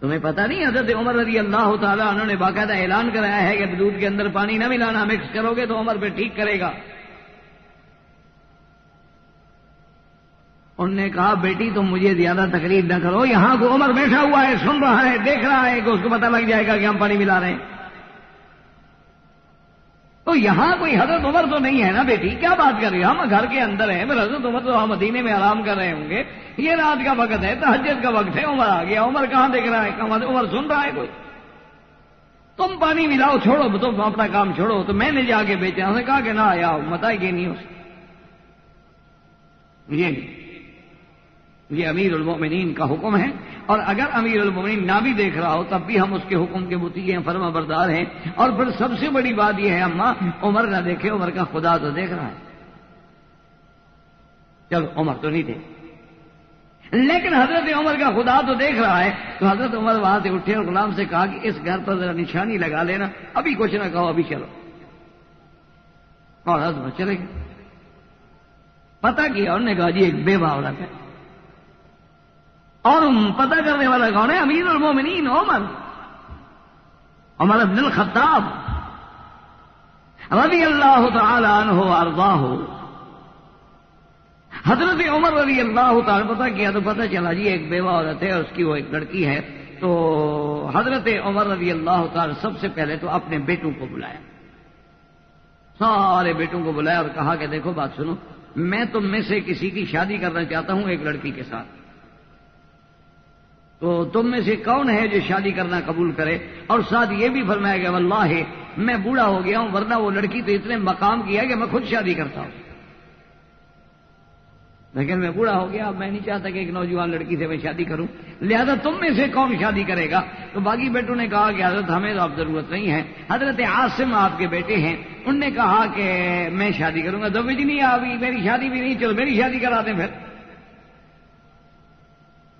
تمہیں پتہ نہیں حضرت عمر رضی اللہ تعالیٰ انہوں نے باقاعدہ اعلان کرایا ہے کہ دودھ کے اندر پانی نہ ملانا، مکس کرو گے تو عمر پہ ٹھیک کرے گا۔ انہوں نے کہا بیٹی تم مجھے زیادہ تقریر نہ کرو، یہاں کو عمر بیٹھا ہوا ہے، سن رہا ہے، دیکھ رہا ہے کہ اس کو پتہ لگ جائے گا کہ ہم پانی ملا رہے ہیں۔ تو یہاں کوئی حضرت عمر تو نہیں ہے نا بیٹی، کیا بات کر رہی ہو؟ ہم گھر کے اندر ہیں، پھر حضرت عمر تو مدینے میں آرام کر رہے ہوں گے، یہ رات کا وقت ہے، تہجد کا وقت ہے، عمر آ گیا، عمر کہاں دیکھ رہا ہے؟ عمر سن رہا ہے کوئی؟ تم پانی ملاؤ، چھوڑو تم اپنا کام چھوڑو، تو میں نے جا کے بیچا، انہوں نے کہا کہ نہ آیا مت یہ نہیں ہو سکتا، یہ امیر المومنین کا حکم ہے، اور اگر امیر المومنین نہ بھی دیکھ رہا ہو تب بھی ہم اس کے حکم کے مطیع ہیں، فرما بردار ہیں۔ اور پھر سب سے بڑی بات یہ ہے اماں، عمر نہ دیکھے، عمر کا خدا تو دیکھ رہا ہے۔ چلو عمر تو نہیں دیکھ، لیکن حضرت عمر کا خدا تو دیکھ رہا ہے، تو حضرت عمر وہاں سے اٹھے اور غلام سے کہا کہ اس گھر پر ذرا نشانی لگا لینا، ابھی کچھ نہ کہو، ابھی چلو، اور حضرت چلے گئے۔ پتہ کیا، انہوں نے کہا جی ایک بیوہ عورت ہے، اور پتہ کرنے والا کون ہے؟ امیر المومنین عمر بن الخطاب رضی اللہ تعالی عنہ وارضاہ۔ حضرت عمر رضی اللہ تعالی پتہ کیا تو پتہ چلا جی ایک بیوہ عورت ہے، اس کی وہ ایک لڑکی ہے۔ تو حضرت عمر رضی اللہ تعالی سب سے پہلے تو اپنے بیٹوں کو بلایا، سارے بیٹوں کو بلایا اور کہا کہ دیکھو بات سنو، میں تم میں سے کسی کی شادی کرنا چاہتا ہوں ایک لڑکی کے ساتھ، تو تم میں سے کون ہے جو شادی کرنا قبول کرے؟ اور ساتھ یہ بھی فرمایا کہ واللہ میں بوڑھا ہو گیا ہوں، ورنہ وہ لڑکی تو اتنے مقام کی ہے کہ میں خود شادی کرتا ہوں، لیکن میں بوڑھا ہو گیا، اب میں نہیں چاہتا کہ ایک نوجوان لڑکی سے میں شادی کروں، لہذا تم میں سے کون شادی کرے گا؟ تو باقی بیٹوں نے کہا کہ حضرت ہمیں تو اب ضرورت نہیں ہے۔ حضرت عاصم آپ کے بیٹے ہیں، انہوں نے کہا کہ میں شادی کروں گا، زوجنی ابھی، میری شادی بھی نہیں، چلو میری شادی کرا دیں، پھر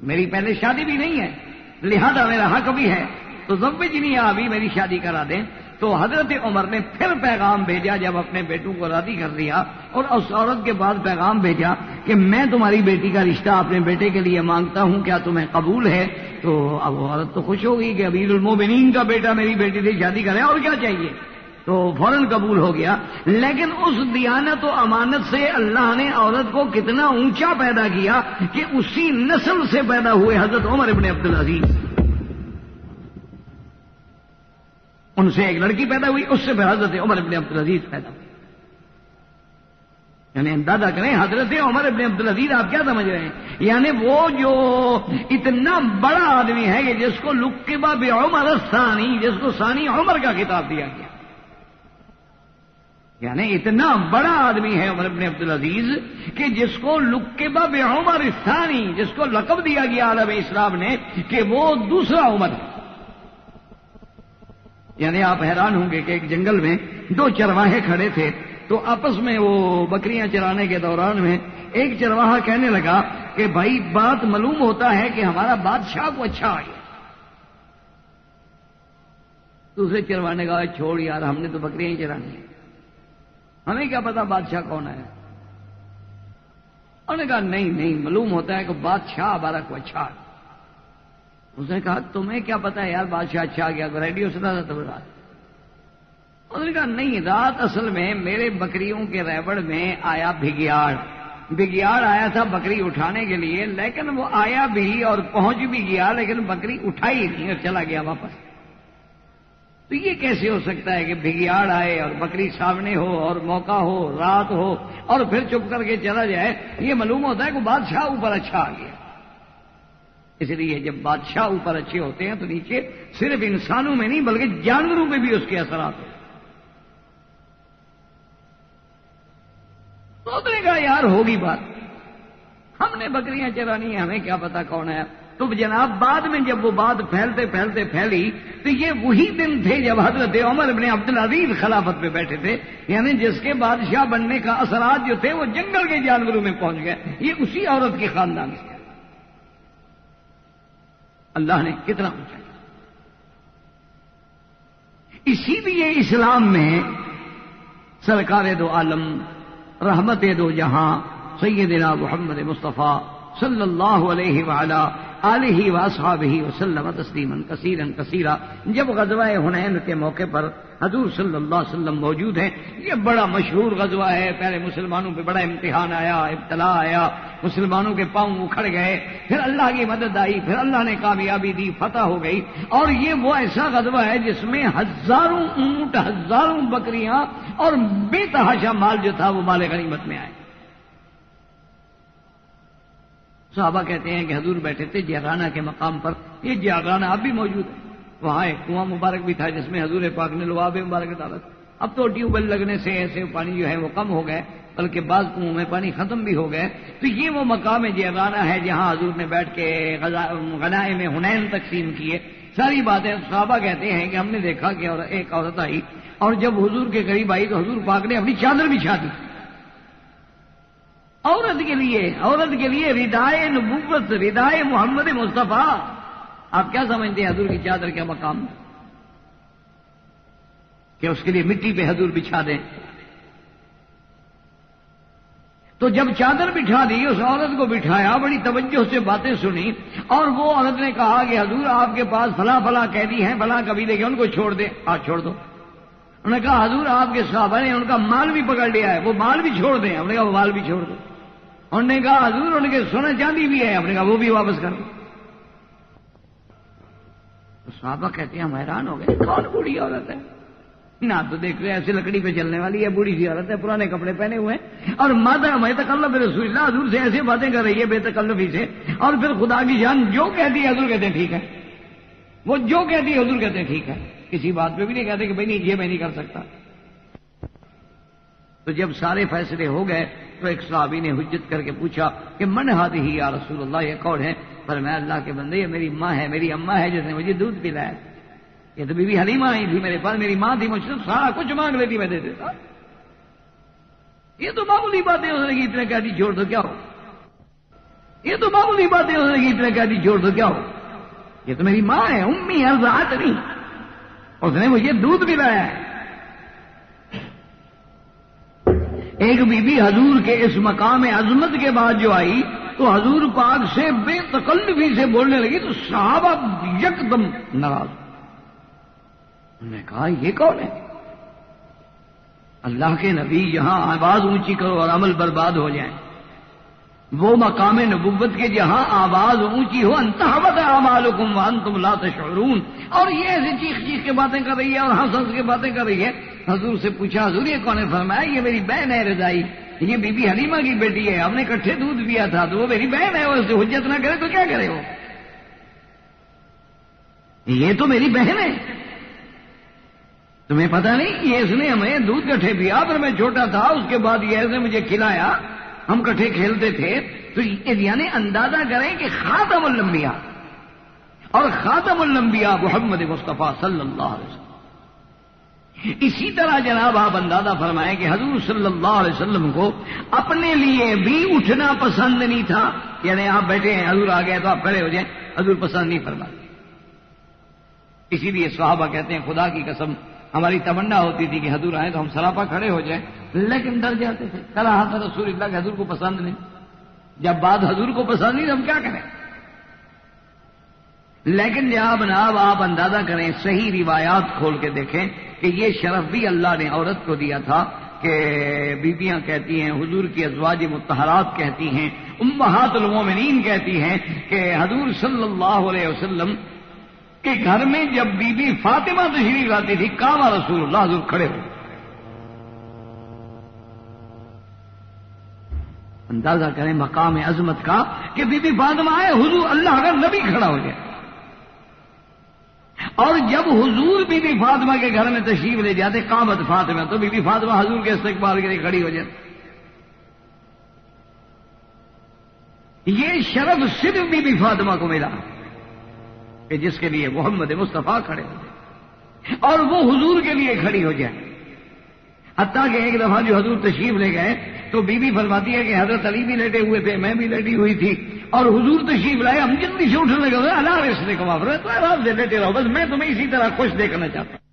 میری پہلے شادی بھی نہیں ہے، لہذا میرا حق بھی ہے، تو زوجنی ابھی، میری شادی کرا دیں۔ تو حضرت عمر نے پھر پیغام بھیجا، جب اپنے بیٹوں کو راضی کر دیا، اور اس عورت کے بعد پیغام بھیجا کہ میں تمہاری بیٹی کا رشتہ اپنے بیٹے کے لیے مانگتا ہوں، کیا تمہیں قبول ہے؟ تو اب وہ عورت تو خوش ہو گئی کہ امیر المومنین کا بیٹا میری بیٹی سے شادی کرے، اور کیا چاہیے، تو فوراً قبول ہو گیا۔ لیکن اس دیانت و امانت سے اللہ نے عورت کو کتنا اونچا پیدا کیا کہ اسی نسل سے پیدا ہوئے حضرت عمر ابن عبدالعزیز، ان سے ایک لڑکی پیدا ہوئی، اس سے پھر حضرت عمر ابن عبدالعزیز پیدا ہوئی۔ یعنی اندازہ کریں حضرت عمر ابن عبدالعزیز آپ کیا سمجھ رہے ہیں؟ یعنی وہ جو اتنا بڑا آدمی ہے کہ جس کو لقب بعمر الثانی، جس کو ثانی عمر کا خطاب دیا گیا، یعنی اتنا بڑا آدمی ہے عمر ابن عبدالعزیز کہ جس کو لقب بعمر الثانی، جس کو لقب دیا گیا عالم اسلام نے کہ وہ دوسرا عمر ہے۔ یعنی آپ حیران ہوں گے کہ ایک جنگل میں دو چرواہے کھڑے تھے، تو آپس میں وہ بکریاں چرانے کے دوران میں ایک چرواہا کہنے لگا کہ بھائی بات معلوم ہوتا ہے کہ ہمارا بادشاہ کو اچھا آ گیا۔ دوسرے چرواہے نے کہا چھوڑ یار، ہم نے تو بکریاں ہی چرانی ہیں، ہمیں کیا پتا بادشاہ کون ہے؟ انہوں نے کہا نہیں معلوم ہوتا ہے کہ بادشاہ ہمارا کو اچھا آ گیا۔ اس نے کہا تمہیں کیا پتا ہے یار بادشاہ اچھا آ گیا؟ ریڈیو سنا تھا تو رات۔ اس نے کہا نہیں، رات اصل میں میرے بکریوں کے ریوڑ میں آیا بگیاڑ آیا تھا بکری اٹھانے کے لیے، لیکن وہ آیا بھی اور پہنچ بھی گیا، لیکن بکری اٹھائی نہیں اور چلا گیا واپس۔ تو یہ کیسے ہو سکتا ہے کہ بگیاڑ آئے اور بکری سامنے ہو اور موقع ہو، رات ہو، اور پھر چپ کر کے چلا جائے؟ یہ معلوم ہوتا ہے کہ بادشاہ اوپر اچھا آ گیا۔ اس لیے جب بادشاہ اوپر اچھے ہوتے ہیں تو نیچے صرف انسانوں میں نہیں بلکہ جانوروں میں بھی اس کے اثرات ہوتے ہیں۔ تو اس نے کہا یار ہوگی بات، ہم نے بکریاں چرانی ہیں، ہمیں کیا پتا کون ہے۔ تو جناب بعد میں جب وہ بات پھیلتے پھیلی تو یہ وہی دن تھے جب حضرت عمر بن عبدالعزیز خلافت پہ بیٹھے تھے، یعنی جس کے بادشاہ بننے کا اثرات جو تھے وہ جنگل کے جانوروں میں پہنچ گئے، یہ اسی عورت کے خاندان سے۔ اللہ نے کتنا اونچا، اسی لیے اسلام میں سرکار دو عالم، رحمت دو جہاں، سیدنا محمد مصطفیٰ صلی اللہ علیہ وعلا آلہ واصحابہ وسلم تسلیما کثیرا کثیرا۔ جب غزوہ حنین کے موقع پر حضور صلی اللہ علیہ وسلم موجود ہیں، یہ بڑا مشہور غزوہ ہے، پہلے مسلمانوں پہ بڑا امتحان آیا، ابتلا آیا، مسلمانوں کے پاؤں اکھڑ گئے، پھر اللہ کی مدد آئی، پھر اللہ نے کامیابی دی، فتح ہو گئی۔ اور یہ وہ ایسا غزوہ ہے جس میں ہزاروں اونٹ، ہزاروں بکریاں اور بے تحاشا مال جو تھا وہ مال غنیمت میں آئے۔ صحابہ کہتے ہیں کہ حضور بیٹھے تھے جعرانہ کے مقام پر، یہ جعرانہ اب بھی موجود ہے، وہاں ایک کنواں مبارک بھی تھا جس میں حضور پاک نے لعاب مبارک ڈالا تھا۔ اب تو ٹیوب ویل لگنے سے ایسے پانی جو ہے وہ کم ہو گئے، بلکہ بعض کنووں میں پانی ختم بھی ہو گئے۔ تو یہ وہ مقام جعرانہ ہے جہاں حضور نے بیٹھ کے غنائم حنین تقسیم کیے، ساری باتیں۔ صحابہ کہتے ہیں کہ ہم نے دیکھا کہ ایک عورت آئی اور جب حضور کے قریب آئی تو حضور پاک نے اپنی چادر بچھا دی عورت کے لیے ردائے نبوت، ردائے محمد مصطفیٰ۔ آپ کیا سمجھتے ہیں حضور کی چادر کیا مقام ہے کہ اس کے لیے مٹی پہ حضور بچھا دیں؟ تو جب چادر بٹھا دی، اس عورت کو بٹھایا، بڑی توجہ سے باتیں سنی، اور وہ عورت نے کہا کہ حضور آپ کے پاس فلاں فلاں قیدی ہیں، فلاں قبیلے کے، ان کو چھوڑ دیں۔ آج چھوڑ دو۔ انہوں نے کہا حضور آپ کے صحابہ نے ان کا مال بھی پکڑ لیا ہے، وہ مال بھی چھوڑ دیں۔ انہوں نے کہا وہ مال بھی چھوڑ دو۔ انہوں نے کہا حضور ان کے سونا چاندی بھی ہے، ہم نے کہا وہ بھی واپس کر دو۔ صحابہ کہتے ہیں ہم حیران ہو گئے، کون بوڑھی عورت ہے؟ نہ تو دیکھ رہے ایسے لکڑی پہ چلنے والی ہے، بوڑھی سی عورت ہے، پرانے کپڑے پہنے ہوئے ہیں، اور مادہ میں تکلف رسول اللہ حضور سے ایسے باتیں کر رہی ہے بے تکلفی سے، اور پھر خدا کی جان جو کہتی ہے حضور کہتے ہیں ٹھیک ہے، وہ جو کہتی ہے حضور کہتے ہیں ٹھیک ہے، کسی بات پہ بھی نہیں کہتے کہ بھائی نہیں یہ میں نہیں کر سکتا۔ تو جب سارے فیصلے ہو گئے تو ایک صحابی نے حجت کر کے پوچھا کہ من ہاتھی یا رسول اللہ، یہ کون ہے؟ فرمایا اللہ کے بندے یہ میری ماں ہے، میری اماں ہے جس نے مجھے دودھ پلایا۔ یہ تو بی بی حلیمہ آئی تھی میرے پاس، میری ماں تھی، مجھ سے سارا کچھ مانگ لیتی، میں دے دیتا۔ یہ تو معمولی باتیں ہو رہی اتنے کہتی چھوڑ دو کیا ہو، یہ تو معمولی باتیں ہو رہی اتنے کہتی چھوڑ دو کیا ہو، یہ تو میری ماں ہے، امی ارضعتنی، اس نے مجھے دودھ پلایا ہے۔ ایک بی بی حضور کے اس مقام عظمت کے بعد جو آئی تو حضور پاک سے بے تکلفی سے بولنے لگی تو صحابہ یکدم ناراض۔ انہوں نے کہا یہ کون ہے؟ اللہ کے نبی یہاں آواز اونچی کرو اور عمل برباد ہو جائیں، وہ مقام نبوت کے جہاں آواز اونچی ہو، انتہبت اعمالکم وانتم لا تشعرون، اور یہ ایسے چیخ چیخ کے باتیں کر رہی ہے اور ہنس ہنس کے باتیں کر رہی ہے۔ حضور سے پوچھا حضور یہ کون ہے؟ فرمایا یہ میری بہن ہے رضائی، یہ بی بی حلیمہ کی بیٹی ہے، ہم نے اکٹھے دودھ پیا تھا تو وہ میری بہن ہے، اس سے حجت نہ کرے تو کیا کرے وہ، یہ تو میری بہن ہے، تمہیں پتہ نہیں یہ اس نے ہمیں دودھ کٹھے پیا، پھر میں چھوٹا تھا اس کے بعد یہ اس نے مجھے کھلایا، ہم کٹھے کھیلتے تھے۔ تو یعنی اندازہ کریں کہ خاتم الانبیاء، اور خاتم الانبیاء محمد مصطفیٰ صلی اللہ علیہ وسلم۔ اسی طرح جناب آپ اندازہ فرمائیں کہ حضور صلی اللہ علیہ وسلم کو اپنے لیے بھی اٹھنا پسند نہیں تھا، یعنی آپ بیٹھے ہیں حضور آ گئے تو آپ کھڑے ہو جائیں، حضور پسند نہیں فرماتے۔ اسی لیے صحابہ کہتے ہیں خدا کی قسم ہماری تمنا ہوتی تھی کہ حضور آئے تو ہم سراپا کھڑے ہو جائیں، لیکن ڈر جاتے تھے، کراہت رسول اللہ کہ حضور کو پسند نہیں، جب بات حضور کو پسند نہیں تو ہم کیا کریں۔ لیکن جناب آپ اندازہ کریں، صحیح روایات کھول کے دیکھیں کہ یہ شرف بھی اللہ نے عورت کو دیا تھا کہ بیبیاں کہتی ہیں، حضور کی ازواج مطہرات کہتی ہیں، امہات المومنین کہتی ہیں کہ حضور صلی اللہ علیہ وسلم کے گھر میں جب بی بی فاطمہ تشریف لاتی تھی قام رسول اللہ، حضور کھڑے ہو۔ اندازہ کریں مقام عظمت کا کہ بی بی فاطمہ آئے، حضور اللہ اگر نبی کھڑا ہو جائے، اور جب حضور بی بی فاطمہ کے گھر میں تشریف لے جاتے قامت فاطمہ، تو بی بی فاطمہ حضور کے استقبال کے لیے کھڑی ہو جاتی۔ یہ شرف صرف بی بی فاطمہ کو ملا کہ جس کے لیے محمد مصطفیٰ کھڑے ہو جائے اور وہ حضور کے لیے کھڑی ہو جائے۔ حتیٰ کہ ایک دفعہ جو حضور تشریف لے گئے تو بی بی فرماتی ہے کہ حضرت علی بھی لیٹے ہوئے تھے، میں بھی لیٹی ہوئی تھی، اور حضور تشریف لائے، ہم جلدی سے اٹھنے لگے، اللہ رسول کو معاف رہے تو آرام سے لیٹے رہو، بس میں تمہیں اسی طرح خوش دیکھنا چاہتا ہوں۔